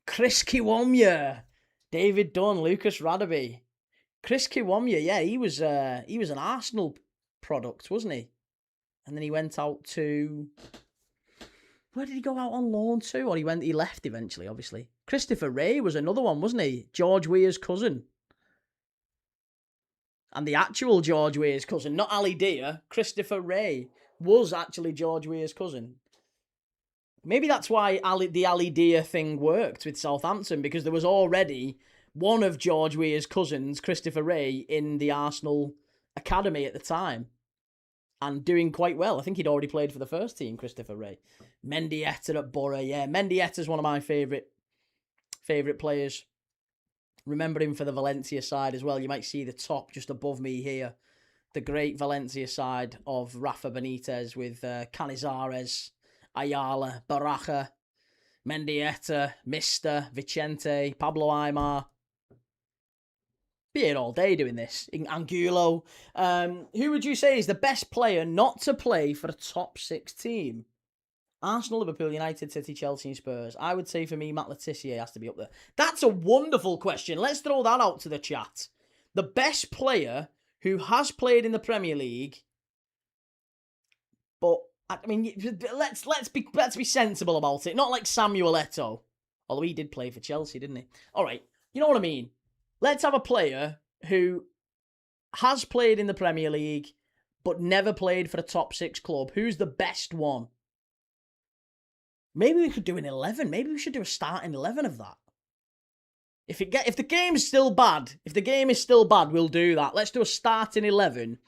[SPEAKER 1] Chris Kiwomya, David Dunn, Lucas Radaby. Chris Kiwomya, yeah, he was an Arsenal product, wasn't he? And then he went out to... Where did he go out on loan to? Or he left eventually, obviously. Christopher Wray was another one, wasn't he? George Weah's cousin. And the actual George Weah's cousin, not Ali Dia, Christopher Wray was actually George Weah's cousin. Maybe that's why the Ali Dia thing worked with Southampton, because there was already one of George Weah's cousins, Christopher Wray, in the Arsenal academy at the time. And doing quite well. I think he'd already played for the first team, Christopher Wray. Mendieta at Borough, yeah. Mendieta's one of my favourite players. Remember him for the Valencia side as well. You might see the top just above me here. The great Valencia side of Rafa Benitez with Canizares, Ayala, Baraja, Mendieta, Mister, Vicente, Pablo Aimar. Be here all day doing this. Angulo. Who would you say is the best player not to play for a top 6 team? Arsenal, Liverpool, United, City, Chelsea and Spurs. I would say for me, Matt Letizia has to be up there. That's a wonderful question. Let's throw that out to the chat. The best player who has played in the Premier League, but I mean, let's be sensible about it. Not like Samuel Eto'o, although he did play for Chelsea, didn't he? All right, you know what I mean. Let's have a player who has played in the Premier League, but never played for a top 6 club. Who's the best one? Maybe we could do an 11. Maybe we should do a starting 11 of that. If the game is still bad, we'll do that. Let's do a starting 11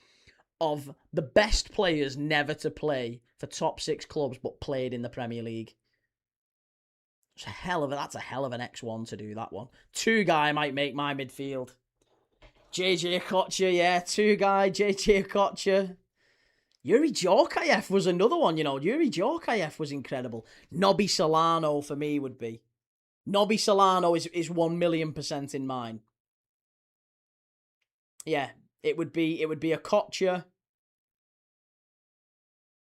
[SPEAKER 1] of the best players never to play for top 6 clubs, but played in the Premier League. That's a hell of an X1 to do that one. 2 guy might make my midfield. JJ Okocha, yeah, 2 guy, JJ Okocha. Yuri Djorkaeff was another one, you know. Yuri Djorkaeff was incredible. Nobby Solano for me would be. Nobby Solano is 1,000,000% in mine. Yeah, it would be Okocha.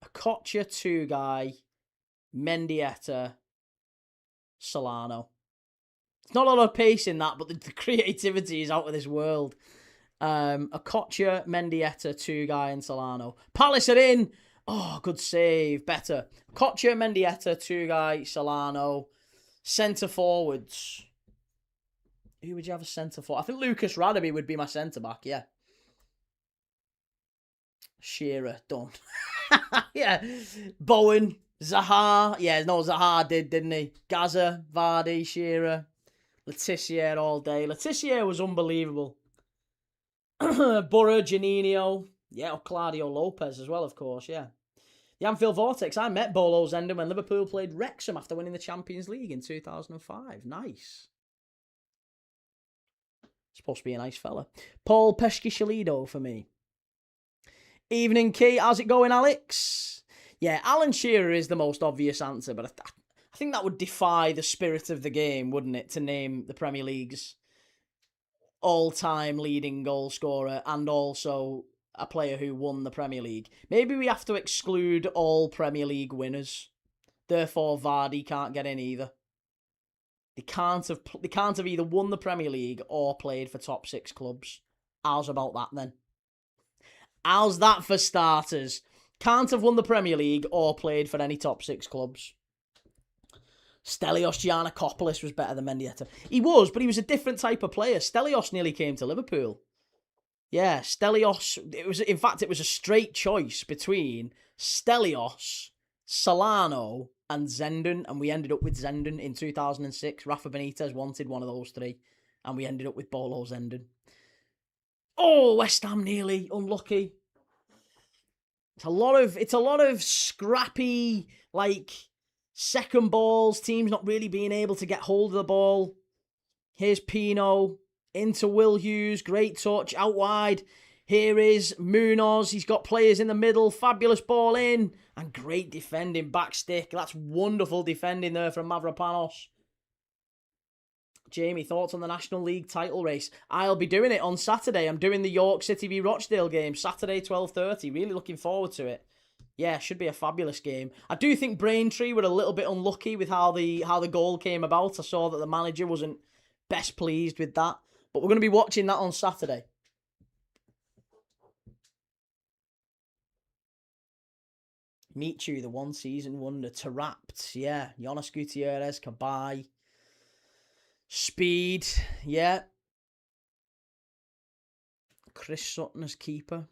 [SPEAKER 1] Okocha, 2 guy, Mendieta, Solano. It's not a lot of pace in that, but the creativity is out of this world. Okocha, Mendieta, 2 guy, and Solano. Palace are in. Oh, good save. Better. Okocha, Mendieta, 2 guy, Solano. Centre forwards. Who would you have a centre forward? I think Lucas Radaby would be my centre back, yeah. Shearer, done. Yeah. Bowen, Zaha. Yeah, no, Zaha didn't he? Gaza, Vardy, Shearer. Letizia all day. Letizia was unbelievable. Borough, Janino. Yeah, or Claudio Lopez as well, of course, yeah. The Anfield Vortex. I met Bolo Zender when Liverpool played Wrexham after winning the Champions League in 2005. Nice. Supposed to be a nice fella. Paul Pesci-Shalido for me. Evening, Key. How's it going, Alex? Yeah, Alan Shearer is the most obvious answer, but I think that would defy the spirit of the game, wouldn't it, to name the Premier League's all-time leading goal scorer and also a player who won the Premier League. Maybe we have to exclude all Premier League winners. Therefore, Vardy can't get in either. They can't have either won the Premier League or played for top 6 clubs. How's about that then? How's that for starters? Can't have won the Premier League or played for any top 6 clubs. Stelios Giannakopoulos was better than Mendieta. He was, but he was a different type of player. Stelios nearly came to Liverpool. Yeah, Stelios. It was a straight choice between Stelios, Solano, and Zenden, and we ended up with Zenden in 2006. Rafa Benitez wanted one of those 3, and we ended up with Bolo Zenden. Oh, West Ham nearly unlucky. It's a lot of scrappy, like, second balls, teams not really being able to get hold of the ball. Here's Pino into Will Hughes, great touch out wide. Here is Munoz, he's got players in the middle, fabulous ball in, and great defending, back stick. That's wonderful defending there from Mavropanos. Jamie, thoughts on the National League title race? I'll be doing it on Saturday. I'm doing the York City v Rochdale game, Saturday 12:30. Really looking forward to it. Yeah, should be a fabulous game. I do think Braintree were a little bit unlucky with how the goal came about. I saw that the manager wasn't best pleased with that. But we're going to be watching that on Saturday. Michu, the one-season wonder. Tarapt, yeah. Jonas Gutierrez, Kabay. Speed, yeah. Chris Sutton as keeper.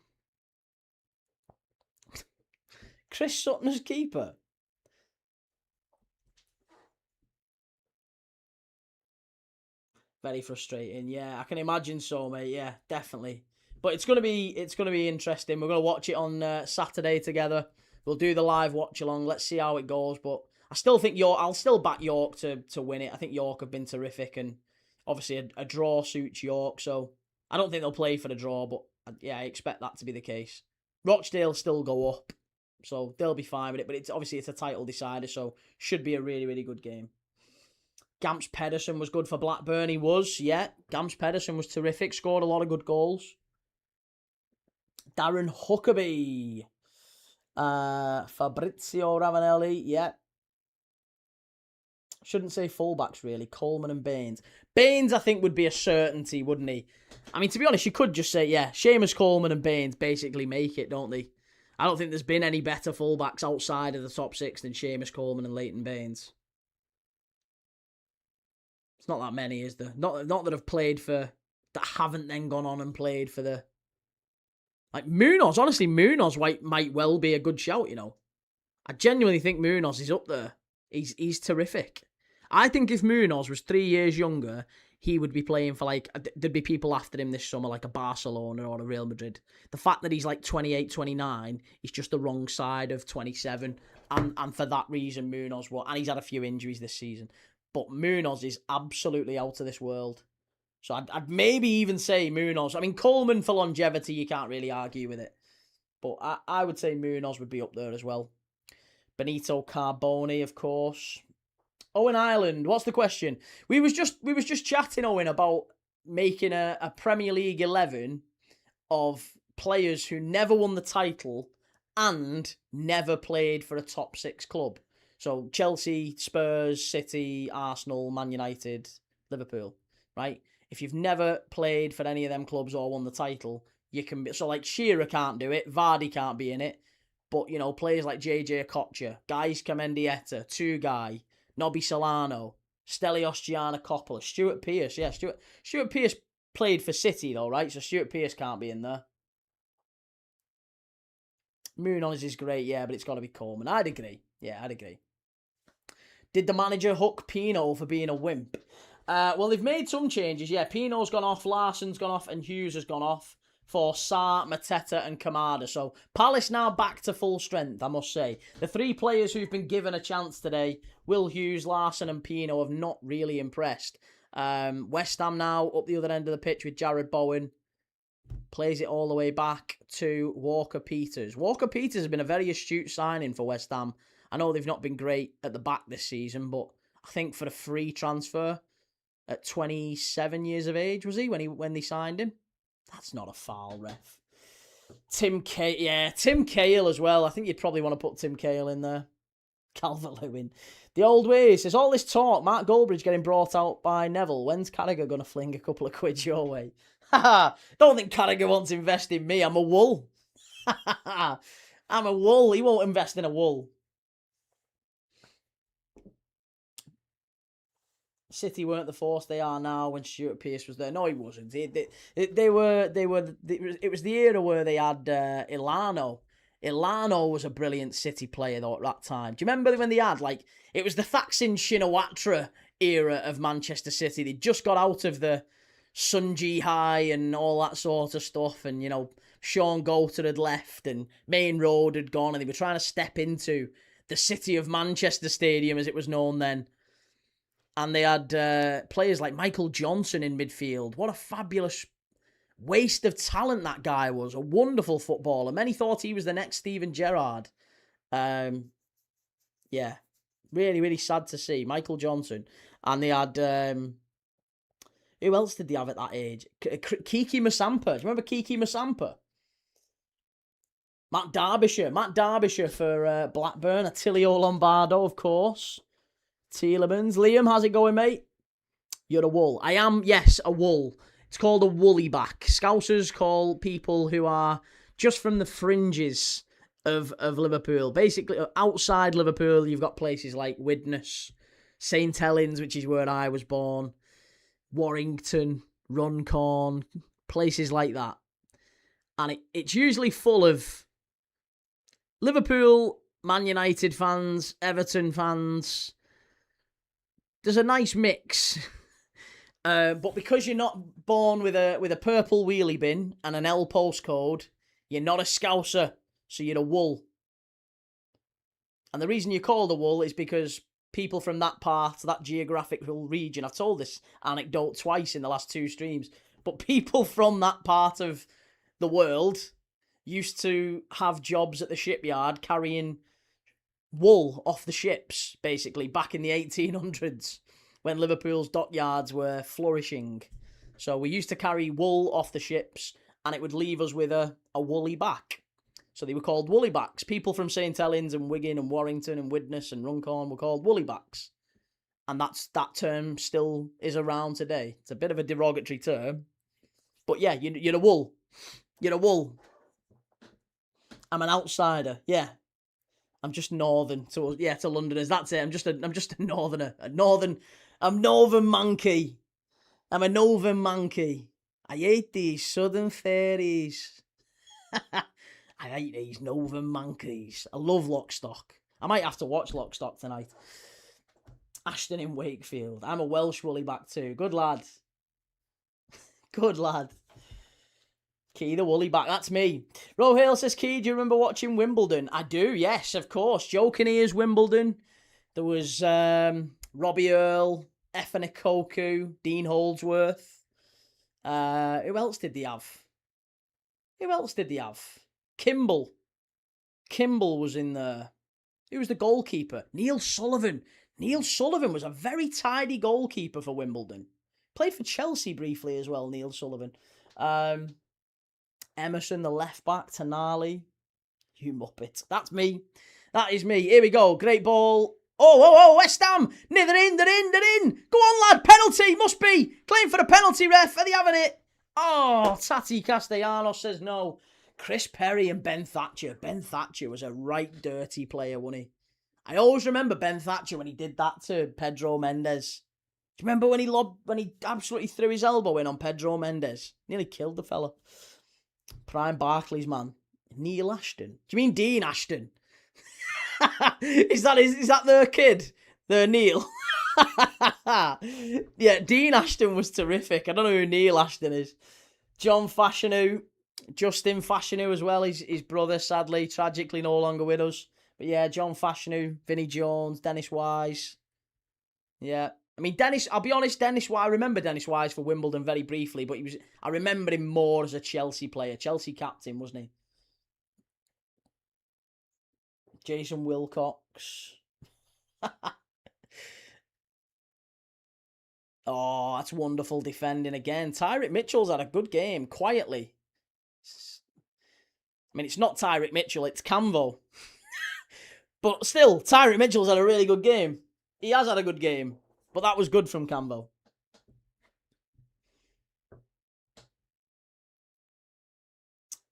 [SPEAKER 1] Chris Sutton as keeper? Very frustrating. Yeah, I can imagine so, mate. Yeah, definitely. But it's gonna be interesting. We're gonna watch it on Saturday together. We'll do the live watch along. Let's see how it goes. But I still think I'll still back York to win it. I think York have been terrific, and obviously a draw suits York. So I don't think they'll play for the draw, but yeah, I expect that to be the case. Rochdale still go up, so they'll be fine with it. But it's a title decider, so should be a really, really good game. Gamps Pedersen was good for Blackburn. He was, yeah. Gamps Pedersen was terrific. Scored a lot of good goals. Darren Huckabee. Fabrizio Ravanelli, yeah. Shouldn't say fullbacks, really. Coleman and Baines. Baines, I think, would be a certainty, wouldn't he? I mean, to be honest, you could just say, yeah, Seamus Coleman and Baines basically make it, don't they? I don't think there's been any better fullbacks outside of the top 6 than Seamus Coleman and Leighton Baines. It's not that many, is there? Not that have played for... that haven't then gone on and played for the... Like, Munoz, honestly, Munoz might well be a good shout, you know. I genuinely think Munoz is up there. He's terrific. I think if Munoz was 3 years younger, he would be playing for, like... There'd be people after him this summer, like a Barcelona or a Real Madrid. The fact that he's, like, 28, 29 is just the wrong side of 27. And for that reason, Munoz... And he's had a few injuries this season. But Munoz is absolutely out of this world. So I'd maybe even say Munoz. I mean, Coleman for longevity, you can't really argue with it. But I would say Munoz would be up there as well. Benito Carboni, of course. Owen Ireland, what's the question? We was just chatting, Owen, about making a Premier League 11 of players who never won the title and never played for a top 6 club. So Chelsea, Spurs, City, Arsenal, Man United, Liverpool, right? If you've never played for any of them clubs or won the title, you can be... So, like, Shearer can't do it, Vardy can't be in it, but, you know, players like JJ Okocha, Gaisca Mendieta, Tugai, Nobby Solano, Stelios Giannakopoulos, Stuart Pearce, yeah, Stuart Pearce played for City, though, right? So Stuart Pearce can't be in there. Munoz is great, yeah, but it's got to be Coleman. I'd agree. Yeah, I'd agree. Did the manager hook Pino for being a wimp? Well, they've made some changes. Yeah, Pino's gone off, Larsson's gone off, and Hughes has gone off for Sarr, Mateta, and Kamada. So Palace now back to full strength, I must say. The 3 players who've been given a chance today, Will Hughes, Larsson, and Pino, have not really impressed. West Ham now up the other end of the pitch with Jared Bowen. Plays it all the way back to Walker Peters. Walker Peters has been a very astute signing for West Ham. I know they've not been great at the back this season, but I think for a free transfer at 27 years of age, was he, when they signed him? That's not a foul, ref. Tim Cahill as well. I think you'd probably want to put Tim Cahill in there. Calvert-Lewin. The old way says, all this talk, Mark Goldbridge getting brought out by Neville. When's Carragher going to fling a couple of quid your way? Haha, don't think Carragher wants to invest in me. I'm a wool. I'm a wool. He won't invest in a wool. City weren't the force they are now when Stuart Pearce was there. No, he wasn't. They were. It was the era where they had Ilano. Ilano was a brilliant City player though at that time. Do you remember when they had it was the Thaksin Shinawatra era of Manchester City? They just got out of the Sunji High and all that sort of stuff, and Sean Goater had left and Main Road had gone, and they were trying to step into the City of Manchester Stadium as it was known then. And they had players like Michael Johnson in midfield. What a fabulous waste of talent that guy was. A wonderful footballer. Many thought he was the next Steven Gerrard. Yeah, really, really sad to see. Michael Johnson. And they had... who else did they have at that age? Kiki Musampa. Do you remember Kiki Musampa? Matt Derbyshire for Blackburn. Attilio Lombardo, of course. Tielemans. Liam, how's it going, mate? You're a wool. I am, yes, a wool. It's called a woollyback. Scousers call people who are just from the fringes of Liverpool. Basically, outside Liverpool, you've got places like Widnes, St Helens, which is where I was born, Warrington, Runcorn, places like that. And it's usually full of Liverpool, Man United fans, Everton fans. There's a nice mix. But because you're not born with a purple wheelie bin and an L postcode, you're not a Scouser, so you're a wool. And the reason you're called a wool is because people from that that geographical region, I've told this anecdote twice in the last 2 streams, but people from that part of the world used to have jobs at the shipyard carrying wool off the ships, basically, back in the 1800s when Liverpool's dockyards were flourishing. So we used to carry wool off the ships and it would leave us with a woolly back. So they were called woolly-backs. People from St Helens and Wigan and Warrington and Widnes and Runcorn were called woolly-backs. And that term still is around today. It's a bit of a derogatory term. But yeah, you're a wool. You're a wool. I'm an outsider, yeah. I'm just northern to Londoners. That's it. I'm just a northerner. I'm northern monkey. I'm a northern monkey. I hate these southern fairies. I hate these northern monkeys. I love Lockstock. I might have to watch Lockstock tonight. Ashton in Wakefield. I'm a Welsh woollyback too. Good lad. Good lad. Key the woollyback. That's me. Rohale says, Key, do you remember watching Wimbledon? I do, yes, of course. Joe Kinnear's Wimbledon. There was Robbie Earle, Effa Nkoku, Dean Holdsworth. Who else did they have? Kimball. Kimball was in there. Who was the goalkeeper? Neil Sullivan. Neil Sullivan was a very tidy goalkeeper for Wimbledon. Played for Chelsea briefly as well, Neil Sullivan. Emerson, the left back, Tonali. You muppet. That's me. That is me. Here we go. Great ball. Oh, West Ham. They're in. Go on, lad. Penalty. Must be. Claim for the penalty, ref. Are they having it? Oh, Tati Castellanos says no. Chris Perry and Ben Thatcher. Ben Thatcher was a right dirty player, wasn't he? I always remember Ben Thatcher when he did that to Pedro Mendes. Do you remember when he absolutely threw his elbow in on Pedro Mendes? Nearly killed the fella. Prime Barclays man. Neil Ashton. Do you mean Dean Ashton? Is that their kid? Their Neil? Yeah, Dean Ashton was terrific. I don't know who Neil Ashton is. John Fashanu. Justin Fashanu as well. His brother, sadly, tragically no longer with us. But yeah, John Fashanu, Vinnie Jones, Dennis Wise. Yeah. I mean, I'll be honest, I remember Dennis Wise for Wimbledon very briefly, but I remember him more as a Chelsea player. Chelsea captain, wasn't he? Jason Wilcox. Oh, that's wonderful defending again. Tyrick Mitchell's had a good game, quietly. I mean, it's not Tyrick Mitchell, it's Camvo. But still, Tyrick Mitchell's had a really good game. He has had a good game. But that was good from Camvo.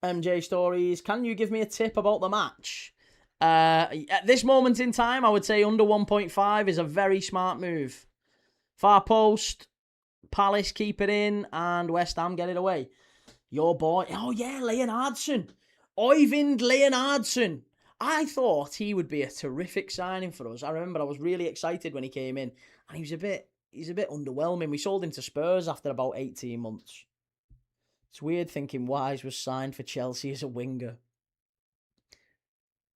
[SPEAKER 1] MJ Stories, can you give me a tip about the match? At this moment in time, I would say under 1.5 is a very smart move. Far post, Palace keep it in, and West Ham get it away. Your boy, oh yeah, Leonardson. Oyvind Leonardson. I thought he would be a terrific signing for us. I remember I was really excited when he came in, and he's a bit underwhelming. We sold him to Spurs after about 18 months. It's weird thinking Wise was signed for Chelsea as a winger.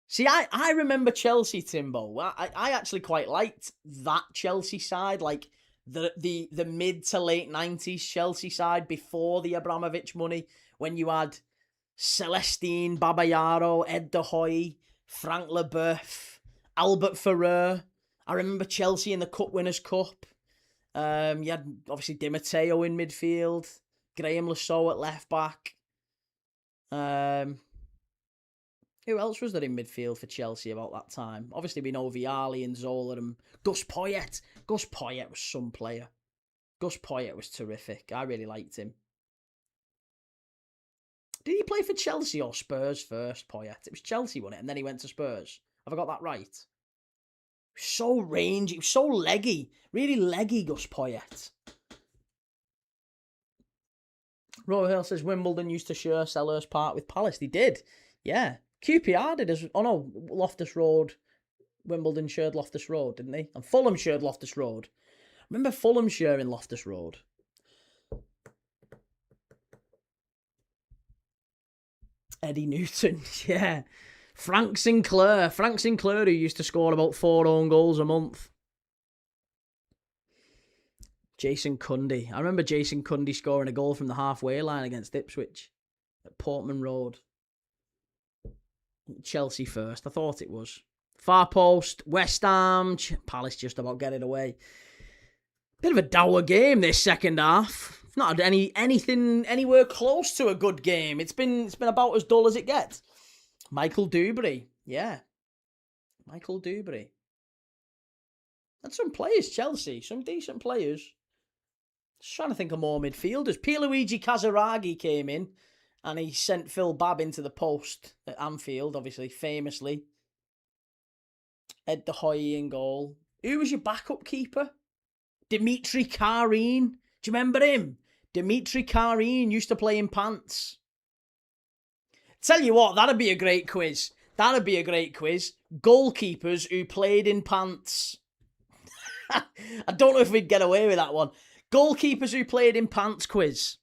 [SPEAKER 1] See, I remember Chelsea, Timbo. I actually quite liked that Chelsea side, like the mid to late 90s Chelsea side before the Abramovich money, when you had Celestine, Babayaro, Ed De Hoy, Frank Leboeuf, Albert Ferrer. I remember Chelsea in the Cup Winners' Cup. You had, obviously, Di Matteo in midfield. Graham Lasso at left back. Who else was there in midfield for Chelsea about that time? Obviously, we know Vialli and Zola and Gus Poyet. Gus Poyet was some player. Gus Poyet was terrific. I really liked him. Did he play for Chelsea or Spurs first, Poyet? It was Chelsea, wasn't it? And then he went to Spurs. Have I got that right? So rangy, so leggy. Really leggy, Gus Poyet. Roy Hill says Wimbledon used to share Selhurst Park with Palace. They did. Yeah. QPR did as... Oh no, Loftus Road. Wimbledon shared Loftus Road, didn't they? And Fulham shared Loftus Road. Remember Fulham sharing Loftus Road? Eddie Newton, yeah. Frank Sinclair, who used to score about 4 own goals a month. Jason Cundy. I remember Jason Cundy scoring a goal from the halfway line against Ipswich at Portman Road. Chelsea first, I thought it was. Far post, West Ham, Palace just about get it away. Bit of a dour game this second half. Not had anything anywhere close to a good game. It's been about as dull as it gets. Michael Dubry, yeah. Michael Dubry. And some players, Chelsea, some decent players. Just trying to think of more midfielders. Pierluigi Casaraghi came in and he sent Phil Babb into the post at Anfield, obviously, famously. Ed De Hoy in goal. Who was your backup keeper? Dimitri Karin. Do you remember him? Dimitri Karin used to play in pants. Tell you what, that'd be a great quiz. Goalkeepers who played in pants. I don't know if we'd get away with that one. Goalkeepers who played in pants quiz.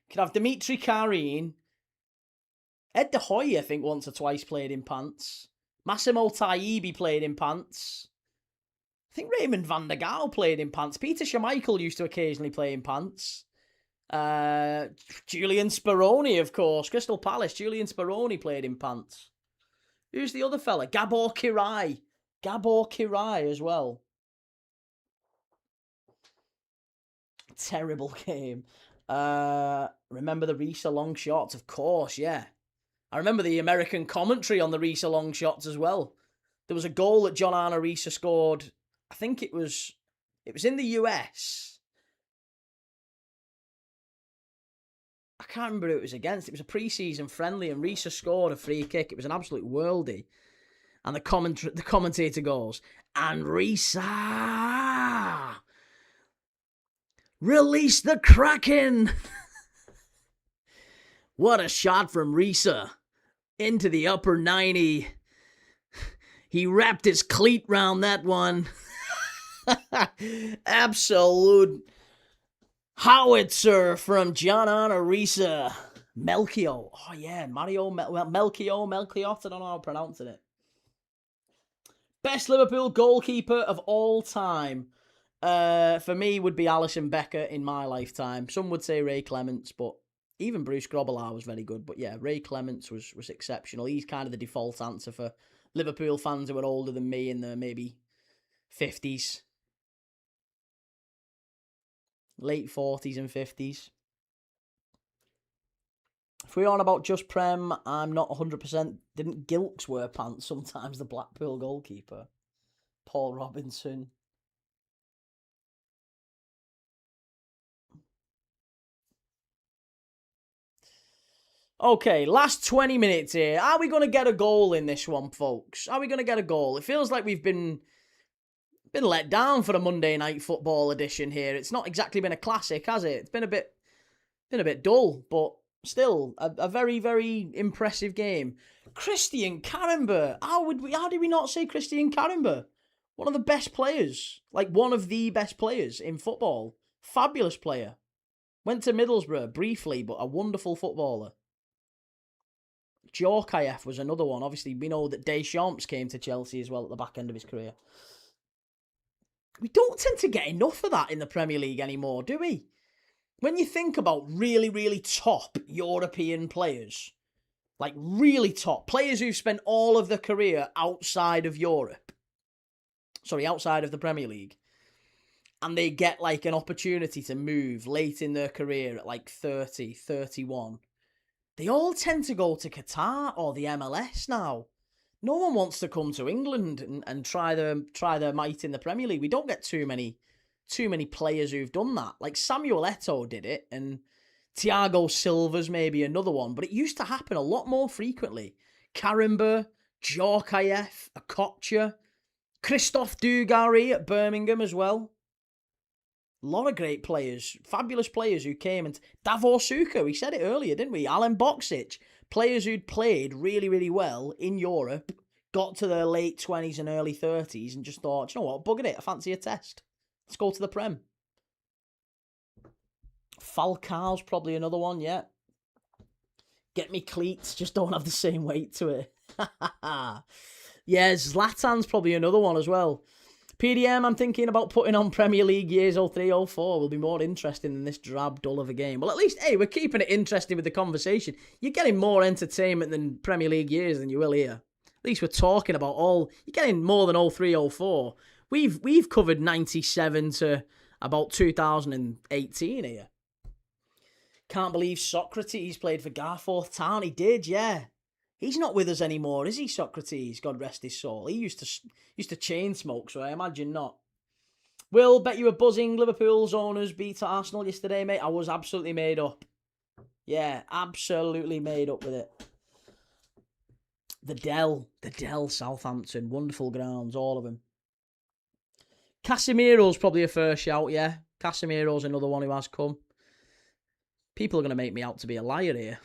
[SPEAKER 1] Could have Dimitri Karin. Ed De Hoy, I think, once or twice played in pants. Massimo Taibbi played in pants. I think Raymond van der Gaal played in pants. Peter Schmeichel used to occasionally play in pants. Julian Speroni, of course. Crystal Palace, Julian Speroni played in pants. Who's the other fella? Gabor Kirai. As well. Terrible game. Remember the Risa long shots? Of course, yeah. I remember the American commentary on the Risa long shots as well. There was a goal that John Arne Risa scored. I think it was in the US. I can't remember who it was against. It was a pre-season friendly and Risa scored a free kick. It was an absolute worldie. And the commentator goes, and Risa, release the Kraken. What a shot from Risa. Into the upper 90. He wrapped his cleat round that one. Absolute howitzer from John Arne Risa. Melchior. Oh, yeah. Melchior. I don't know how I'm pronouncing it. Best Liverpool goalkeeper of all time. For me, would be Alisson Becker in my lifetime. Some would say Ray Clements, but even Bruce Grobbelaar was very good. But yeah, Ray Clements was exceptional. He's kind of the default answer for Liverpool fans who are older than me in the maybe 50s. Late 40s and 50s. If we're on about just Prem, I'm not 100%. Didn't Gilks wear pants sometimes, the Blackpool goalkeeper? Paul Robinson. Okay, last 20 minutes here. Are we going to get a goal in this one, folks? Are we going to get a goal? It feels like we've been let down for a Monday Night Football edition here. It's not exactly been a classic, has it? It's been a bit dull, but still a very, very impressive game. Christian Karrenberg. How did we not say Christian Karrenberg? One of the best players, like one of the best players in football. Fabulous player. Went to Middlesbrough briefly, but a wonderful footballer. Djorkaeff was another one. Obviously, we know that Deschamps came to Chelsea as well at the back end of his career. We don't tend to get enough of that in the Premier League anymore, do we? When you think about really, really top European players, like really top players who've spent all of their career outside of Europe, outside of the Premier League, and they get like an opportunity to move late in their career at like 30, 31, they all tend to go to Qatar or the MLS now. No one wants to come to England and try their might in the Premier League. We don't get too many players who've done that. Like Samuel Eto'o did it, and Thiago Silva's maybe another one, but it used to happen a lot more frequently. Karrenberg, Djorkaeff, Okocha, Christophe Dugarry at Birmingham as well. A lot of great players, fabulous players who came, and Davor Suker, we said it earlier, didn't we? Alan Boksic, players who'd played really, really well in Europe, got to their late 20s and early 30s and just thought, you know what, bugger it, I fancy a test. Let's go to the Prem. Falcao's probably another one, yeah. Get me cleats, just don't have the same weight to it. Yeah, Zlatan's probably another one as well. PDM, I'm thinking about putting on Premier League years 03, 04. Will be more interesting than this drab dull of a game. Well, at least, hey, we're keeping it interesting with the conversation. You're getting more entertainment than Premier League years than you will here. At least we're talking about you're getting more than 03, 04. We've covered 97 to about 2018 here. Can't believe Socrates played for Garforth Town. He did, yeah. He's not with us anymore, is he, Socrates? God rest his soul. He used to chain smoke, so I imagine not. Will, bet you were buzzing Liverpool's owners beat Arsenal yesterday, mate. I was absolutely made up. Yeah, absolutely made up with it. The Dell, Southampton. Wonderful grounds, all of them. Casemiro's probably a first shout, yeah. Casemiro's another one who has come. People are going to make me out to be a liar here.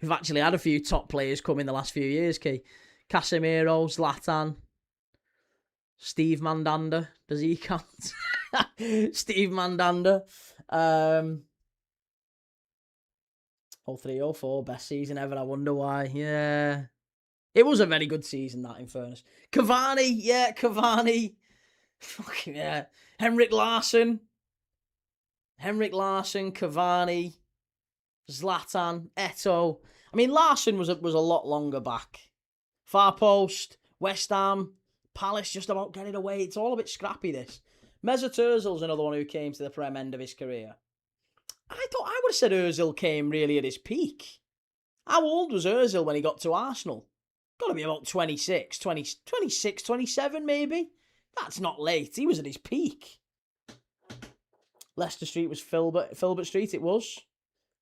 [SPEAKER 1] We've actually had a few top players come in the last few years, Key. Casemiro, Zlatan, Steve Mandanda. Does he count? Steve Mandanda. 03, 04, best season ever. I wonder why. Yeah. It was a very good season, that, in fairness. Cavani, yeah, Cavani. Fucking yeah. Henrik Larsson, Cavani, Zlatan, Eto'o. I mean, Larsson was a lot longer back. Far post, West Ham, Palace just about getting away. It's all a bit scrappy, this. Mesut Ozil's another one who came to the Prem end of his career. I would have said Ozil came really at his peak. How old was Ozil when he got to Arsenal? Got to be about 26, 27 maybe. That's not late. He was at his peak. Leicester Street was Filbert Street, it was.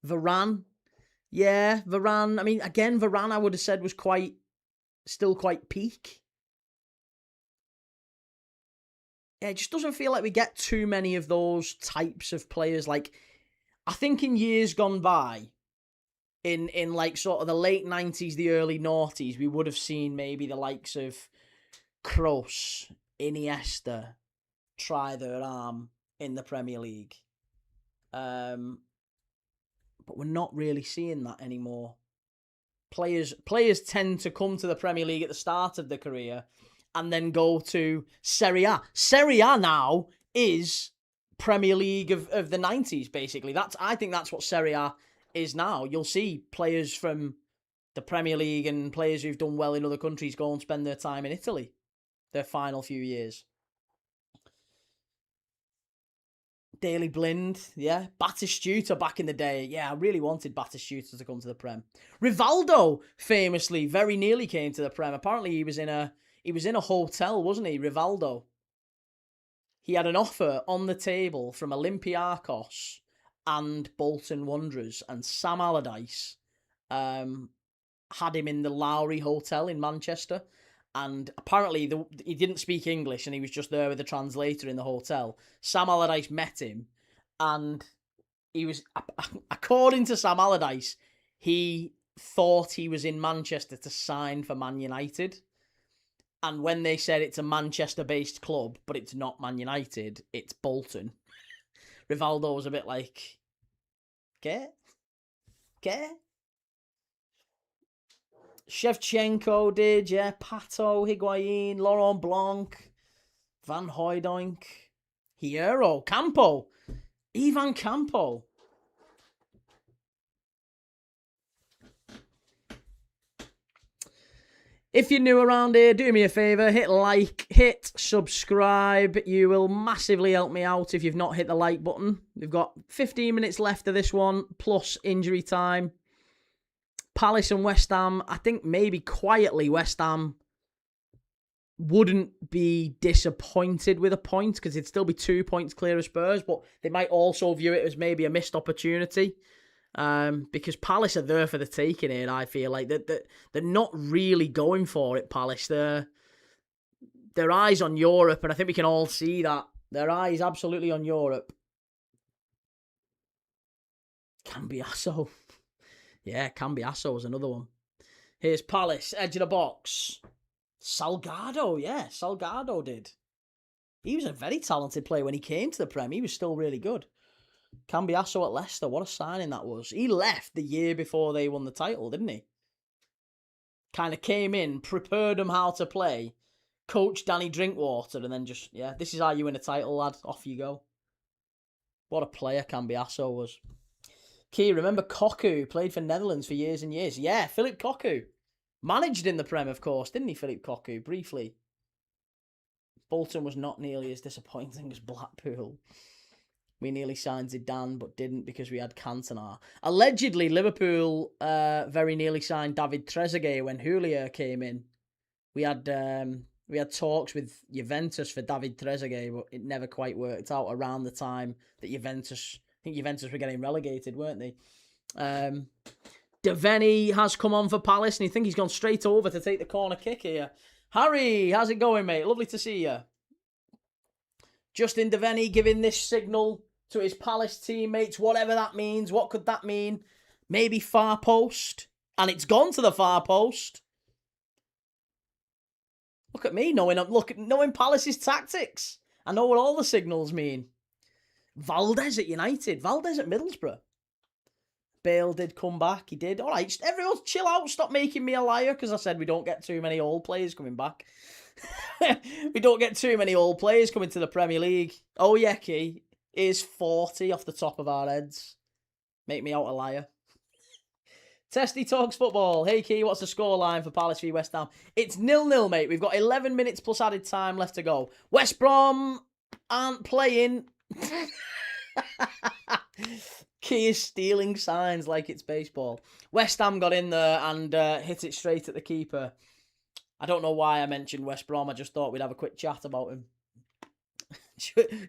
[SPEAKER 1] Varane. Yeah, Varane. I mean, again, Varane I would have said was still quite peak. Yeah, it just doesn't feel like we get too many of those types of players. Like, I think in years gone by, in like sort of the late 90s, the early noughties, we would have seen maybe the likes of Kroos, Iniesta try their arm in the Premier League. But we're not really seeing that anymore. Players tend to come to the Premier League at the start of their career and then go to Serie A. Serie A now is Premier League of the 90s, basically. I think that's what Serie A is now. You'll see players from the Premier League and players who've done well in other countries go and spend their time in Italy, their final few years. Daily Blind, yeah. Batistuta back in the day. Yeah, I really wanted Batistuta to come to the Prem. Rivaldo famously very nearly came to the Prem. Apparently he was in a hotel, wasn't he, Rivaldo? He had an offer on the table from Olympiacos and Bolton Wanderers, and Sam Allardyce had him in the Lowry Hotel in Manchester. And apparently he didn't speak English and he was just there with a translator in the hotel. Sam Allardyce met him and he was, according to Sam Allardyce, he thought he was in Manchester to sign for Man United. And when they said it's a Manchester-based club, but it's not Man United, it's Bolton, Rivaldo was a bit like, okay? Shevchenko did, yeah. Pato, Higuain, Laurent Blanc, Van Hooijdonk, Hierro, Campo, Ivan Campo. If you're new around here, do me a favour, hit like, hit subscribe. You will massively help me out if you've not hit the like button. We've got 15 minutes left of this one, plus injury time. Palace and West Ham, I think maybe quietly West Ham wouldn't be disappointed with a point because it'd still be 2 points clear of Spurs, but they might also view it as maybe a missed opportunity. Because Palace are there for the taking here, I feel like. They're not really going for it, Palace. Their eyes on Europe, and I think we can all see that. Their eyes absolutely on Europe. Cambiasso. Yeah, Cambiasso is another one. Here's Palace, edge of the box. Salgado, yeah, Salgado did. He was a very talented player when he came to the Prem. He was still really good. Cambiasso at Leicester, what a signing that was. He left the year before they won the title, didn't he? Kind of came in, prepared them how to play, coached Danny Drinkwater, and then just, yeah, this is how you win a title, lad. Off you go. What a player Cambiasso was. Key, remember Cocu, played for Netherlands for years and years. Yeah, Philip Cocu. Managed in the Prem, of course, didn't he, Philip Cocu, briefly. Bolton was not nearly as disappointing as Blackpool. We nearly signed Zidane, but didn't because we had Cantona. Allegedly, Liverpool very nearly signed David Trezeguet when Julia came in. We had talks with Juventus for David Trezeguet, but it never quite worked out around the time that Juventus were getting relegated, weren't they? Devaney has come on for Palace, and you think he's gone straight over to take the corner kick here. Harry, how's it going, mate? Lovely to see you. Justin Devaney giving this signal to his Palace teammates, whatever that means. What could that mean? Maybe far post. And it's gone to the far post. Look at me knowing Palace's tactics. I know what all the signals mean. Valdez at United. Valdez at Middlesbrough. Bale did come back. He did. All right, everyone chill out. Stop making me a liar because I said we don't get too many old players coming back. We don't get too many old players coming to the Premier League. Oh, yeah, Key is 40 off the top of our heads. Make me out a liar. Testy Talks Football. Hey, Key, what's the scoreline for Palace v West Ham? It's 0-0, mate. We've got 11 minutes plus added time left to go. West Brom aren't playing. Key is stealing signs like it's baseball. West Ham got in there and hit it straight at the keeper. I don't know why I mentioned West Brom. I just thought we'd have a quick chat about him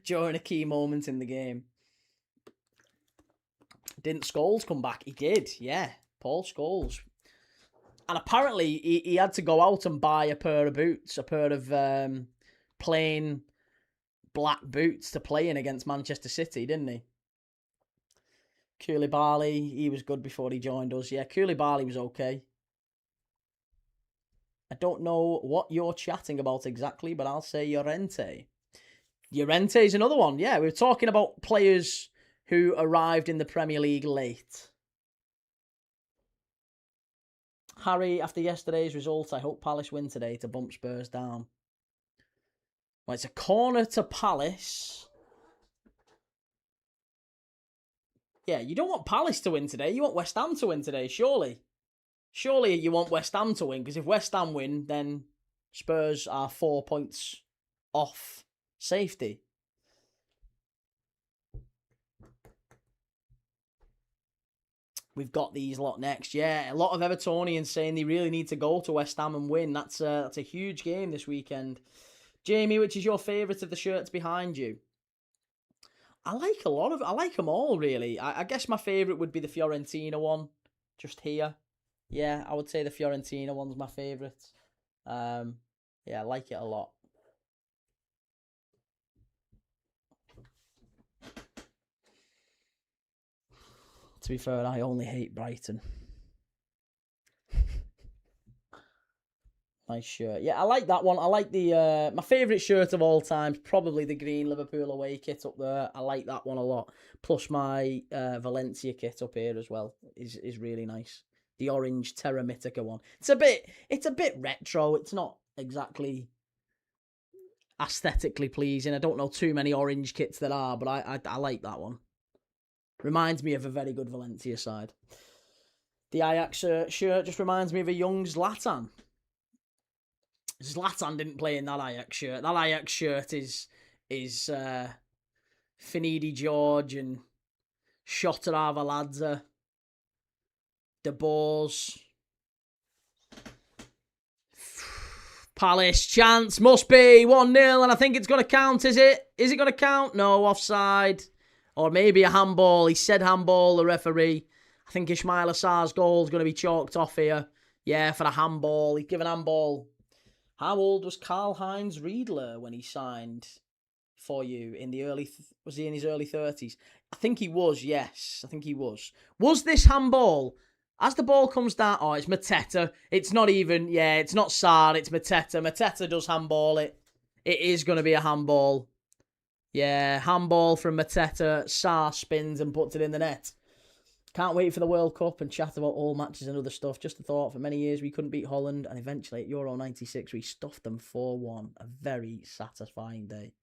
[SPEAKER 1] during a key moment in the game. Didn't Scholes come back? He did, yeah. Paul Scholes. And apparently he had to go out and buy a pair of boots, a pair of plain black boots to play in against Manchester City, didn't he? Koulibaly, he was good before he joined us. Yeah, Koulibaly was okay. I don't know what you're chatting about exactly, but I'll say Llorente. Llorente is another one. Yeah, we were talking about players who arrived in the Premier League late. Harry, after yesterday's result, I hope Palace win today to bump Spurs down. Well, it's a corner to Palace. Yeah, you don't want Palace to win today. You want West Ham to win today, surely. Surely you want West Ham to win, because if West Ham win, then Spurs are 4 points off safety. we've got these lot next. Yeah, a lot of Evertonians saying they really need to go to West Ham and win. That's a huge game this weekend. Jamie, which is your favourite of the shirts behind you? I like them all, really. I guess my favourite would be the Fiorentina one, just here. Yeah, I would say the Fiorentina one's my favourite. Yeah, I like it a lot. To be fair, I only hate Brighton. Nice shirt. Yeah, I like that one. I like the my favourite shirt of all time is probably the green Liverpool away kit up there. I like that one a lot. Plus my Valencia kit up here as well is really nice. The orange Terra Mythica one. It's a bit retro. It's not exactly aesthetically pleasing. I don't know too many orange kits that are, but I like that one. Reminds me of a very good Valencia side. The Ajax shirt just reminds me of a young Zlatan. Zlatan didn't play in that Ajax shirt. That Ajax shirt is Finidi George and Shota Arveladze, De Boers. Palace, chance, must be 1-0, and I think it's going to count, is it? Is it going to count? No, offside. Or maybe a handball. He said handball, the referee. I think Ismail Assar's goal is going to be chalked off here. Yeah, for a handball. He's given handball. How old was Karl-Heinz Riedler when he signed for you in the early... Was he in his early 30s? I think he was, yes. I think he was. Was this handball? As the ball comes down... Oh, it's Mateta. It's not even... Yeah, it's not Sarr, it's Mateta. Mateta does handball it. It is going to be a handball. Yeah, handball from Mateta. Sarr spins and puts it in the net. Can't wait for the World Cup and chat about all matches and other stuff. Just a thought, for many years we couldn't beat Holland, and eventually at Euro 96 we stuffed them 4-1. A very satisfying day.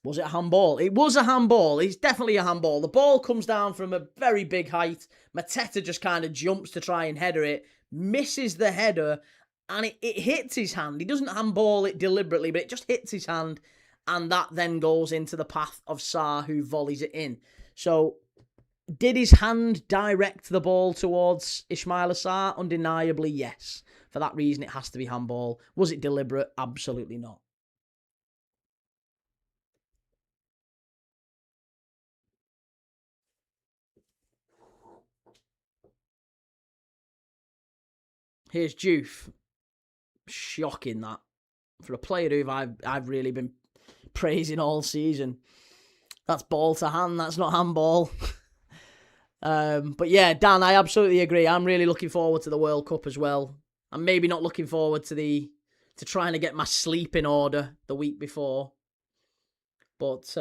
[SPEAKER 1] Was it a handball? It was a handball. It's definitely a handball. The ball comes down from a very big height. Mateta just kind of jumps to try and header it, misses the header, and it hits his hand. He doesn't handball it deliberately, but it just hits his hand, and that then goes into the path of Sarr, who volleys it in. So... did his hand direct the ball towards Ismail Assar? Undeniably, yes. For that reason, it has to be handball. Was it deliberate? Absolutely not. Here's Juve. Shocking, that. For a player who I've really been praising all season. That's ball to hand. That's not handball. But yeah, Dan, I absolutely agree. I'm really looking forward to the World Cup as well. I'm maybe not looking forward to trying to get my sleep in order the week before. But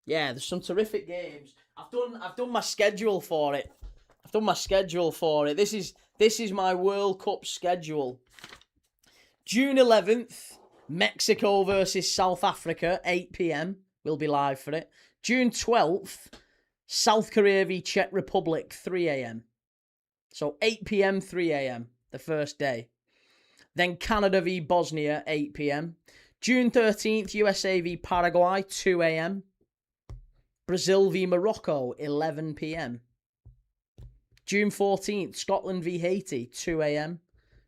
[SPEAKER 1] yeah, there's some terrific games. I've done my schedule for it. This is my World Cup schedule. June 11th, Mexico versus South Africa, 8 p.m. We'll be live for it. June 12th, South Korea v Czech Republic, 3 a.m. So 8 p.m, 3 a.m, the first day. Then Canada v Bosnia, 8 p.m. June 13th, USA v Paraguay, 2 a.m. Brazil v Morocco, 11 p.m. June 14th, Scotland v Haiti, 2 a.m.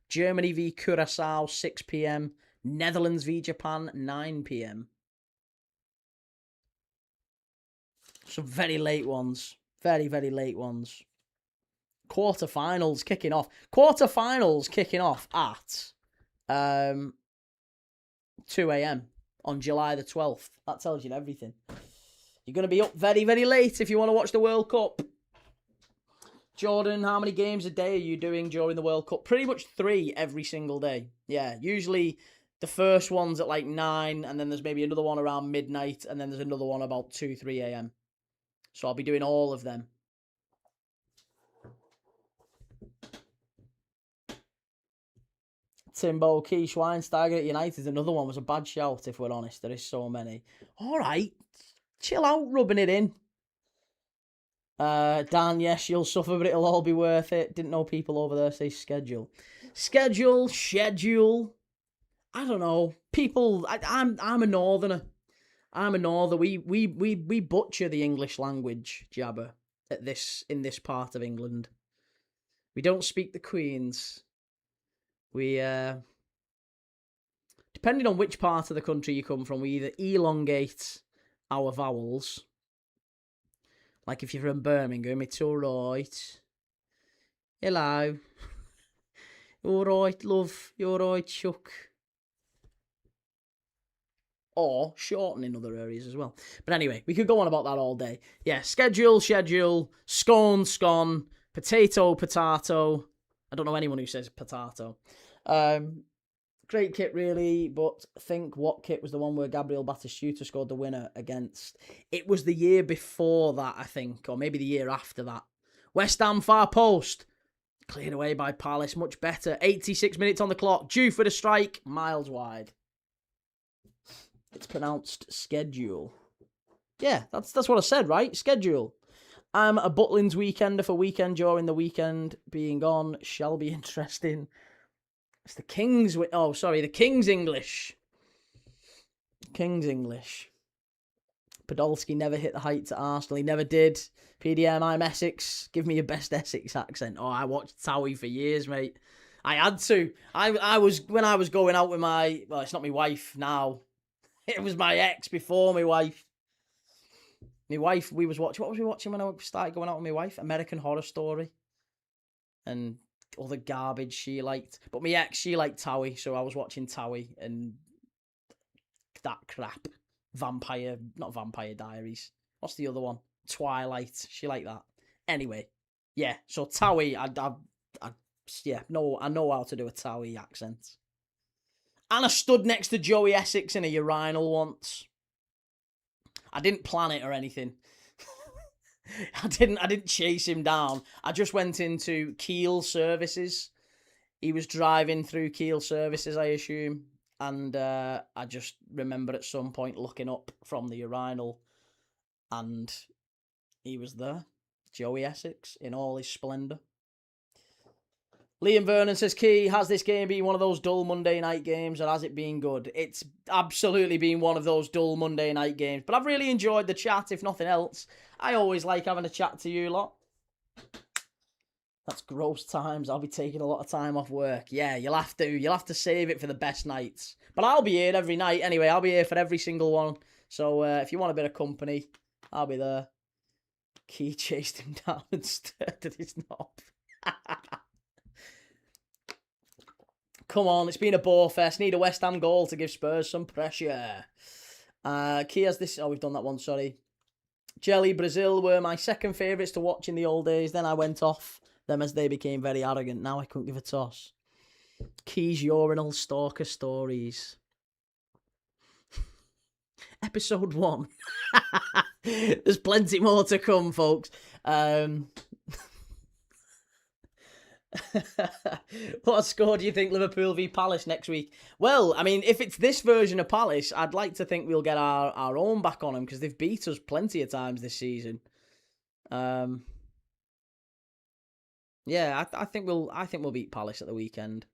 [SPEAKER 1] Germany v Curacao, 6 p.m. Netherlands v Japan, 9 p.m. Some very late ones. Very, very late ones. Quarterfinals kicking off at 2 a.m. on July the 12th. That tells you everything. You're going to be up very, very late if you want to watch the World Cup. Jordan, how many games a day are you doing during the World Cup? Pretty much 3 every single day. Yeah, usually the first one's at like 9, and then there's maybe another one around midnight, and then there's another one about 2, 3 a.m. So I'll be doing all of them. Timbo, Key, Schweinsteiger at United. Another one was a bad shout, if we're honest. There is so many. All right. Chill out, rubbing it in. Dan, yes, you'll suffer, but it'll all be worth it. Didn't know people over there say schedule. Schedule. I don't know. People, I'm a northerner. We butcher the English language, Jabber. in this part of England. We don't speak the Queen's. We depending on which part of the country you come from, we either elongate our vowels. Like if you're from Birmingham, it's all right. Hello. All right, love. You're all right, Chuck. Or shorten in other areas as well. But anyway, we could go on about that all day. Yeah, schedule, scone, potato. I don't know anyone who says potato. Great kit, really, but think what kit was the one where Gabriel Batistuta scored the winner against? It was the year before that, I think, or maybe the year after that. West Ham far post. Cleared away by Palace, much better. 86 minutes on the clock, due for the strike, miles wide. It's pronounced schedule. Yeah, that's what I said, right? Schedule. I'm a Butlins weekender for weekend during the weekend being on. Shall be interesting. It's the King's... Oh, sorry, the King's English. King's English. Podolski never hit the heights at Arsenal. He never did. PDM, I'm Essex. Give me your best Essex accent. Oh, I watched Towie for years, mate. I had to. I was... When I was going out with my... Well, it's not my wife now. It was my ex before my wife. My wife, we was watching... What was we watching when I started going out with my wife? American Horror Story. And all the garbage she liked. But my ex, she liked Towie, so I was watching Towie and that crap. Not Vampire Diaries. What's the other one? Twilight. She liked that. Anyway, yeah. So Towie, I know how to do a Towie accent. And I stood next to Joey Essex in a urinal once. I didn't plan it or anything. I didn't chase him down. I just went into Kiel Services. He was driving through Kiel Services, I assume. And I just remember at some point looking up from the urinal and he was there. Joey Essex in all his splendour. Liam Vernon says, Key, has this game been one of those dull Monday night games or has it been good? It's absolutely been one of those dull Monday night games, but I've really enjoyed the chat, if nothing else. I always like having a chat to you lot. That's gross times. I'll be taking a lot of time off work. Yeah, you'll have to save it for the best nights. But I'll be here every night anyway. I'll be here for every single one. So if you want a bit of company, I'll be there. Key chased him down and stared at his knob. Come on, it's been a bore fest. Need a West Ham goal to give Spurs some pressure. Key has this... Oh, we've done that one, sorry. Jelly, Brazil were my second favourites to watch in the old days. Then I went off them as they became very arrogant. Now I couldn't give a toss. Key's urinal stalker stories. Episode 1. There's plenty more to come, folks. What score do you think Liverpool v Palace next week? Well, I mean, if it's this version of Palace, I'd like to think we'll get our own back on them because they've beat us plenty of times this season. Yeah, I think we'll beat Palace at the weekend.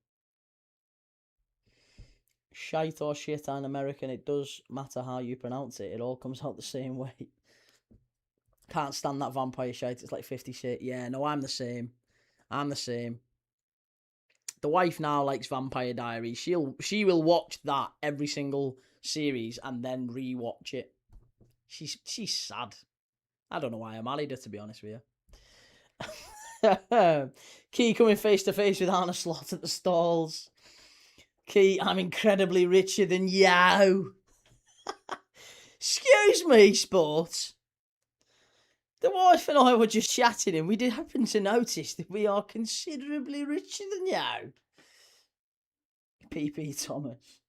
[SPEAKER 1] Shite or shit, I'm American. It does matter how you pronounce it. It all comes out the same way. Can't stand that vampire shite. It's like 50 shit. Yeah, no, I'm the same. The wife now likes Vampire Diaries. She will watch that every single series and then re-watch it. She's sad. I don't know why I married her, to be honest with you. Key coming face to face with Arne Slot at the stalls. Key, I'm incredibly richer than you. Excuse me, sports. The wife and I were just chatting and we did happen to notice that we are considerably richer than you. PP Thomas.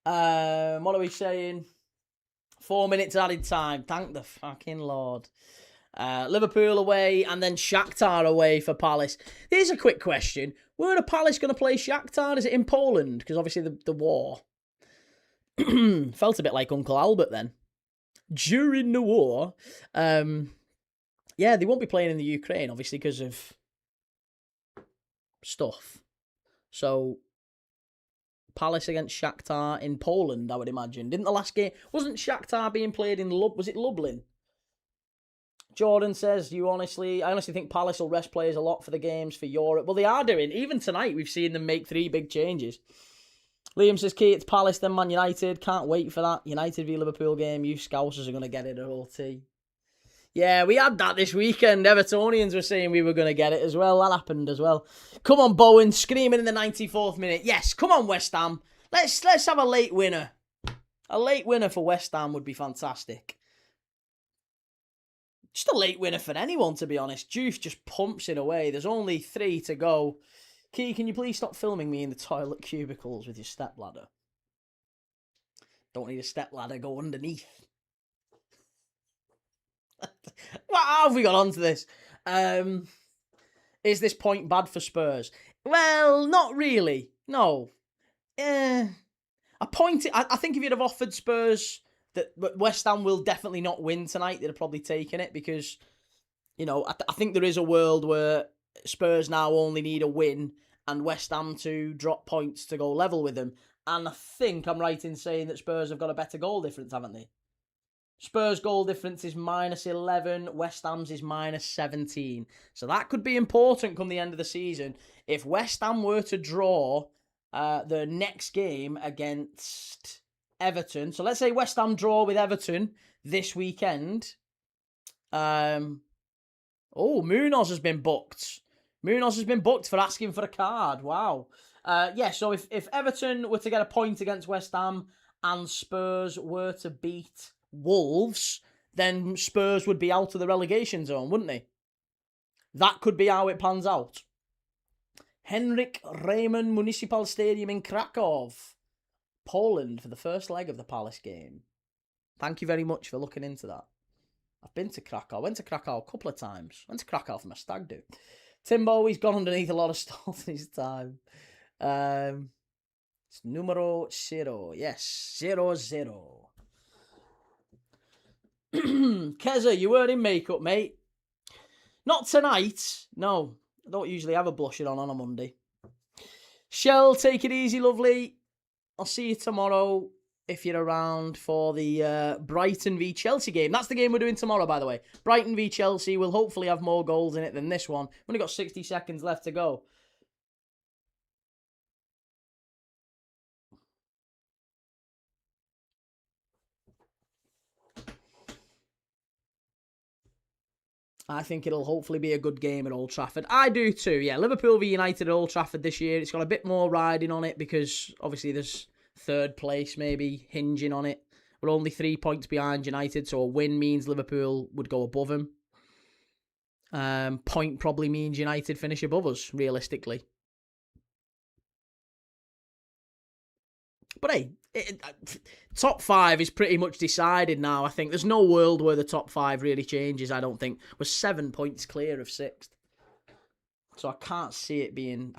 [SPEAKER 1] What are we saying? 4 minutes added time. Thank the fucking Lord. Liverpool away and then Shakhtar away for Palace. Here's a quick question. Where are Palace going to play Shakhtar? Is it in Poland? Because obviously the war. Felt a bit like Uncle Albert then. During the war. Yeah, they won't be playing in the Ukraine, obviously, because of stuff. So, Palace against Shakhtar in Poland, I would imagine. Didn't the last game... Wasn't Shakhtar being played in... Was it Lublin? Jordan says, I honestly think Palace will rest players a lot for the games for Europe. Well, they are doing. Even tonight, we've seen them make 3 big changes. Liam says, Key, it's Palace, then Man United. Can't wait for that United v Liverpool game. You Scousers are going to get it at OT. Yeah, we had that this weekend. Evertonians were saying we were going to get it as well. That happened as well. Come on, Bowen, screaming in the 94th minute. Yes, come on, West Ham. Let's have a late winner. A late winner for West Ham would be fantastic. Just a late winner for anyone, to be honest. Juice just pumps it away. There's only 3 to go. Key, can you please stop filming me in the toilet cubicles with your stepladder? Don't need a stepladder, go underneath. How have we got onto this? Is this point bad for Spurs? Well, not really. No. I think if you'd have offered Spurs that West Ham will definitely not win tonight, they'd have probably taken it because, I think there is a world where Spurs now only need a win and West Ham to drop points to go level with them. And I think I'm right in saying that Spurs have got a better goal difference, haven't they? Spurs' goal difference is -11. West Ham's is -17. So that could be important come the end of the season. If West Ham were to draw the next game against Everton. So let's say West Ham draw with Everton this weekend. Munoz has been booked. Munoz has been booked for asking for a card. Wow. So if Everton were to get a point against West Ham and Spurs were to beat Wolves, then Spurs would be out of the relegation zone, wouldn't they? That could be how it pans out. Henrik Riemann Municipal Stadium in Krakow, Poland, for the first leg of the Palace game. Thank you very much for looking into that. I've been to Krakow. Went to Krakow a couple of times. Went to Krakow for my stag do. Timbo, he's gone underneath a lot of stalls in his time. It's numero 0. Yes, 0-0. Keza, you weren't in makeup, mate. Not tonight. No, I don't usually have a blusher on a Monday. Shell, take it easy, lovely. I'll see you tomorrow if you're around for the Brighton v Chelsea game. That's the game we're doing tomorrow, by the way. Brighton v Chelsea will hopefully have more goals in it than this one. We've only got 60 seconds left to go. I think it'll hopefully be a good game at Old Trafford. I do too, yeah. Liverpool v United at Old Trafford this year. It's got a bit more riding on it because obviously there's third place maybe hinging on it. We're only 3 points behind United, so a win means Liverpool would go above them. Point probably means United finish above us, realistically. But hey, top 5 is pretty much decided now. I think there's no world where the top 5 really changes. I don't think we're 7 points clear of 6th, so I can't see it being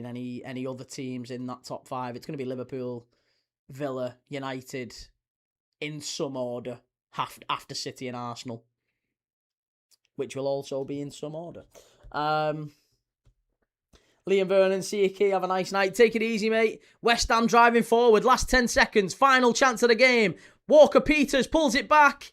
[SPEAKER 1] any other teams in that top 5. It's going to be Liverpool, Villa, United, in some order, after City and Arsenal, which will also be in some order. Liam Vernon, see you, Key. Have a nice night. Take it easy, mate. West Ham driving forward. Last 10 seconds. Final chance of the game. Walker-Peters pulls it back.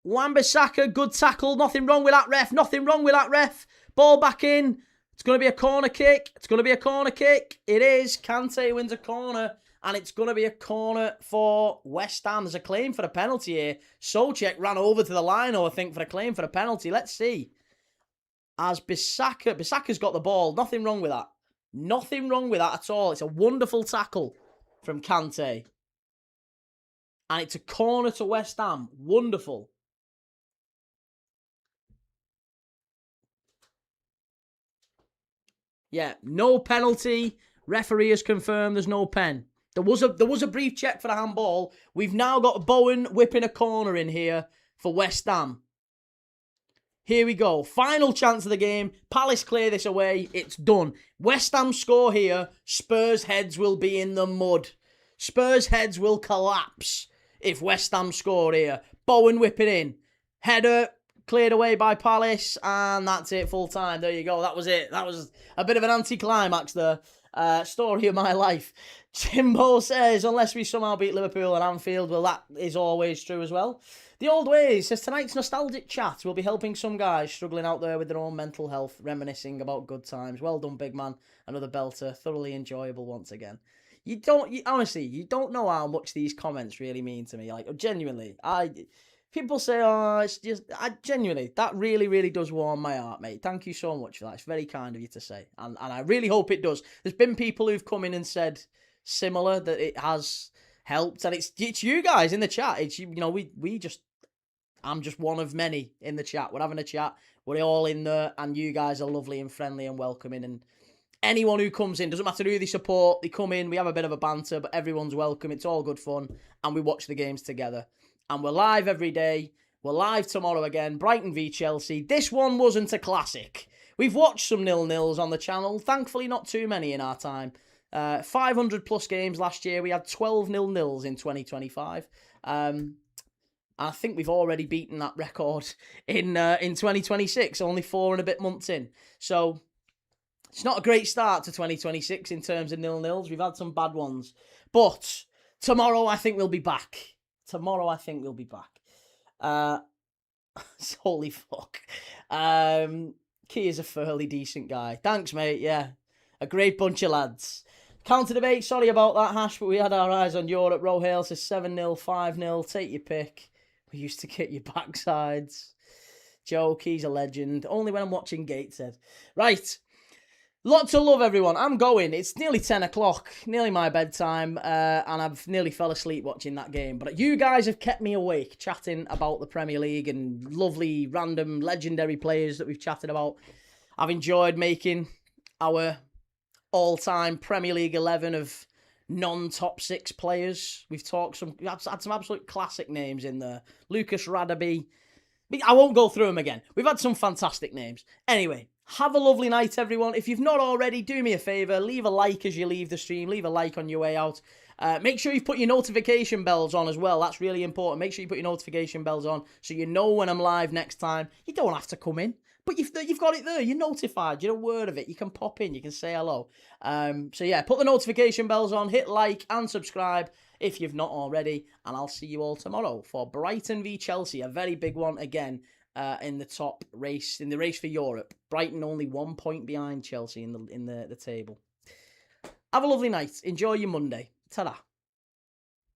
[SPEAKER 1] Wan-Bissaka, good tackle. Nothing wrong with that, ref. Nothing wrong with that, ref. Ball back in. It's going to be a corner kick. It is. Kante wins a corner. And it's going to be a corner for West Ham. There's a claim for a penalty here. Souček ran over to the line, I think, for a claim for a penalty. Let's see. As Bissaka's got the ball. Nothing wrong with that. Nothing wrong with that at all. It's a wonderful tackle from Kante. And it's a corner to West Ham. Wonderful. Yeah, no penalty. Referee has confirmed there's no pen. There was a brief check for a handball. We've now got Bowen whipping a corner in here for West Ham. Here we go. Final chance of the game. Palace clear this away. It's done. West Ham score here. Spurs' heads will be in the mud. Spurs' heads will collapse if West Ham score here. Bowen whipping in. Header cleared away by Palace. And that's it, full time. There you go. That was it. That was a bit of an anticlimax there. Story of my life. Jimbo says, unless we somehow beat Liverpool at Anfield, well, that is always true as well. The Old Ways says, tonight's nostalgic chat will be helping some guys struggling out there with their own mental health, reminiscing about good times. Well done, big man. Another belter. Thoroughly enjoyable once again. Honestly, you don't know how much these comments really mean to me. Like, genuinely, people say, oh, it's just, genuinely, that really, really does warm my heart, mate. Thank you so much for that. It's very kind of you to say. And I really hope it does. There's been people who've come in and said similar, that it has helped. And it's you guys in the chat. It's, I'm just one of many in the chat. We're having a chat. We're all in there. And you guys are lovely and friendly and welcoming. And anyone who comes in, doesn't matter who they support, they come in, we have a bit of a banter, but everyone's welcome. It's all good fun. And we watch the games together. And we're live every day. We're live tomorrow again. Brighton v Chelsea. This one wasn't a classic. We've watched some 0-0s on the channel. Thankfully, not too many in our time. 500 plus games last year. We had 12 0-0s in 2025. I think we've already beaten that record in 2026. Only 4 and a bit months in. So it's not a great start to 2026 in terms of 0-0s. We've had some bad ones. But tomorrow, I think we'll be back. Holy fuck. Key is a fairly decent guy. Thanks, mate. Yeah. A great bunch of lads. Counter debate. Sorry about that, Hash, but we had our eyes on Europe. Rohale says 7-0, 5-0. Take your pick. We used to get your backsides. Joe, Key's a legend. Only when I'm watching Gateshead. Right. Lots of love, everyone. I'm going. It's nearly 10 o'clock, nearly my bedtime, and I've nearly fell asleep watching that game. But you guys have kept me awake, chatting about the Premier League and lovely, random, legendary players that we've chatted about. I've enjoyed making our all-time Premier League 11 of non-top 6 players. We've had some absolute classic names in there. Lucas Radaby. I won't go through them again. We've had some fantastic names. Anyway. Have a lovely night, everyone. If you've not already, do me a favour. Leave a like as you leave the stream. Leave a like on your way out. Make sure you put your notification bells on as well. That's really important. Make sure you put your notification bells on so you know when I'm live next time. You don't have to come in, but you've got it there. You're notified. You're aware of it. You can pop in. You can say hello. So yeah, put the notification bells on. Hit like and subscribe if you've not already. And I'll see you all tomorrow for Brighton v Chelsea. A very big one again. In the top race, in the race for Europe. Brighton only 1 point behind Chelsea in the table. Have a lovely night. Enjoy your Monday. Ta-da.